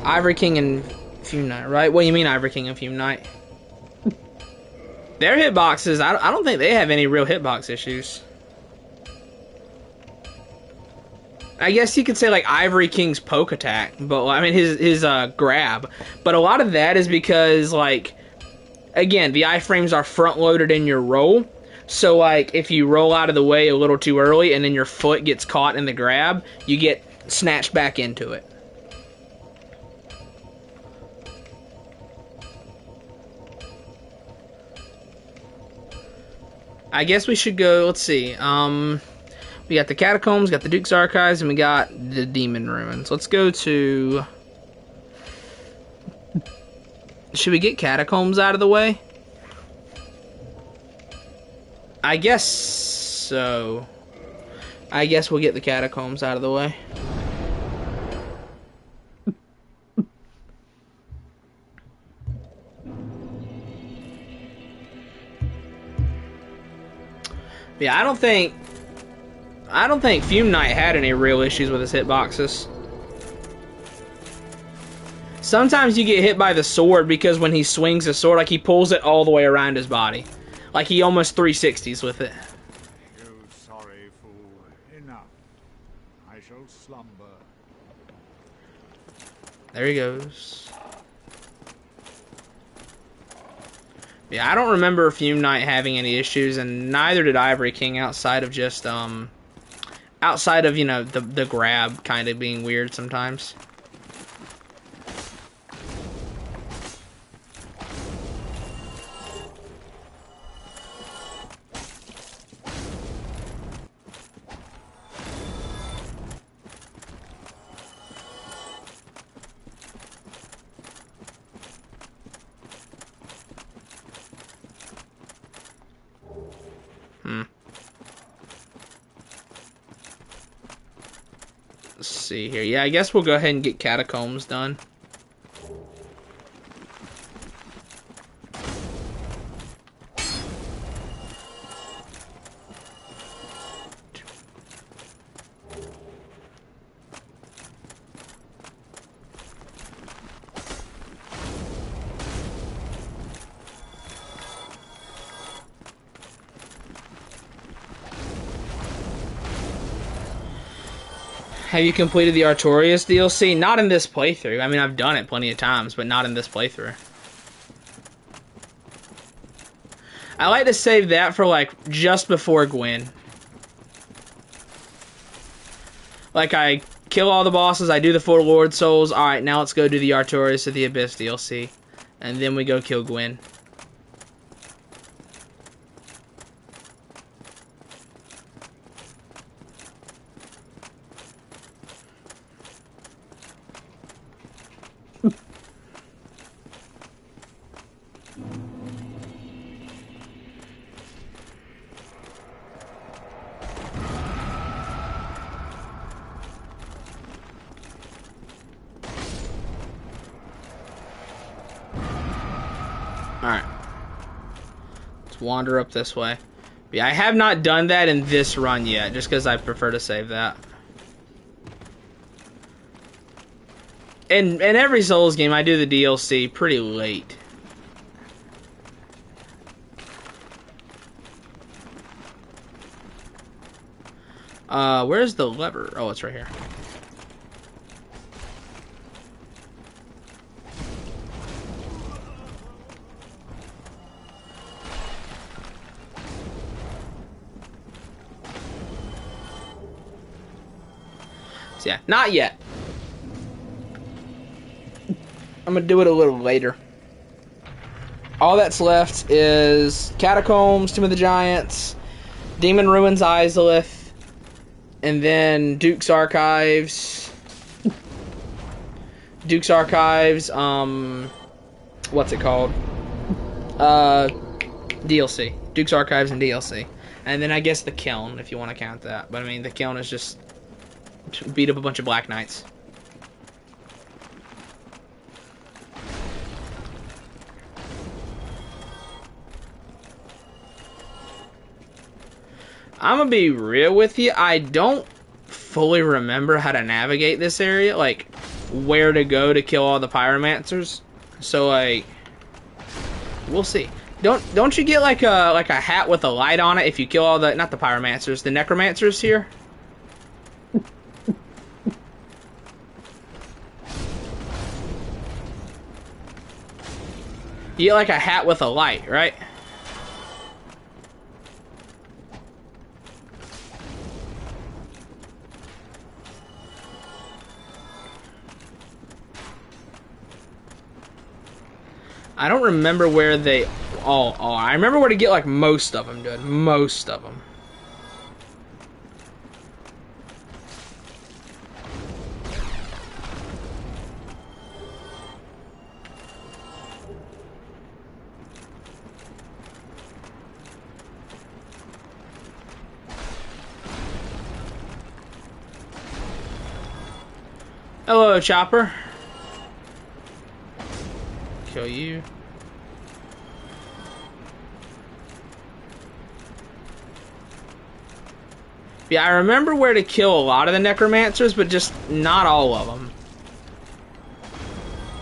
Speaker 1: Ivory King and Fume Knight, right? What do you mean Ivory King and Fume Knight? Their hitboxes, I don't think they have any real hitbox issues. I guess you could say like Ivory King's poke attack, but I mean his grab. But a lot of that is because, like, again, the iframes are front loaded in your roll. So like if you roll out of the way a little too early and then your foot gets caught in the grab, you get snatched back into it. I guess we should go, let's see, we got the Catacombs, got the Duke's Archives, and we got the Demon Ruins. Let's go to... Should we get Catacombs out of the way? I guess so. I guess we'll get the Catacombs out of the way. Yeah, I don't think Fume Knight had any real issues with his hitboxes. Sometimes you get hit by the sword because when he swings the sword, like he pulls it all the way around his body. Like he almost 360s with it.
Speaker 5: You sorry fool. Enough. I shall slumber.
Speaker 1: There he goes. Yeah, I don't remember Fume Knight having any issues, and neither did Ivory King outside of just, outside of, you know, the grab kind of being weird sometimes. Let's see here. Yeah, I guess we'll go ahead and get Catacombs done. Have you completed the Artorias DLC? Not in this playthrough. I mean, I've done it plenty of times, but not in this playthrough. I like to save that for, like, just before Gwyn. Like, I kill all the bosses, I do the 4 Lord Souls. Alright, now let's go do the Artorias of the Abyss DLC. And then we go kill Gwyn. Alright. Let's wander up this way. But yeah, I have not done that in this run yet, just because I prefer to save that. In every Souls game, I do the DLC pretty late. Where's the lever? Oh, it's right here. So yeah, not yet. I'm gonna do it a little later. All that's left is Catacombs, Tomb of the Giants, Demon Ruins, Izalith, and then Duke's Archives, Duke's Archives, what's it called? DLC. Duke's Archives and DLC. And then I guess the Kiln, if you want to count that. But I mean, the Kiln is just beat up a bunch of Black Knights. I'm gonna be real with you, I don't fully remember how to navigate this area, like where to go to kill all the pyromancers. So like, we'll see. Don't you get like a hat with a light on it if you kill all the, not the pyromancers, the necromancers here? You get like a hat with a light, right? I don't remember where they all are. I remember where to get like most of them, dude. Most of them. Hello, Chopper. Kill you. Yeah, I remember where to kill a lot of the necromancers, but just not all of them.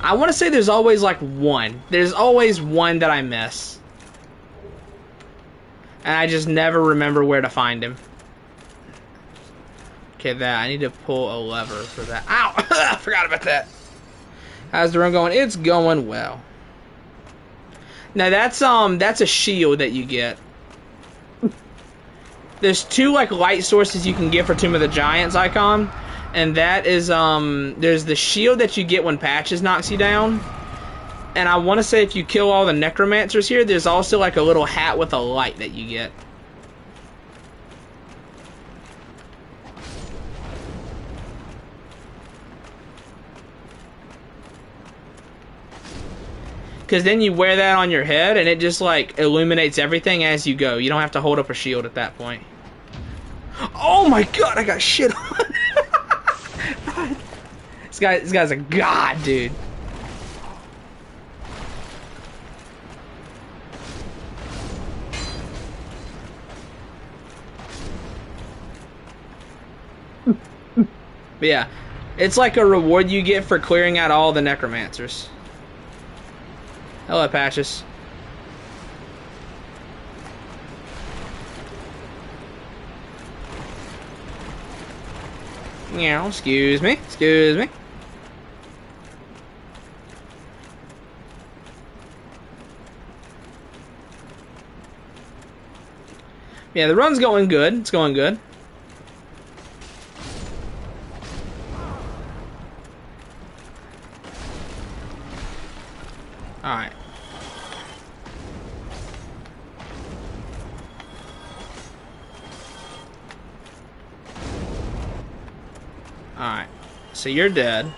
Speaker 1: I want to say there's always like one. There's always one that I miss. And I just never remember where to find him. Okay, that. I need to pull a lever for that. Ow! I forgot about that. How's the run going? It's going well. Now that's a shield that you get. There's two like light sources you can get for Tomb of the Giants icon, and that is there's the shield that you get when Patches knocks you down, and I want to say if you kill all the necromancers here, there's also like a little hat with a light that you get. Because then you wear that on your head, and it just, like, illuminates everything as you go. You don't have to hold up a shield at that point. Oh my god, I got shit on! This guy's a god, dude. But yeah, it's like a reward you get for clearing out all the necromancers. Hello, Patches. Yeah, excuse me. Excuse me. Yeah, the run's going good. It's going good. Alright. Alright. So you're dead.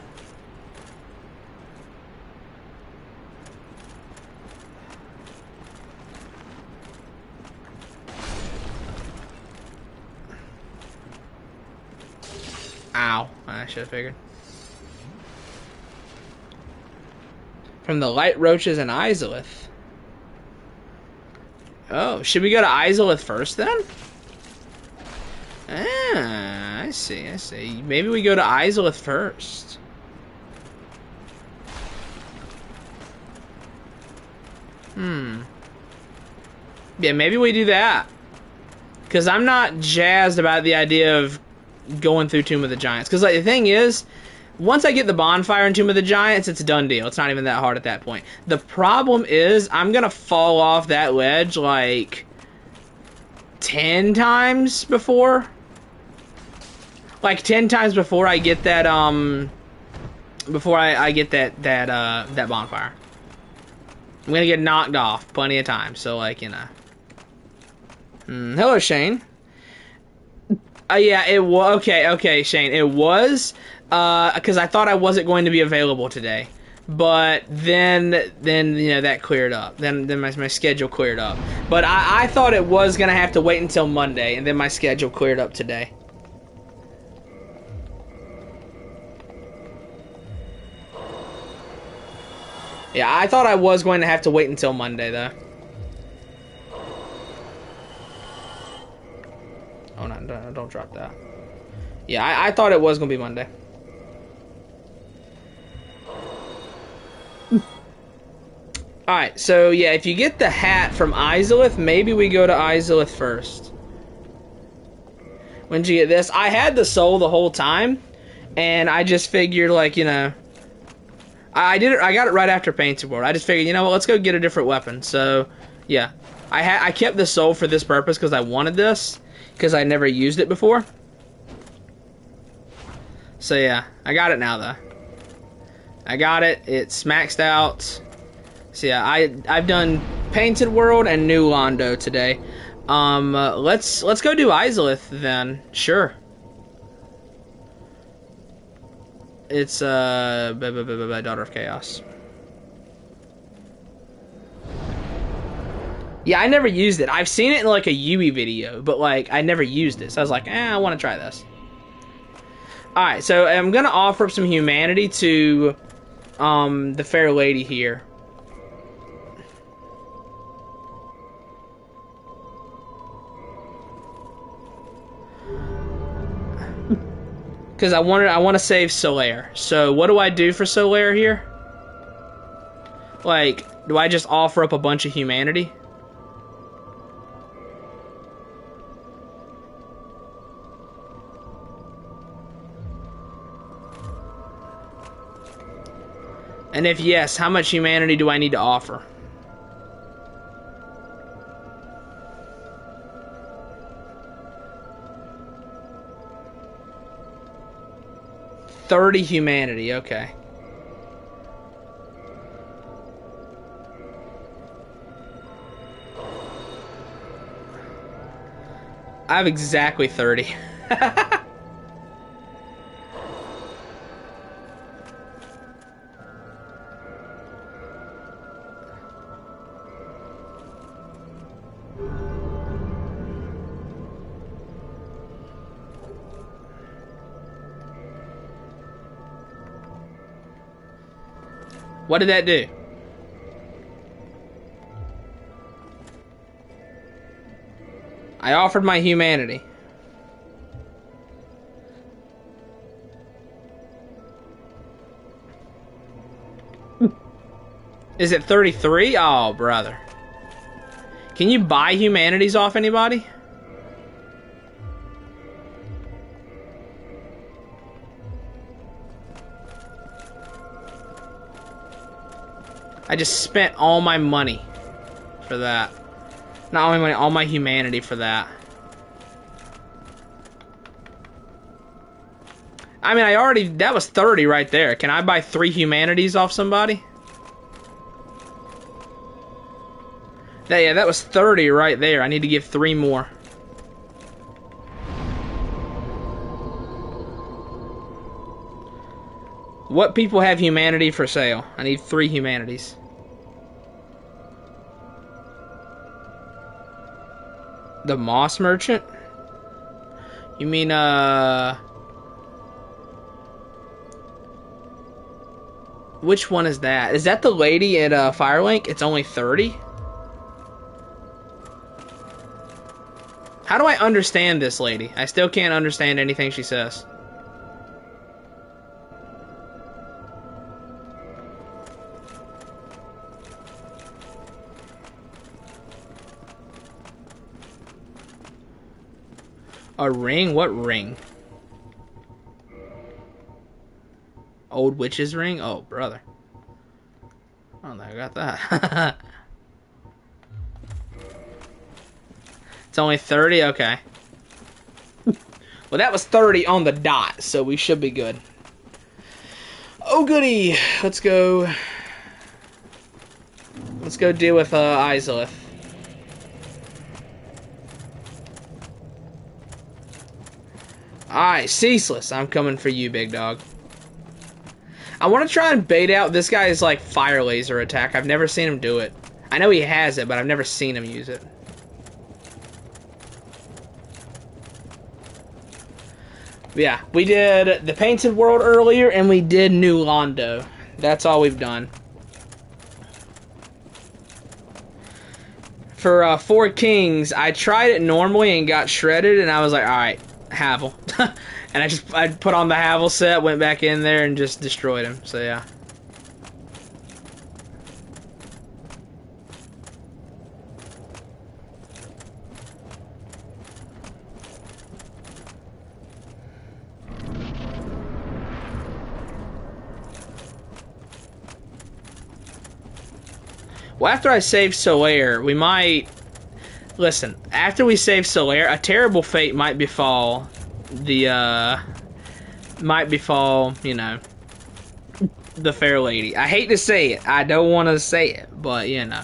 Speaker 1: Ow. I should have figured. From the Light Roaches and Izalith. Oh, should we go to Izalith first then? Ah, I see, I see. Maybe we go to Izalith first. Yeah, maybe we do that. Because I'm not jazzed about the idea of going through Tomb of the Giants. Because like, the thing is, once I get the bonfire in Tomb of the Giants, it's a done deal. It's not even that hard at that point. The problem is, I'm going to fall off that ledge like 10 times before. Like 10 times before I get that before I get that bonfire. I'm gonna get knocked off plenty of times, so like, you know. Hello, Shane. Yeah, it was okay, Shane. It was because I thought I wasn't going to be available today, but then that cleared up. Then my schedule cleared up. But I thought it was gonna have to wait until Monday, and then my schedule cleared up today. Yeah, I thought I was going to have to wait until Monday though. Oh no, don't drop that. Yeah, I thought it was gonna be Monday. Alright, so yeah, if you get the hat from Izalith, maybe we go to Izalith first. When'd you get this? I had the soul the whole time, and I just figured, like, you know, I got it right after Painted World. I just figured, you know what, let's go get a different weapon. So, yeah. I kept the soul for this purpose because I wanted this, because I never used it before. So yeah, I got it now though. I got it. It's maxed out. So yeah, I've done Painted World and New Londo today. Let's go do Izalith then. Sure. It's Daughter of Chaos. Yeah, I never used it. I've seen it in like a Yui video, but like I never used it. So I was like, I want to try this. Alright, so I'm gonna offer up some humanity to the fair lady here. Because I want to save Solaire. So what do I do for Solaire here? Like, do I just offer up a bunch of humanity? And if yes, how much humanity do I need to offer? $30 humanity, okay. I have exactly 30. What did that do? I offered my humanity. Is it 33? Oh, brother. Can you buy humanities off anybody? I just spent all my money for that. Not all my money, all my humanity for that. I mean, that was 30 right there. Can I buy 3 humanities off somebody? Yeah, that was 30 right there. I need to give 3 more. What people have humanity for sale? I need 3 humanities. The Moss Merchant? You mean, which one is that? Is that the lady at Firelink? It's only 30? How do I understand this lady? I still can't understand anything she says. A ring? What ring? Old witch's ring? Oh, brother. I don't think I got that. It's only 30? Okay. Well, that was 30 on the dot, so we should be good. Oh, goody. Let's go deal with Izalith. Alright, Ceaseless. I'm coming for you, big dog. I want to try and bait out this guy's, like, fire laser attack. I've never seen him do it. I know he has it, but I've never seen him use it. Yeah, we did the Painted World earlier, and we did New Londo. That's all we've done. For Four Kings, I tried it normally and got shredded, and I was like, alright, Havel. And I put on the Havel set, went back in there, and just destroyed him. So, yeah. Well, after I save Solaire, we might... Listen, after we save Solaire, a terrible fate might befall the, you know, the fair lady. I hate to say it. I don't want to say it, but, you know,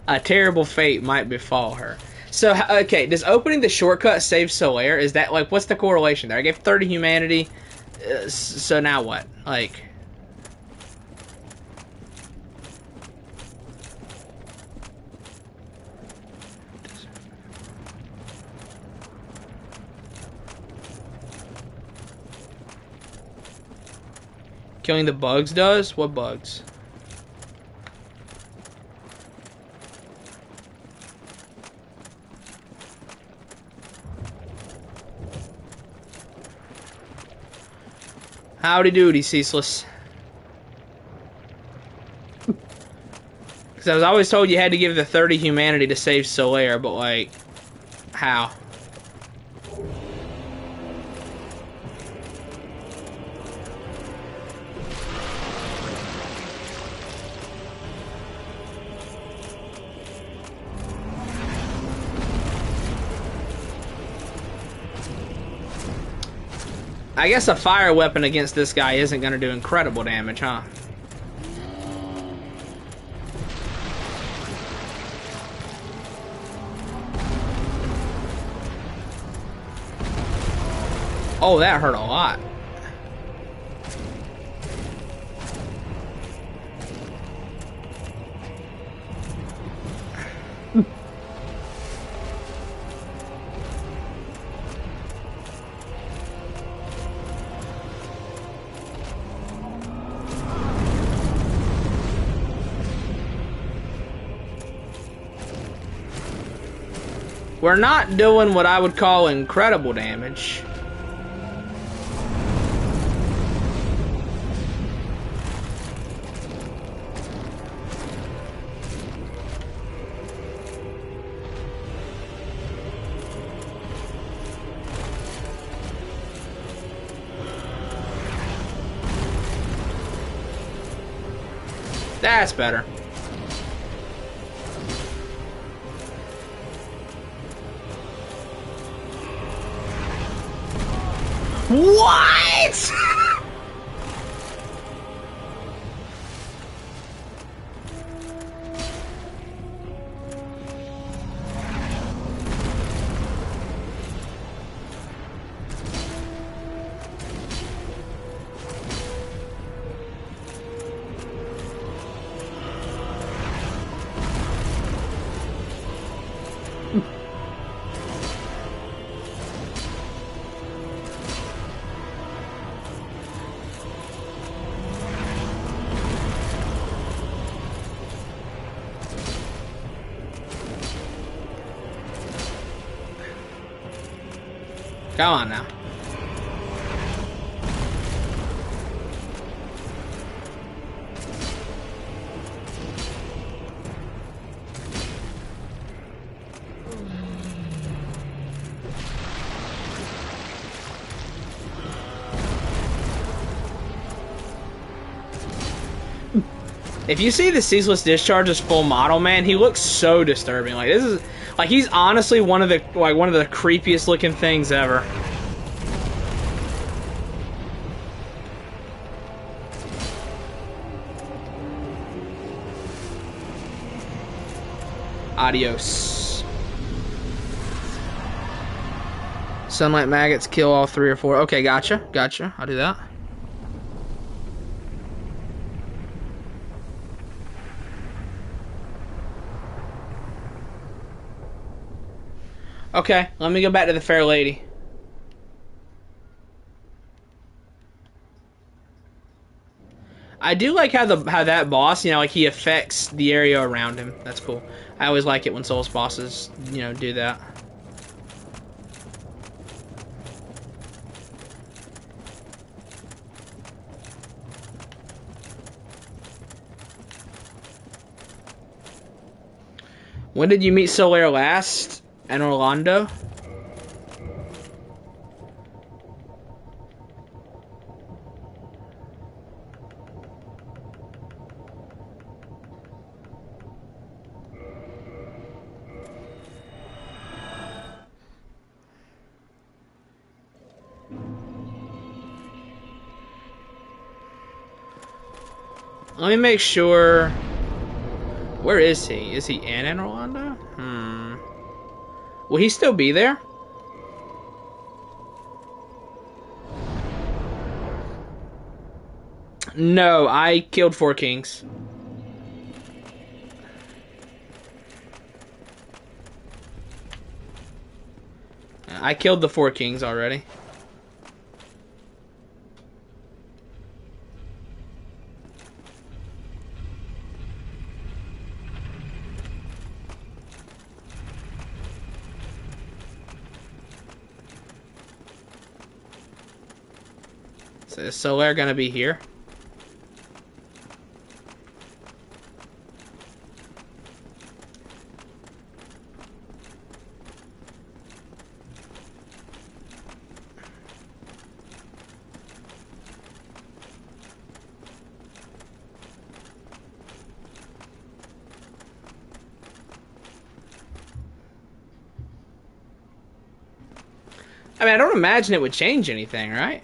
Speaker 1: a terrible fate might befall her. So, okay, does opening the shortcut save Solaire? Is that, like, what's the correlation there? I gave 30 humanity, so now what? Like... Killing the bugs does? What bugs? Howdy doody, Ceaseless. Because I was always told you had to give the 30 humanity to save Solaire, but like, how? I guess a fire weapon against this guy isn't going to do incredible damage, huh? Oh, that hurt a lot. We're not doing what I would call incredible damage. That's better. What? Come on now. If you see the Ceaseless Discharge's full model, man, he looks so disturbing. Like, this is, like, he's honestly one of the creepiest looking things ever. Adios. Sunlight maggots kill all 3 or 4. Okay, gotcha. Gotcha. I'll do that. Okay, let me go back to the Fair Lady. I do like how that boss, you know, like he affects the area around him. That's cool. I always like it when Souls bosses, you know, do that. When did you meet Solaire last? In Orlando? Let me make sure. Where is he? Is he in Orlando? Will he still be there? No, I killed 4 kings. I killed the 4 kings already. So is Solaire gonna be here? I mean, I don't imagine it would change anything, right?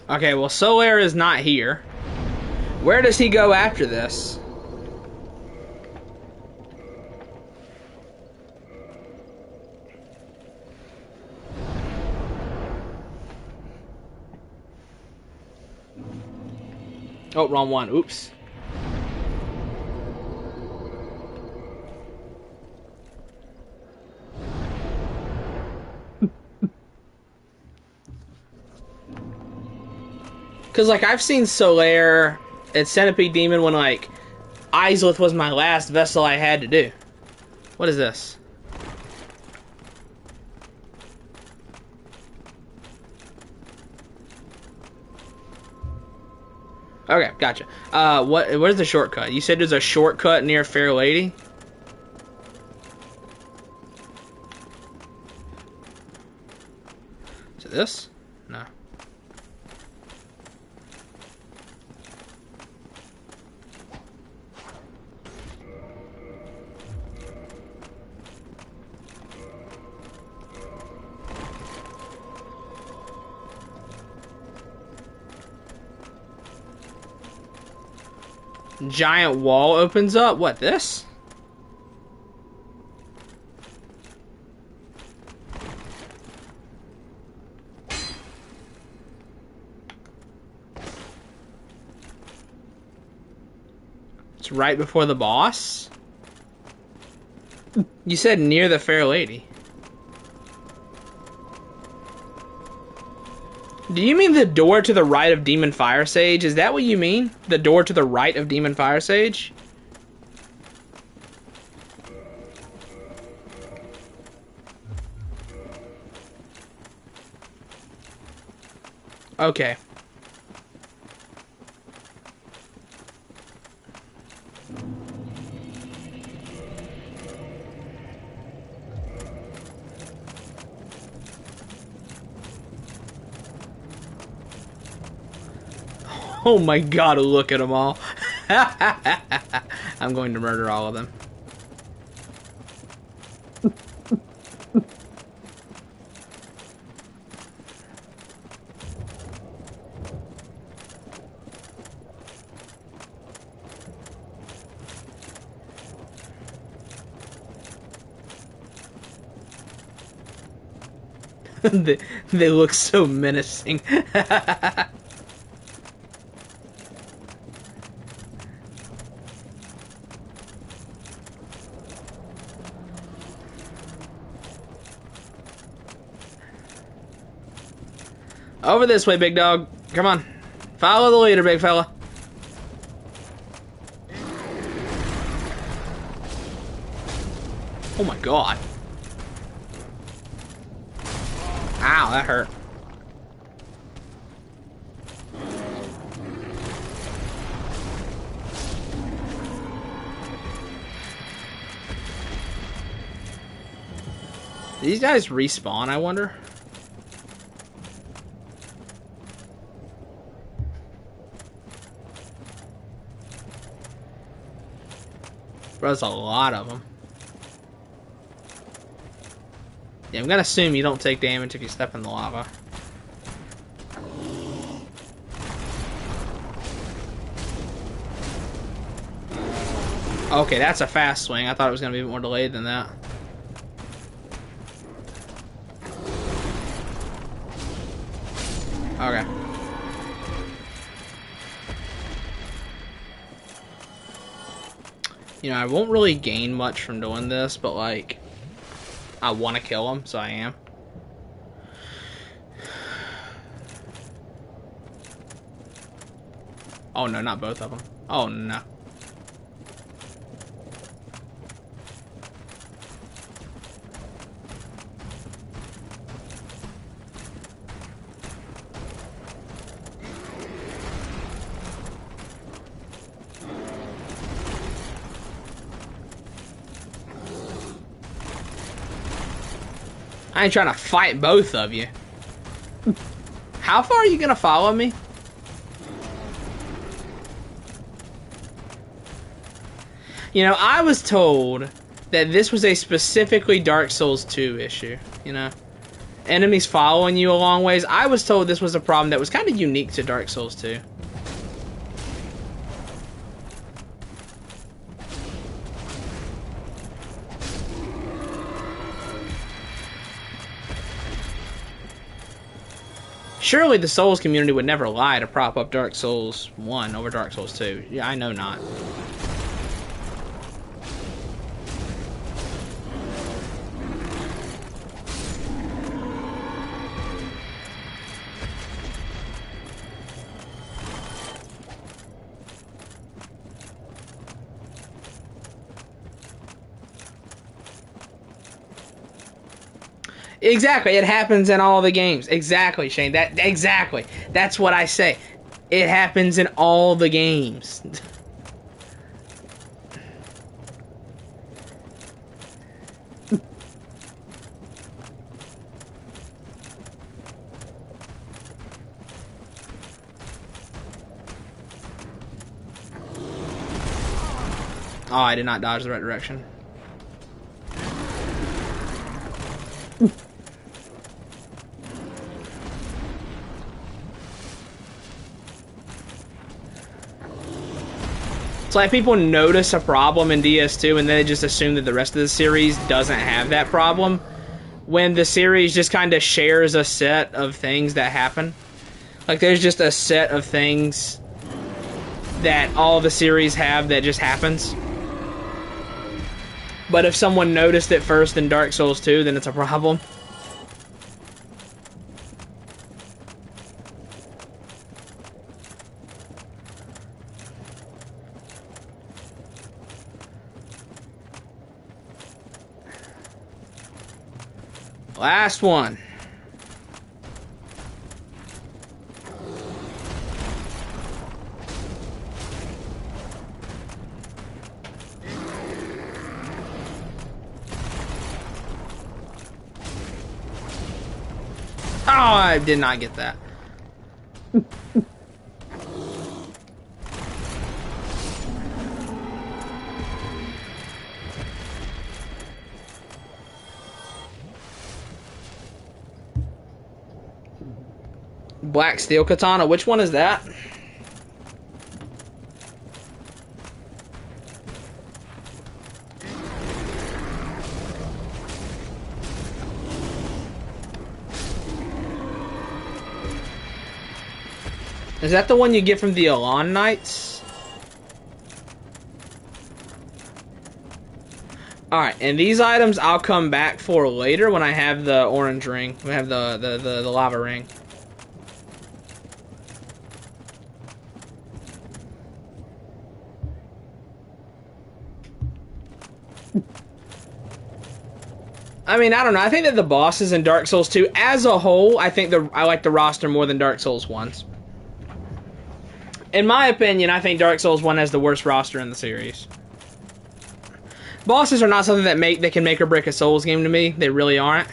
Speaker 1: Okay, well, Solaire is not here. Where does he go after this? Oh, wrong one. Oops. Because, like, I've seen Solaire at Centipede Demon when, like, Izalith was my last vessel I had to do. What is this? Okay, gotcha. Where's the shortcut? You said there's a shortcut near Fair Lady? Is it this? No. Giant wall opens up. What, this? It's right before the boss? You said near the Fair Lady. Do you mean the door to the right of Demon Fire Sage? Is that what you mean? The door to the right of Demon Fire Sage? Okay. Oh my god, look at them all. I'm going to murder all of them. they look so menacing. Over this way, big dog. Come on. Follow the leader, big fella. Oh my god. Ow, that hurt. These guys respawn, I wonder? Bro, there's a lot of them. Yeah, I'm gonna assume you don't take damage if you step in the lava. Okay, that's a fast swing. I thought it was gonna be more delayed than that. Okay. You know, I won't really gain much from doing this, but like, I want to kill him, so I am. Oh no, not both of them. Oh no. I ain't trying to fight both of you. How far are you gonna follow me? You know, I was told that this was a specifically Dark Souls 2 issue, you know? Enemies following you a long ways. I was told this was a problem that was kind of unique to Dark Souls 2. Surely the Souls community would never lie to prop up Dark Souls 1 over Dark Souls 2. Yeah, I know not. Exactly, it happens in all the games. Exactly, Shane. Exactly. That's what I say. It happens in all the games. Oh, I did not dodge the right direction. It's like people notice a problem in DS2 and then they just assume that the rest of the series doesn't have that problem, when the series just kind of shares a set of things that happen. Like, there's just a set of things that all the series have that just happens. But if someone noticed it first in Dark Souls 2, then it's a problem. Last one. Oh, I did not get that. Black Steel Katana. Which one is that? Is that the one you get from the Elan Knights? Alright, and these items I'll come back for later when I have the orange ring. We have the lava ring. I mean, I don't know. I think that the bosses in Dark Souls 2, as a whole, I like the roster more than Dark Souls 1's. In my opinion, I think Dark Souls 1 has the worst roster in the series. Bosses are not something that can make or break a Souls game to me. They really aren't.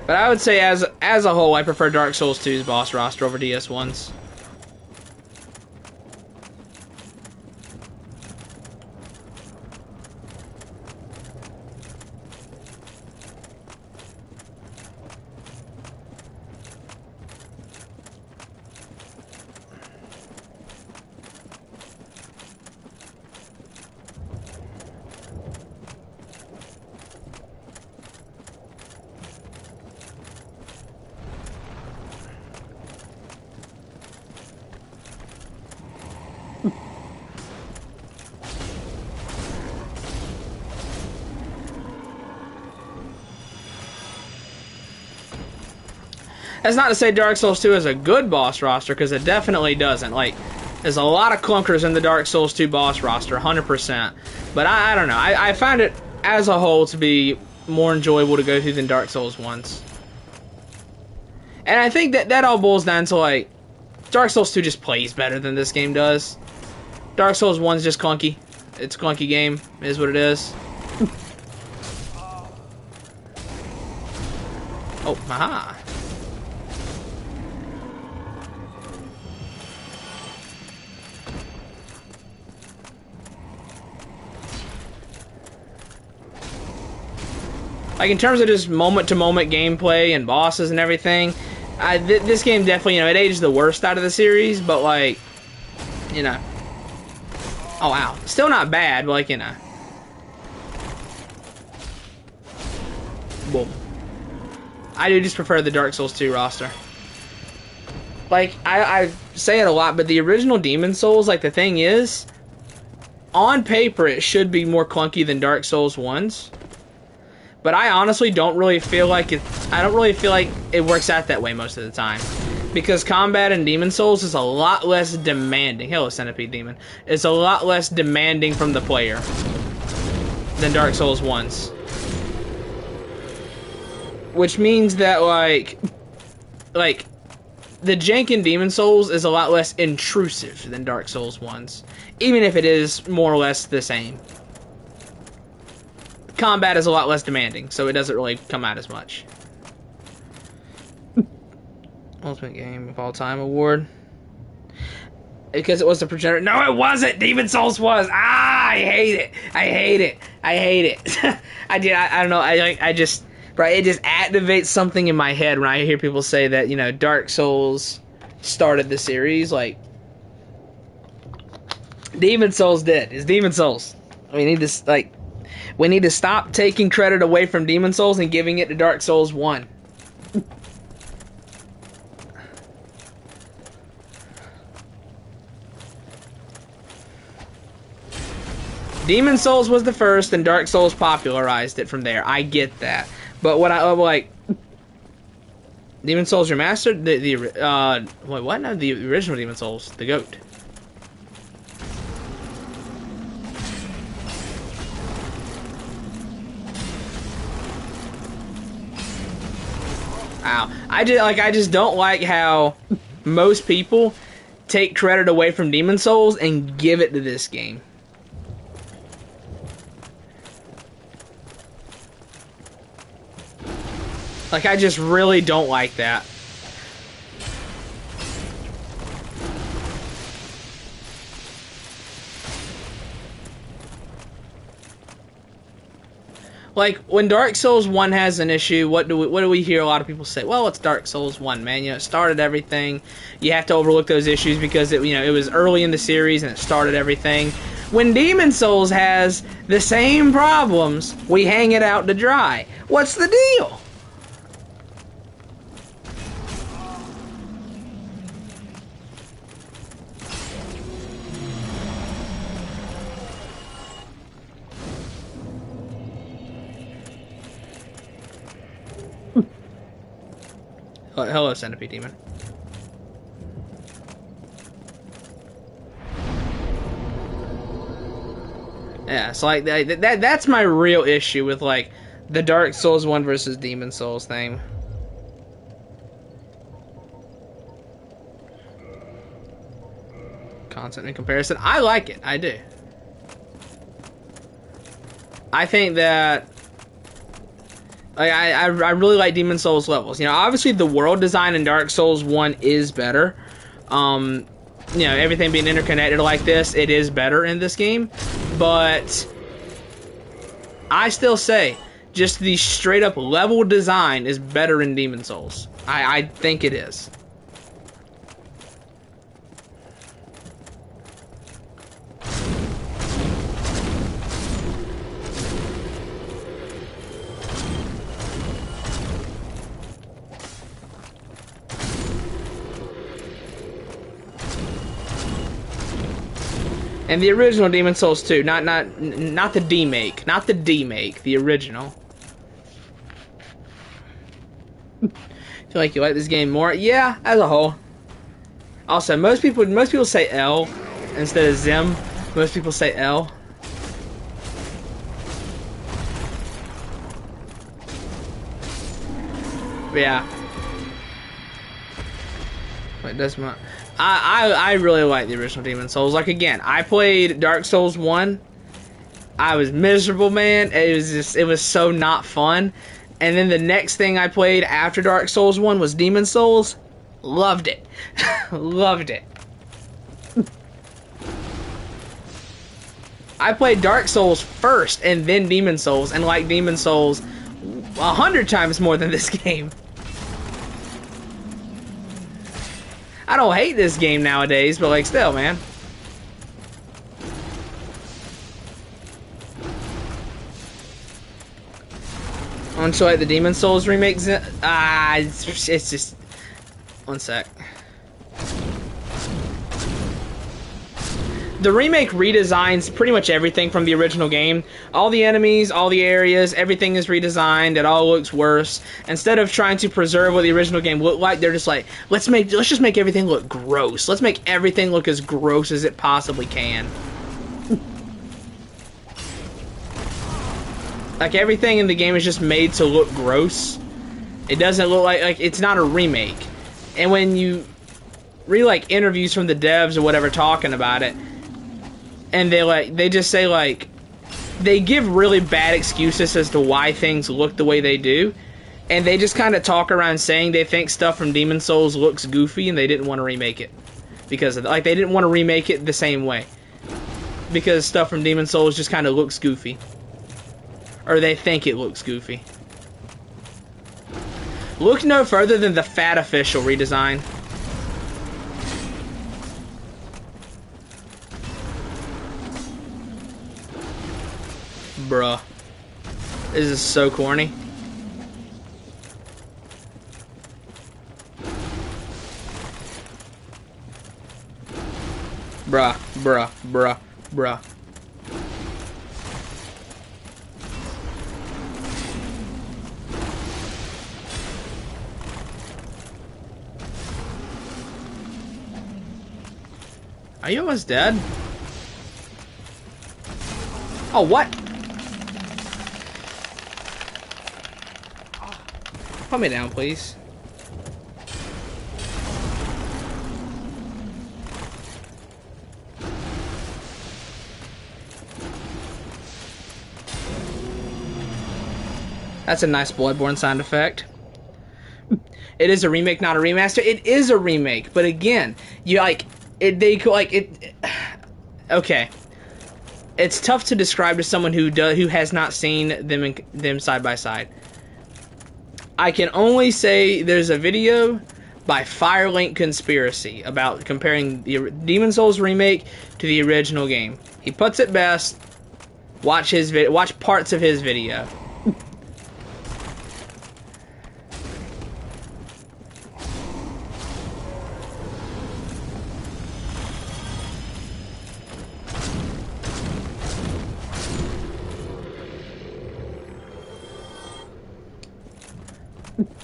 Speaker 1: But I would say as a whole, I prefer Dark Souls 2's boss roster over DS1's. That's not to say Dark Souls 2 is a good boss roster, because it definitely doesn't. Like, there's a lot of clunkers in the Dark Souls 2 boss roster, 100%. But I don't know. I find it, as a whole, to be more enjoyable to go through than Dark Souls 1's. And I think that all boils down to, like, Dark Souls 2 just plays better than this game does. Dark Souls 1's just clunky. It's a clunky game, is what it is. Oh, haha. Like, in terms of just moment-to-moment gameplay and bosses and everything, this game definitely, it aged the worst out of the series, but, like, oh, wow. Still not bad, but, like, boom. I do just prefer the Dark Souls 2 roster. Like, I say it a lot, but the original Demon Souls, like, the thing is, on paper, it should be more clunky than Dark Souls 1's. But I honestly don't really feel like it works out that way most of the time. Because combat in Demon Souls is a lot less demanding. Hello, Centipede Demon. It's a lot less demanding from the player than Dark Souls 1's. Which means that, like, the jank in Demon Souls is a lot less intrusive than Dark Souls 1's. Even if it is more or less the same. Combat is a lot less demanding, so it doesn't really come out as much. Ultimate Game of All Time Award. Because it was the progenitor. No, it wasn't! Demon Souls was! Ah, I hate it! I hate it! I hate it! I don't know, I just... Right, it just activates something in my head when I hear people say that, Dark Souls started the series. Like, Demon Souls did. It's Demon Souls. We need to stop taking credit away from Demon Souls and giving it to Dark Souls 1. Demon Souls was the first, and Dark Souls popularized it from there. I get that. But what I like... Demon Souls Remastered? Wait, what? No, the original Demon Souls. The GOAT. Ow. I just don't like how most people take credit away from Demon Souls and give it to this game. Like, I just really don't like that. Like, when Dark Souls 1 has an issue, what do we hear a lot of people say? Well, it's Dark Souls 1, man. You know, it started everything. You have to overlook those issues because it was early in the series and it started everything. When Demon Souls has the same problems, we hang it out to dry. What's the deal? Hello, Centipede Demon. Yeah, so like that's my real issue with like the Dark Souls 1 versus Demon Souls thing. Concept in comparison. I like it. I do. I think that I really like Demon Souls levels. You know, obviously the world design in Dark Souls 1 is better. You know, everything being interconnected like this, it is better in this game. But I still say just the straight up level design is better in Demon Souls. I think it is. And the original Demon Souls 2, not the D-make, not the D-make, the original. Feel like you like this game more? Yeah, as a whole. Also, most people say L instead of Zim. Most people say L. But yeah. Wait, that's my. I really like the original Demon Souls. Like, again, I played Dark Souls 1. I was miserable, man. It was so not fun. And then the next thing I played after Dark Souls 1 was Demon Souls. Loved it. Loved it. I played Dark Souls first and then Demon Souls, and liked Demon Souls 100 times more than this game. I don't hate this game nowadays, but like still, man. So like the Demon Souls remake, it's just one sec. The remake redesigns pretty much everything from the original game. All the enemies, all the areas, everything is redesigned. It all looks worse. Instead of trying to preserve what the original game looked like, they're just like, let's just make everything look gross. Let's make everything look as gross as it possibly can. Like, everything in the game is just made to look gross. It doesn't look like it's not a remake. And when you read like interviews from the devs or whatever talking about it, and they just say like, they give really bad excuses as to why things look the way they do, and they just kind of talk around saying they think stuff from Demon Souls looks goofy and they didn't want to remake it because of like they didn't want to remake it the same way because stuff from Demon Souls just kind of looks goofy, or they think it looks goofy. Look no further than the Fat Official redesign. Bruh. This is so corny. Bruh, bruh, bruh, bruh. Are you almost dead? Oh, what? Put me down, please. That's a nice Bloodborne sound effect. It is a remake, not a remaster. It is a remake, but again, you like it. Okay, it's tough to describe to someone who has not seen them side by side. I can only say there's a video by Firelink Conspiracy about comparing the Demon's Souls remake to the original game. He puts it best. Watch parts of his video.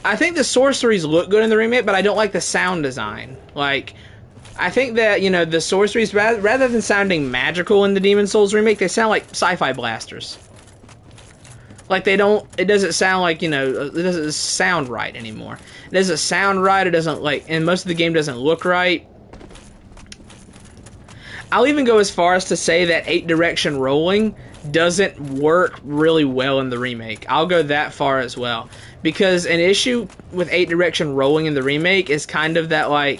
Speaker 1: I think the sorceries look good in the remake, but I don't like the sound design. Like, I think that, you know, the sorceries, rather than sounding magical in the Demon's Souls remake, they sound like sci-fi blasters. Like, it doesn't sound like, you know, it doesn't sound right anymore. It doesn't sound right, it doesn't, like, and most of the game doesn't look right. I'll even go as far as to say that 8-direction rolling doesn't work really well in the remake. I'll go that far as well. Because an issue with 8-direction rolling in the remake is kind of that, like,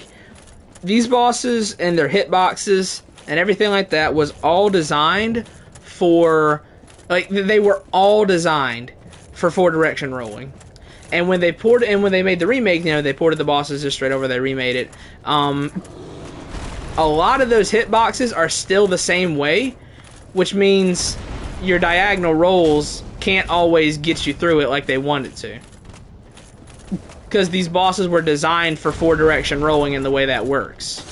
Speaker 1: these bosses and their hitboxes and everything like that was all designed for, like, they were all designed for 4-direction rolling. And when they made the remake, you know, they ported the bosses just straight over, they remade it. A lot of those hitboxes are still the same way, which means your diagonal rolls can't always get you through it like they wanted to. Because these bosses were designed for 4-direction rolling and the way that works.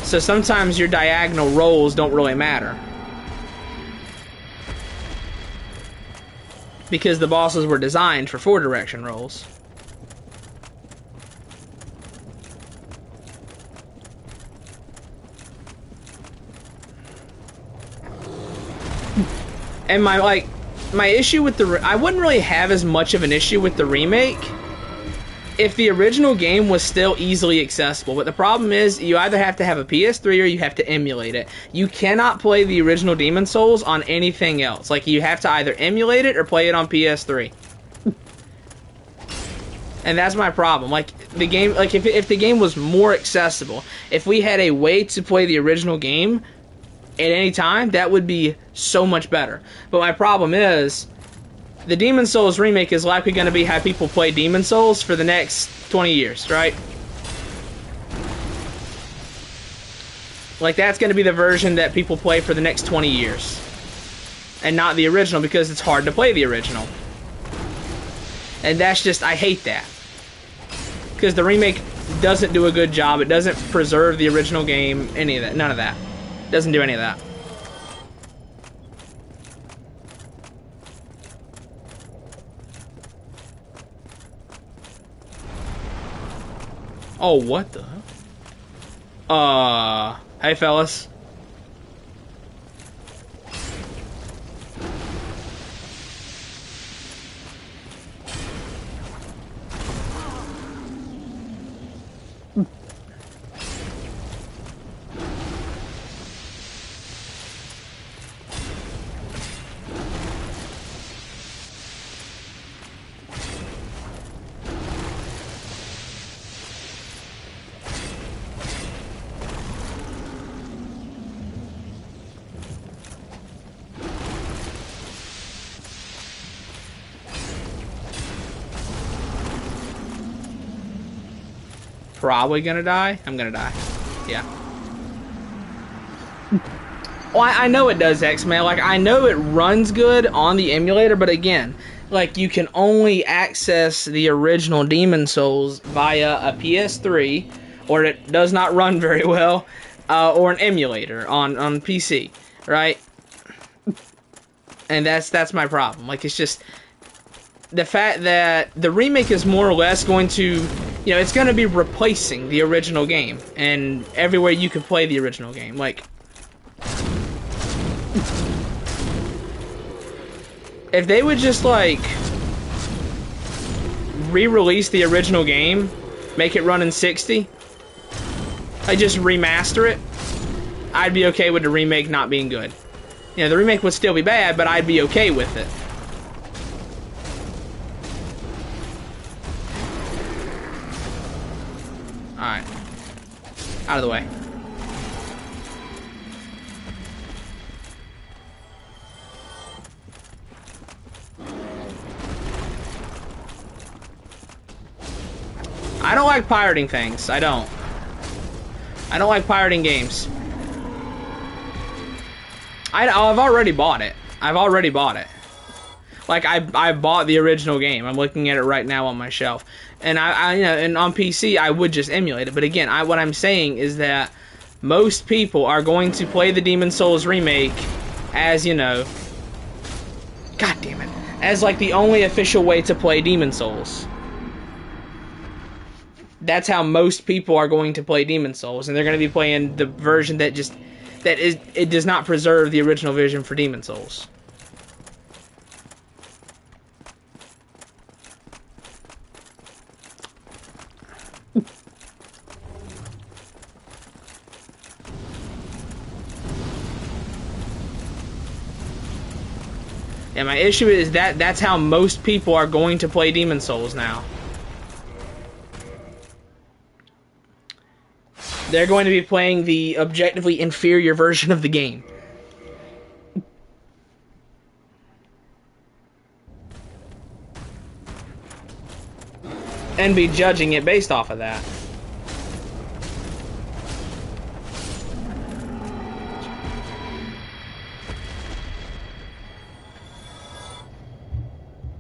Speaker 1: So sometimes your diagonal rolls don't really matter. Because the bosses were designed for 4-direction rolls. And my issue with I wouldn't really have as much of an issue with the remake if the original game was still easily accessible. But the problem is, you either have to have a PS3 or you have to emulate it. You cannot play the original Demon's Souls on anything else. Like, you have to either emulate it or play it on PS3. And that's my problem. Like, the game, like, if the game was more accessible, if we had a way to play the original game at any time, that would be so much better. But my problem is, the Demon's Souls remake is likely going to be how people play Demon's Souls for the next 20 years, right? Like, that's going to be the version that people play for the next 20 years. And not the original, because it's hard to play the original. And that's just, I hate that. Because the remake doesn't do a good job. It doesn't preserve the original game, any of that, none of that. Doesn't do any of that. Oh, what the hell? Hey fellas. Probably gonna die. I'm gonna die. Yeah. Well, I know it does X-Men. Like, I know it runs good on the emulator, but again, like, you can only access the original Demon's Souls via a PS3, or it does not run very well, or an emulator on PC, right? And that's my problem. Like, it's just the fact that the remake is more or less going to, you know, it's going to be replacing the original game, and everywhere you can play the original game. Like, if they would just, like, re-release the original game, make it run in 60, I just remaster it, I'd be okay with the remake not being good. You know, the remake would still be bad, but I'd be okay with it. Alright. Out of the way. I don't like pirating things. I don't like pirating games. I've already bought it. Like, I bought the original game. I'm looking at it right now on my shelf. And and on PC, I would just emulate it. But again, what I'm saying is that most people are going to play the Demon's Souls remake as, God damn it. As, like, the only official way to play Demon's Souls. That's how most people are going to play Demon's Souls. And they're going to be playing the version that it does not preserve the original vision for Demon's Souls. And my issue is that's how most people are going to play Demon's Souls now. They're going to be playing the objectively inferior version of the game. And be judging it based off of that.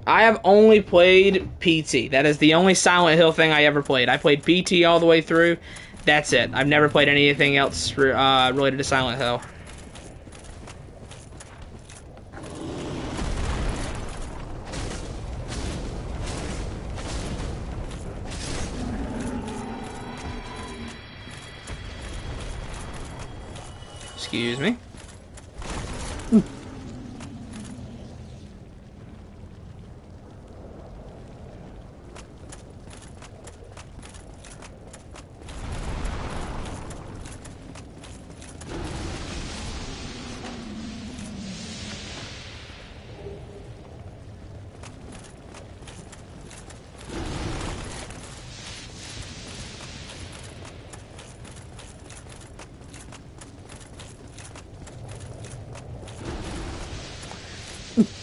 Speaker 1: I have only played PT. That is the only Silent Hill thing I ever played. I played PT all the way through. That's it. I've never played anything else related to Silent Hill. Excuse me.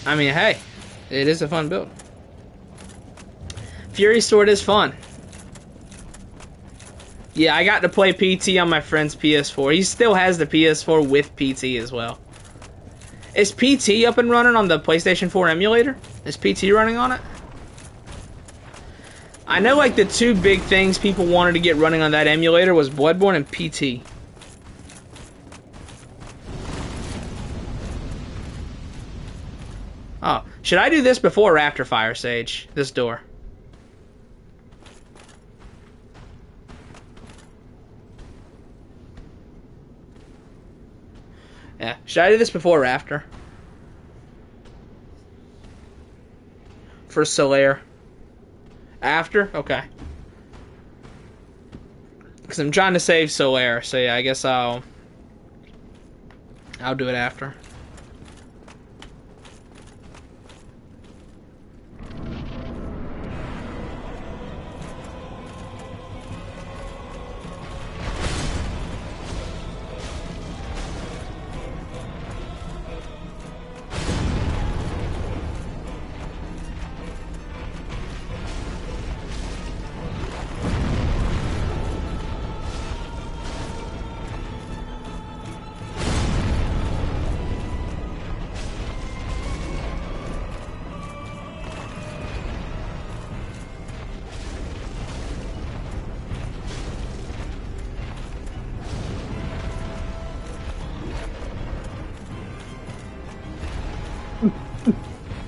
Speaker 1: I mean, hey, it is a fun build. Fury Sword is fun. Yeah, I got to play PT on my friend's PS4. He still has the PS4 with PT as well. Is PT up and running on the PlayStation 4 emulator? Is PT running on it? I know, like, the two big things people wanted to get running on that emulator was Bloodborne and PT. Oh, should I do this before or after Fire Sage? This door. Yeah, should I do this before or after? For Solaire. After? Okay. Because I'm trying to save Solaire, so yeah, I guess I'll do it after.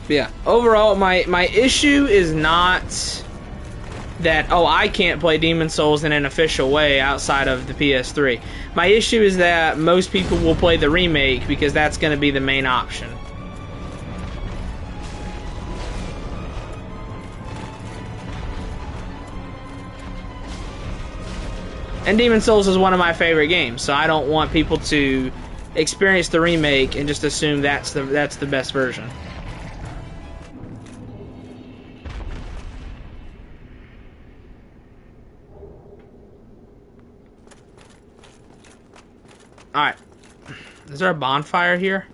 Speaker 1: Yeah, overall, my issue is not that, oh, I can't play Demon's Souls in an official way outside of the PS3. My issue is that most people will play the remake because that's going to be the main option. And Demon's Souls is one of my favorite games, so I don't want people to experience the remake and just assume that's the best version. Alright. Is there a bonfire here?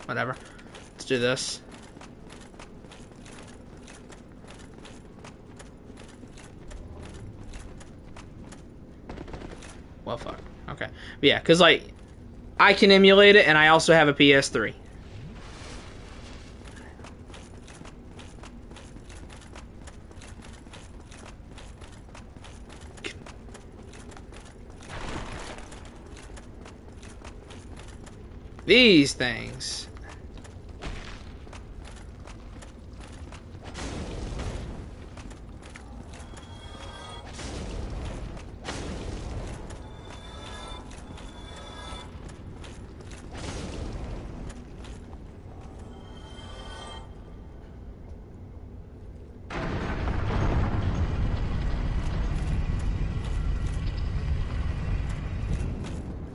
Speaker 1: Whatever. Let's do this. Okay. But yeah, because, like, I can emulate it, and I also have a PS3. These things.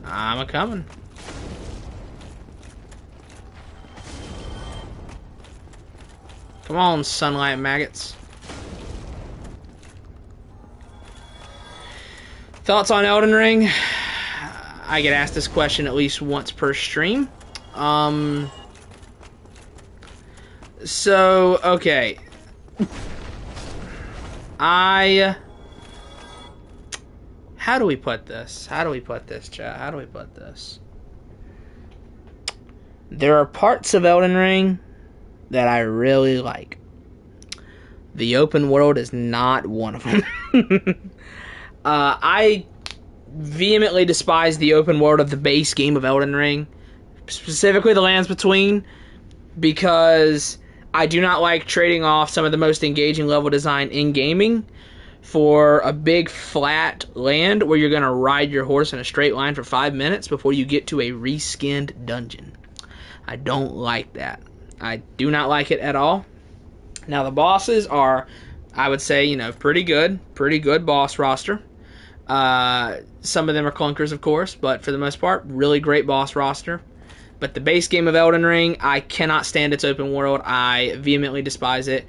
Speaker 1: I'm a-coming. Come on, sunlight maggots. Thoughts on Elden Ring? I get asked this question at least once per stream. So, okay. How do we put this? How do we put this, chat? How do we put this? There are parts of Elden Ring that I really like. The open world is not one of them. I vehemently despise the open world of the base game of Elden Ring, specifically the Lands Between, because I do not like trading off some of the most engaging level design in gaming for a big flat land where you're going to ride your horse in a straight line for 5 minutes before you get to a reskinned dungeon. I don't like that. I do not like it at all. Now, the bosses are, I would say, pretty good boss roster. Some of them are clunkers, of course, but for the most part, really great boss roster. But the base game of Elden Ring, I cannot stand its open world. I vehemently despise it.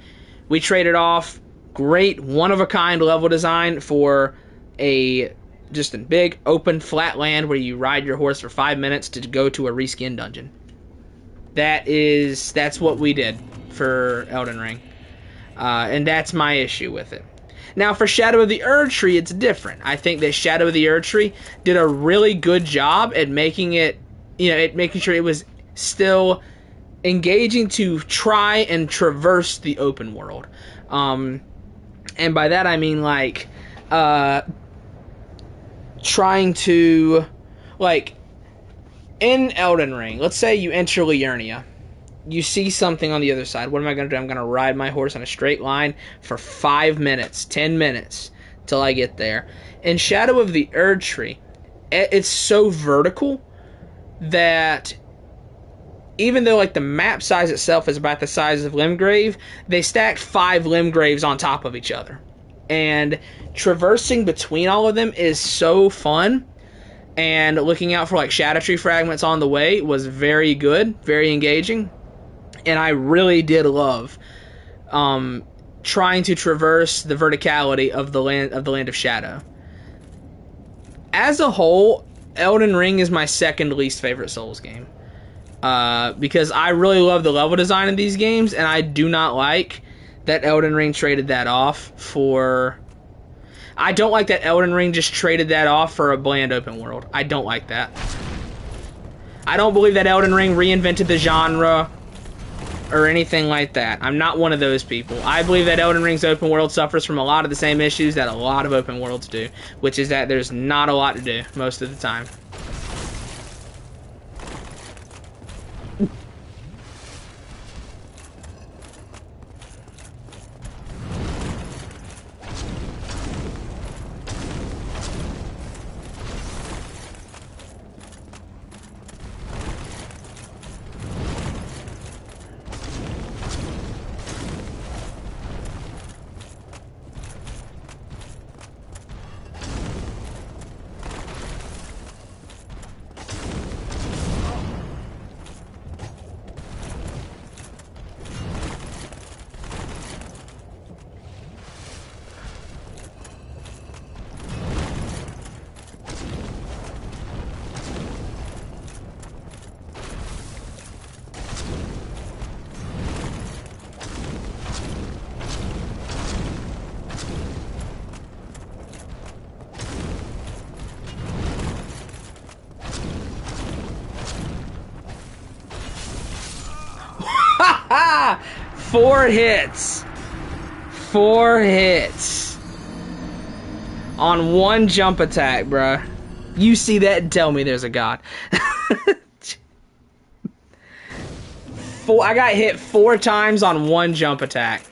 Speaker 1: We traded off great one-of-a-kind level design for just a big open flat land where you ride your horse for 5 minutes to go to a reskin dungeon. That's what we did for Elden Ring. And that's my issue with it. Now, for Shadow of the Erdtree, it's different. I think that Shadow of the Erdtree did a really good job at making it, making sure it was still engaging to try and traverse the open world. And by that I mean, like, trying to, like, in Elden Ring, let's say you enter Liurnia. You see something on the other side. What am I going to do? I'm going to ride my horse in a straight line for 5 minutes, 10 minutes, till I get there. In Shadow of the Erdtree, it's so vertical that even though, like, the map size itself is about the size of Limgrave, they stacked 5 Limgraves on top of each other. And traversing between all of them is so fun. And looking out for, like, Shadow Tree fragments on the way was very good, very engaging. And I really did love trying to traverse the verticality of the Land of Shadow. As a whole, Elden Ring is my second least favorite Souls game. Because I really love the level design in these games, and I do not like that Elden Ring traded that off for... I don't like that Elden Ring just traded that off for a bland open world. I don't like that. I don't believe that Elden Ring reinvented the genre or anything like that. I'm not one of those people. I believe that Elden Ring's open world suffers from a lot of the same issues that a lot of open worlds do, which is that there's not a lot to do most of the time. 4 hits. 4 hits. On 1 jump attack, bruh. You see that and tell me there's a god. I got hit 4 times on 1 jump attack.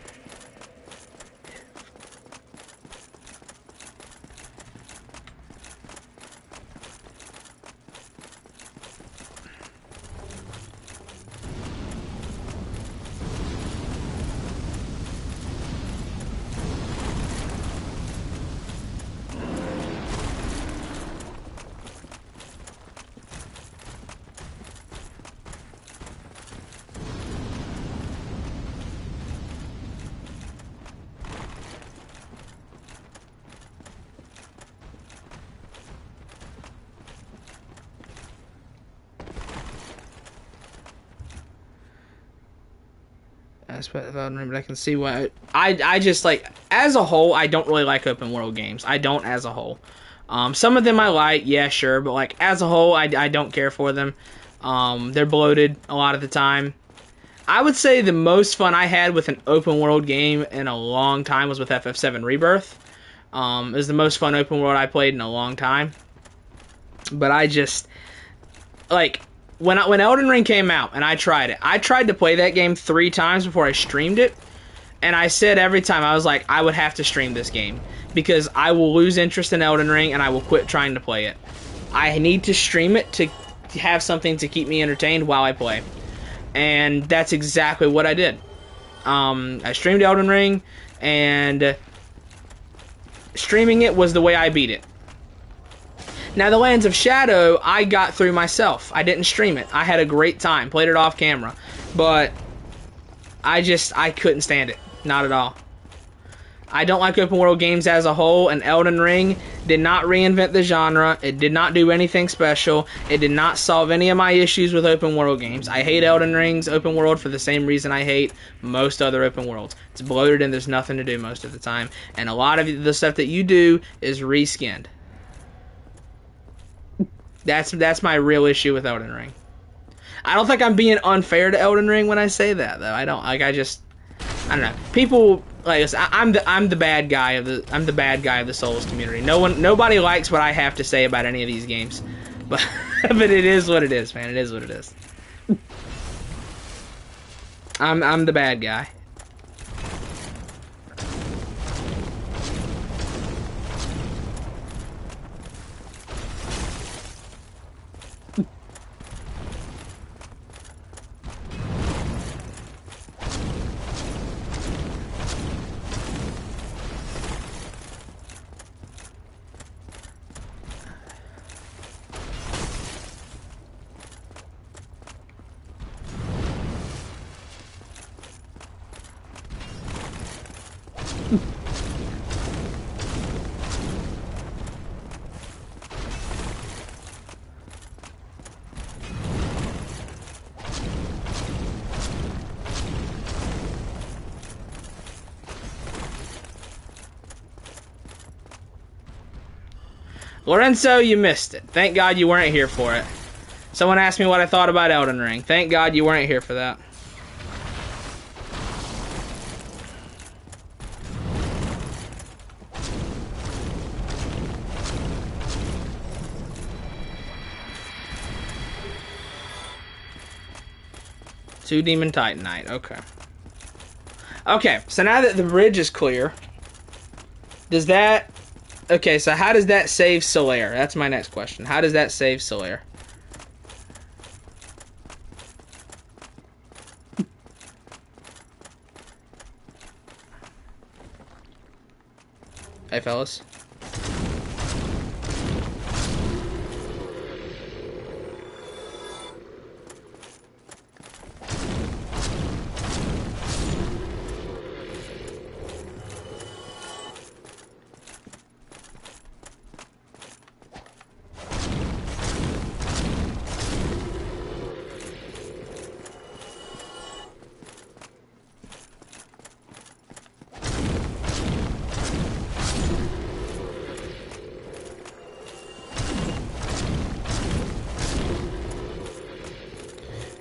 Speaker 1: But I can see why. I just like, as a whole, I don't really like open world games. I don't as a whole. Some of them I like, yeah, sure, but like as a whole, I don't care for them. They're bloated a lot of the time. I would say the most fun I had with an open world game in a long time was with FF7 Rebirth. It was the most fun open world I played in a long time. But I just like. When Elden Ring came out and I tried it, I tried to play that game 3 times before I streamed it, and I said every time, I was like, I would have to stream this game because I will lose interest in Elden Ring and I will quit trying to play it. I need to stream it to have something to keep me entertained while I play, and that's exactly what I did. I streamed Elden Ring, and streaming it was the way I beat it. Now, the Lands of Shadow, I got through myself. I didn't stream it. I had a great time. Played it off camera. But I couldn't stand it. Not at all. I don't like open world games as a whole, and Elden Ring did not reinvent the genre. It did not do anything special. It did not solve any of my issues with open world games. I hate Elden Ring's open world for the same reason I hate most other open worlds. It's bloated and there's nothing to do most of the time. And a lot of the stuff that you do is reskinned. That's my real issue with Elden Ring. I don't think I'm being unfair to Elden Ring when I say that, though. I don't know. People like I'm the bad guy of the Souls community. Nobody likes what I have to say about any of these games, but but it is what it is, man. It is what it is. I'm the bad guy. Lorenzo, you missed it. Thank God you weren't here for it. Someone asked me what I thought about Elden Ring. Thank God you weren't here for that. Two Demon Titanite. Okay. Okay, so now that the bridge is clear, does that... Okay, so how does that save Solaire? That's my next question. How does that save Solaire? Hey, fellas.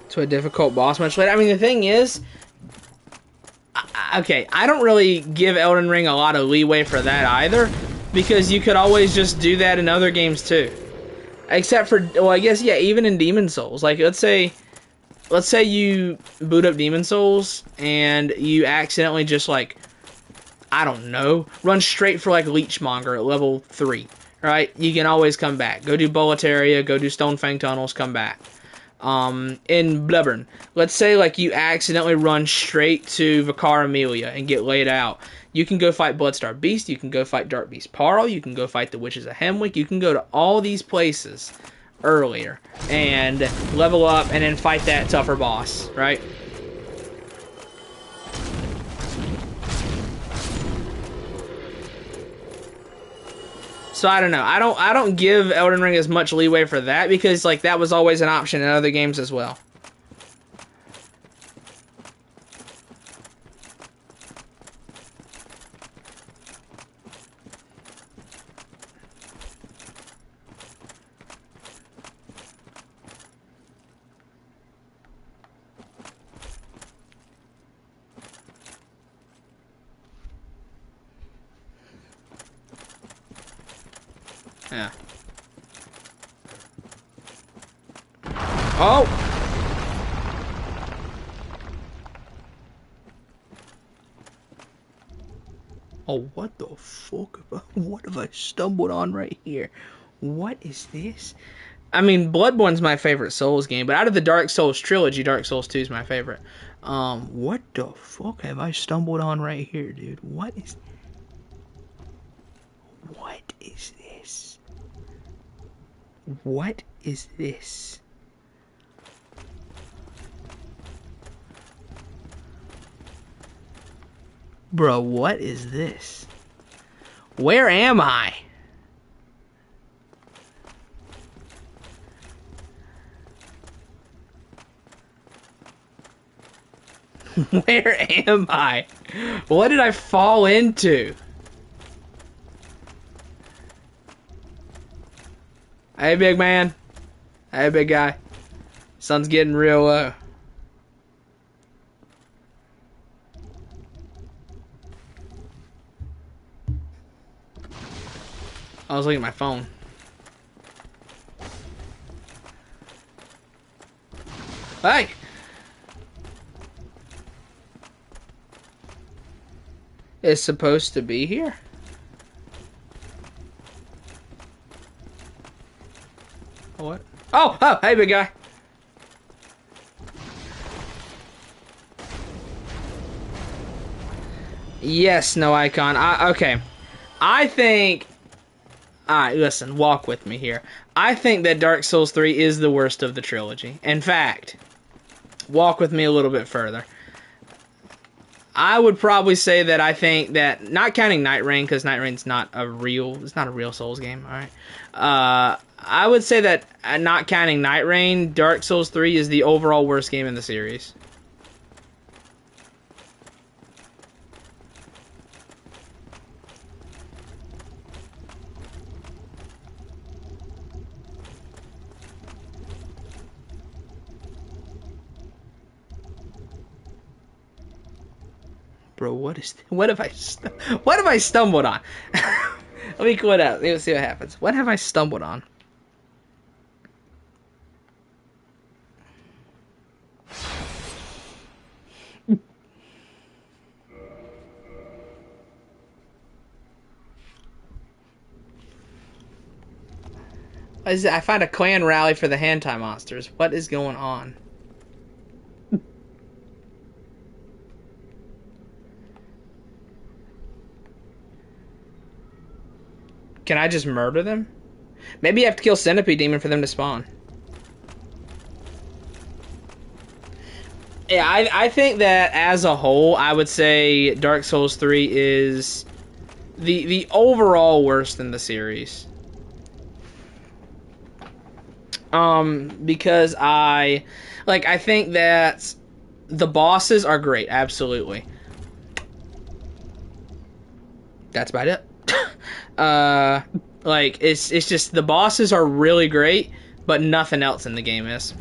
Speaker 1: To a difficult boss much later. I mean, the thing is, okay, I don't really give Elden Ring a lot of leeway for that either, because you could always just do that in other games too. Except for, well, I guess, yeah, even in Demon Souls. Like, let's say you boot up Demon Souls and you accidentally just, like, I don't know, run straight for, like, Leechmonger at level 3, right? You can always come back. Go do Boletaria, go do Stonefang Tunnels, come back. In Bloodborne, let's say, like, you accidentally run straight to Vicar Amelia and get laid out. You can go fight Bloodstar Beast, you can go fight Dark Beast Parl, you can go fight the Witches of Hemwick, you can go to all these places earlier and level up and then fight that tougher boss, right? So I don't know. I don't give Elden Ring as much leeway for that, because like that was always an option in other games as well. Yeah. Oh! Oh, what the fuck? What have I stumbled on right here? What is this? I mean, Bloodborne's my favorite Souls game, but out of the Dark Souls trilogy, Dark Souls 2 is my favorite. What the fuck have I stumbled on right here, dude? What is this? What is this? Bro, what is this? Where am I? Where am I? What did I fall into? Hey, big man. Hey, big guy. Sun's getting real low. I was looking at my phone. Hey! It's supposed to be here? What? Oh, hey, big guy. Yes, no icon. Okay. I think... Alright, listen, walk with me here. I think that Dark Souls 3 is the worst of the trilogy. In fact, walk with me a little bit further. I would probably say that I think that, not counting Night Rain, because Night Rain's not a real Souls game, alright? I would say that, not counting Night Rain, Dark Souls 3 is the overall worst game in the series. Bro, what have I stumbled on? Let me quit out. Let's see what happens. What have I stumbled on? I found a clan rally for the hentai monsters. What is going on? Can I just murder them? Maybe you have to kill Centipede Demon for them to spawn. Yeah, I think that as a whole, I would say Dark Souls 3 is the overall worst in the series. Because I think that the bosses are great, absolutely. That's about it. It's just the bosses are really great, but nothing else in the game is.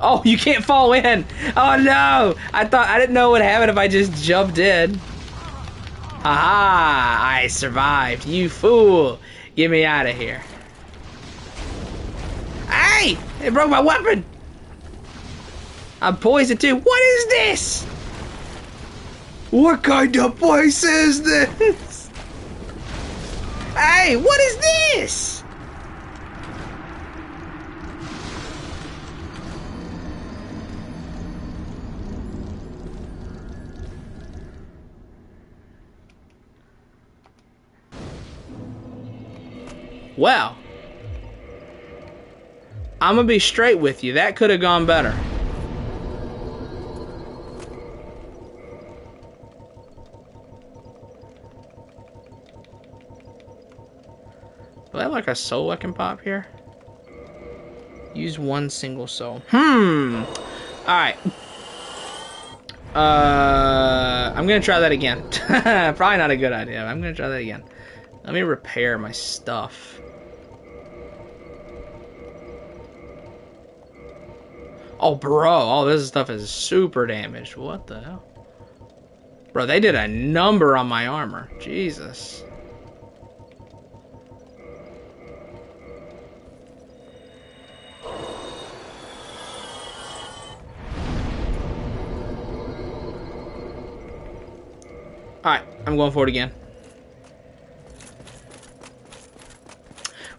Speaker 1: Oh, you can't fall in. Oh no! I didn't know what would happen if I just jumped in. Aha! I survived. You fool! Get me out of here. Hey! It broke my weapon! I'm poisoned too. What is this? What kind of place is this? Hey, what is this? Well, I'm gonna be straight with you. That could have gone better. Do I have like a soul I can pop here? Use one single soul. Alright. I'm gonna try that again. Probably not a good idea. I'm gonna try that again. Let me repair my stuff. Oh, bro. All this stuff is super damaged. What the hell? Bro, they did a number on my armor. Jesus. Alright, I'm going for it again.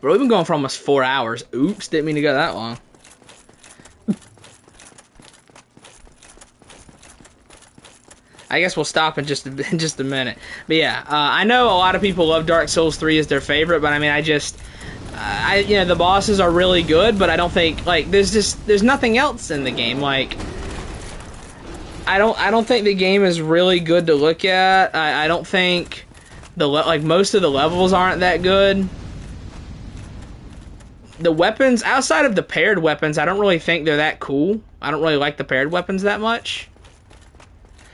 Speaker 1: Bro, we've been going for almost 4 hours. Oops, didn't mean to go that long. I guess we'll stop in just a minute. But yeah, I know a lot of people love Dark Souls 3 as their favorite, but I mean, you know, the bosses are really good, but I don't think, like, there's nothing else in the game. Like, I don't think the game is really good to look at. I don't think like most of the levels aren't that good. The weapons, outside of the paired weapons, I don't really think they're that cool. I don't really like the paired weapons that much.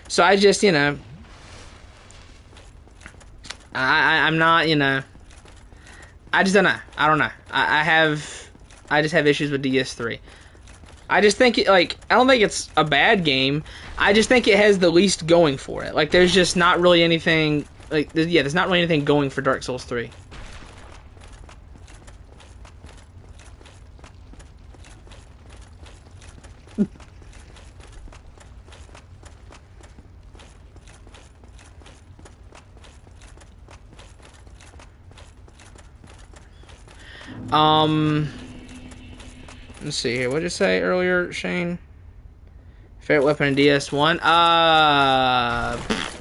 Speaker 1: So I just, you know, I'm not, you know, I just don't know. I don't know. I just have issues with DS3. I just think I don't think it's a bad game. I just think it has the least going for it. Like, there's just not really anything, like, there's not really anything going for Dark Souls 3. Let's see here. What did you say earlier, Shane? Favorite weapon in DS1?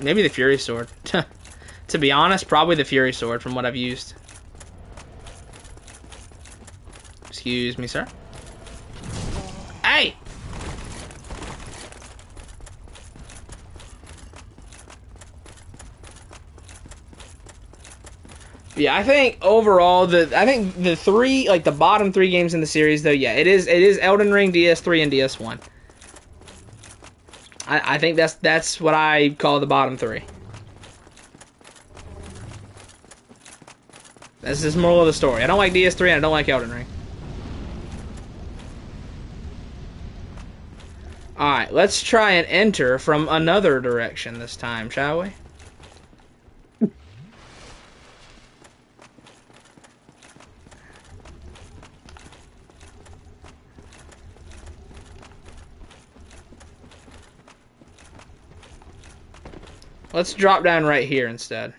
Speaker 1: Maybe the Fury Sword. To be honest, probably the Fury Sword from what I've used. Excuse me, sir. Hey! Yeah, I think overall the three, like, the bottom 3 games in the series, though, yeah, it is Elden Ring, DS3, and DS1. I think that's what I call the bottom 3. That's just moral of the story. I don't like DS3 and I don't like Elden Ring. Alright, let's try and enter from another direction this time, shall we? Let's drop down right here instead.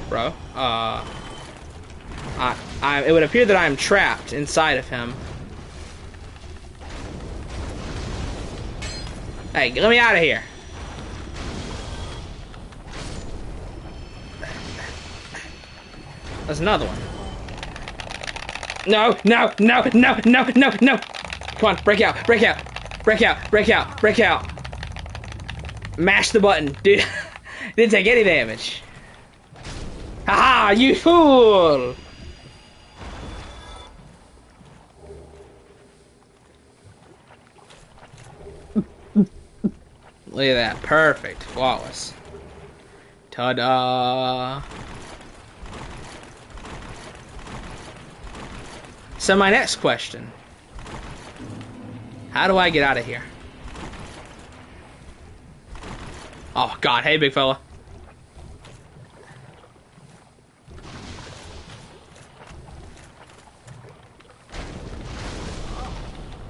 Speaker 1: Bro, it would appear that I am trapped inside of him. Hey, let me out of here. There's another one. No, no, no, no, no, no, no. Come on, break out, break out, break out, break out, break out. Mash the button, dude. Didn't take any damage. Haha, you fool! Look at that, perfect, flawless. Ta-da! So my next question. How do I get out of here? Oh, God. Hey, big fella.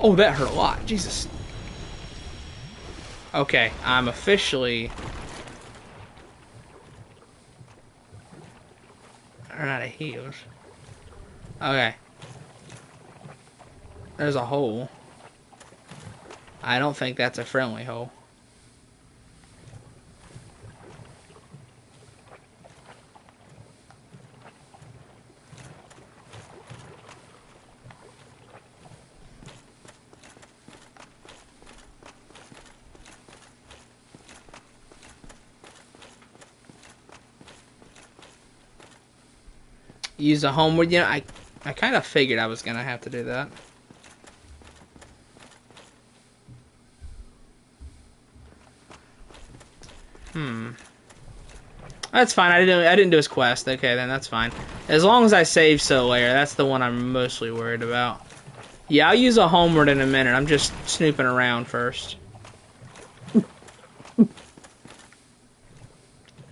Speaker 1: Oh, that hurt a lot. Jesus. Okay, I'm officially... Run out of heals. Okay. There's a hole. I don't think that's a friendly hole. Use a homeward. You know, I kind of figured I was going to have to do that. That's fine. I didn't do his quest. Okay, then that's fine. As long as I save Solaire, that's the one I'm mostly worried about. Yeah, I'll use a homeward in a minute. I'm just snooping around first.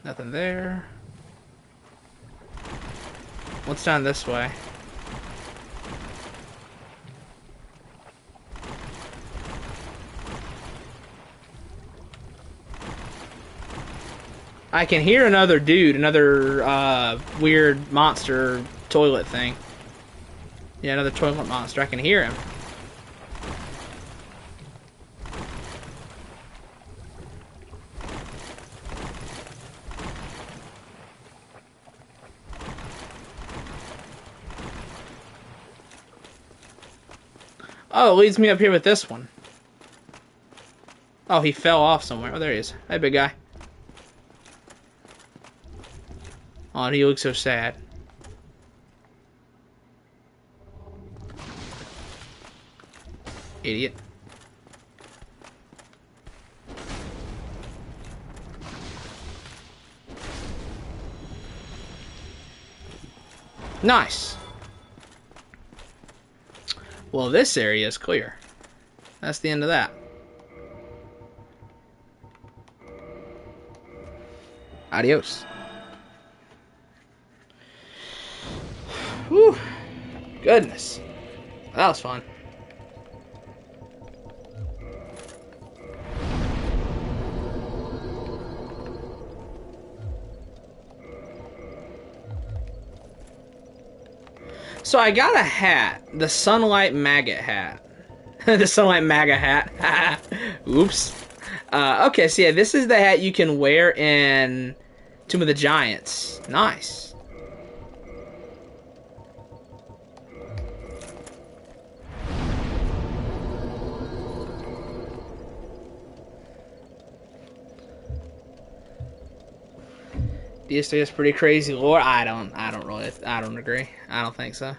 Speaker 1: Nothing there. What's down this way? I can hear another dude, another weird monster toilet thing. Yeah, another toilet monster. I can hear him. Oh, it leads me up here with this one. Oh, he fell off somewhere. Oh, there he is. Hey, big guy. Oh, and he looks so sad. Idiot. Nice. Well, this area is clear. That's the end of that. Adios. Whew. Goodness. That was fun. So I got a hat. The Sunlight Maggot hat. The Sunlight MAGA hat. Oops. Okay, so yeah, this is the hat you can wear in Tomb of the Giants. Nice. DS3 is pretty crazy lore. I don't agree. I don't think so.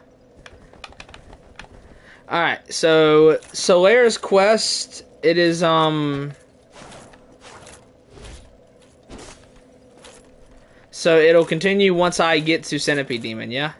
Speaker 1: Alright, so Solaire's quest, it is so it'll continue once I get to Centipede Demon, yeah?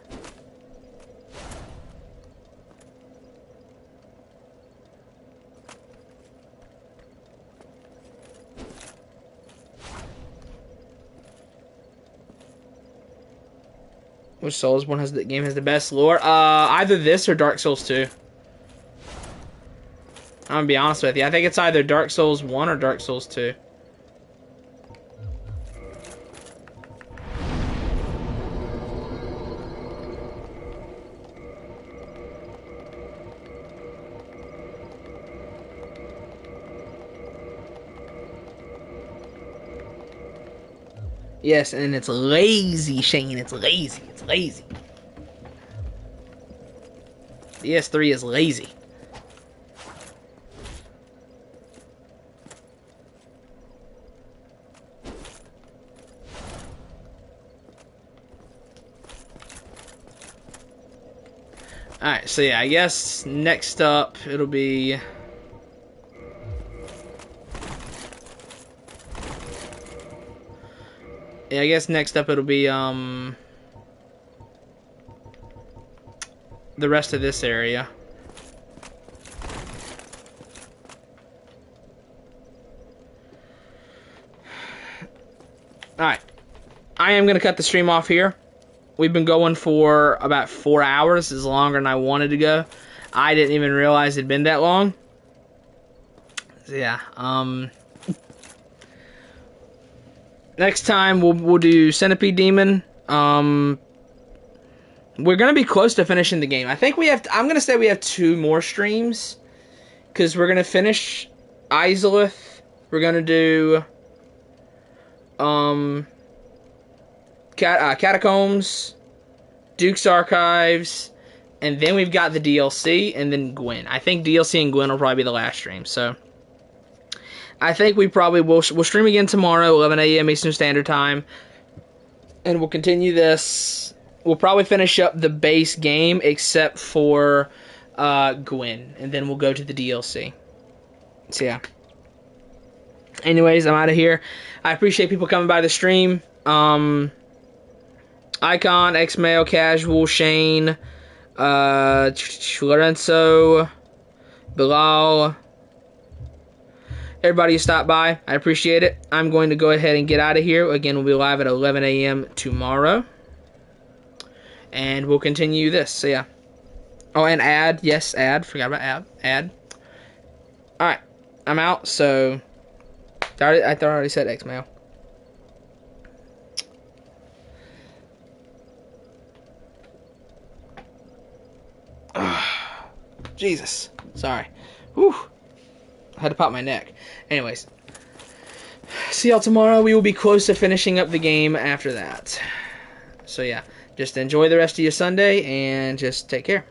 Speaker 1: Which Souls one has the game has the best lore? Either this or Dark Souls 2. I'm gonna be honest with you. I think it's either Dark Souls 1 or Dark Souls 2. Yes, and it's lazy, Shane. It's lazy. It's lazy. DS3 is lazy. Alright, so yeah, I guess next up it'll be... Yeah, I guess next up it'll be the rest of this area. Alright. I am going to cut the stream off here. We've been going for about 4 hours. This is longer than I wanted to go. I didn't even realize it'd been that long. So yeah, next time we'll do Centipede Demon. We're gonna be close to finishing the game. I think we have. I'm gonna say we have 2 more streams because we're gonna finish Izalith. We're gonna do Catacombs, Duke's Archives, and then we've got the DLC, and then Gwyn. I think DLC and Gwyn will probably be the last stream. So I think we probably we'll stream again tomorrow, 11 a.m. Eastern Standard Time, and we'll continue this. We'll probably finish up the base game except for Gwyn, and then we'll go to the DLC. So yeah. Anyways, I'm out of here. I appreciate people coming by the stream. Icon, Xmail, Casual, Shane, Lorenzo, Bilal, everybody who stopped by, I appreciate it. I'm going to go ahead and get out of here. Again, we'll be live at 11 a.m. tomorrow. And we'll continue this. So, yeah. Oh, and ad. Yes, ad. Forgot about ad. Alright. I'm out. So, I thought I already said Xmail. Jesus. Sorry. Whew. I had to pop my neck. Anyways. See y'all tomorrow. We will be close to finishing up the game after that. So yeah. Just enjoy the rest of your Sunday and just take care.